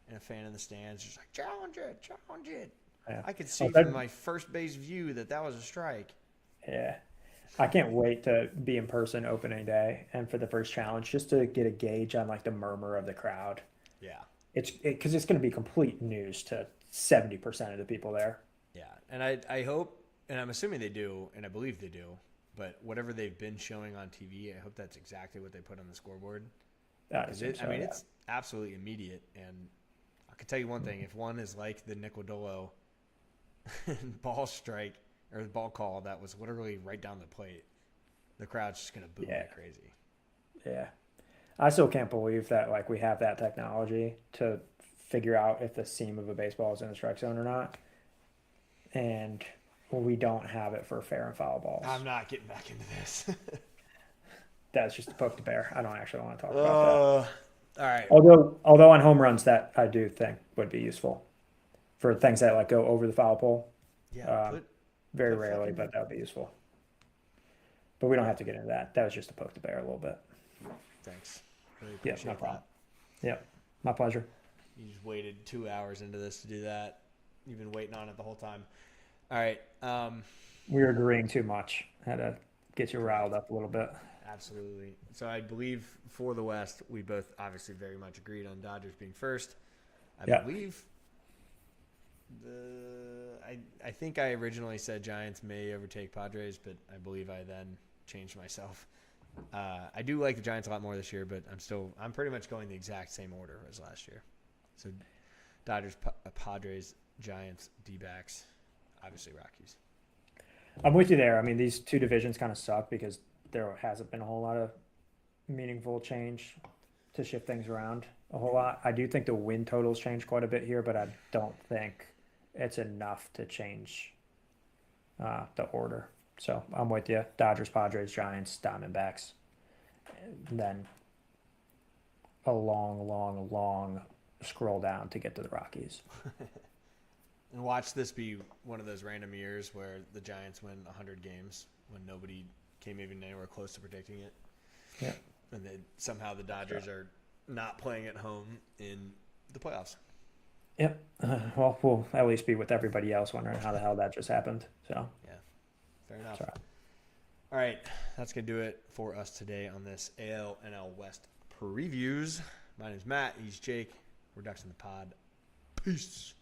and a fan in the stands just like, challenge it, challenge it. Yeah. I could Oh, see from my first base view that was a strike. yeah. I can't wait to be in person opening day and for the first challenge just to get a gauge on like the murmur of the crowd. Yeah, Because it's going to be complete news to 70% of the people there. yeah. And I hope, and I'm assuming they do, and I believe they do, but whatever they've been showing on TV, I hope that's exactly what they put on the scoreboard. I Because assume so, I mean, yeah. it's absolutely immediate. And I can tell you one thing: if one is like the Nicodolo ball strike or the ball call that was literally right down the plate, the crowd's just gonna boo Yeah. like crazy. Yeah. I still can't believe that like we have that technology to figure out if the seam of a baseball is in the strike zone or not. And we don't have it for fair and foul balls. I'm not getting back into this. That's just to poke the bear. I don't actually want to talk about All right. that. Although on home runs that I do think would be useful for things that like go over the foul pole. Yeah. Very put rarely, fucking- but that would be useful. But we don't have to get into that. That was just to poke the bear a little bit. Thanks. Really Yeah, appreciate no problem. that. Yeah, my pleasure. You just waited 2 hours into this to do that. You've been waiting on it the whole time. All right. We were agreeing too much. Had to get you riled up a little bit. Absolutely. So I believe for the West, we both obviously very much agreed on Dodgers being first. Yeah. Believe I think I originally said Giants may overtake Padres, but I believe I then changed myself. I do like the Giants a lot more this year, but I'm pretty much going the exact same order as last year. So Dodgers, Padres, Giants, D-backs, obviously Rockies. I'm with you there. I mean, these two divisions kind of suck because there hasn't been a whole lot of meaningful change to shift things around a whole lot. I do think the win totals changed quite a bit here, but I don't think it's enough to change the order. So I'm with you. Dodgers, Padres, Giants, Diamondbacks. And then a long, long, long scroll down to get to the Rockies. And watch this be one of those random years where the Giants win 100 games when nobody came even anywhere close to predicting it. Yeah. And then somehow the Dodgers are not playing at home in the playoffs. Yep. Well, we'll at least be with everybody else wondering how the hell that just happened. So, Yeah. Fair enough. Sorry. All right, that's going to do it for us today on this AL/NL West previews. My name's Matt. He's Jake. We're Ducks in the Pod. Peace.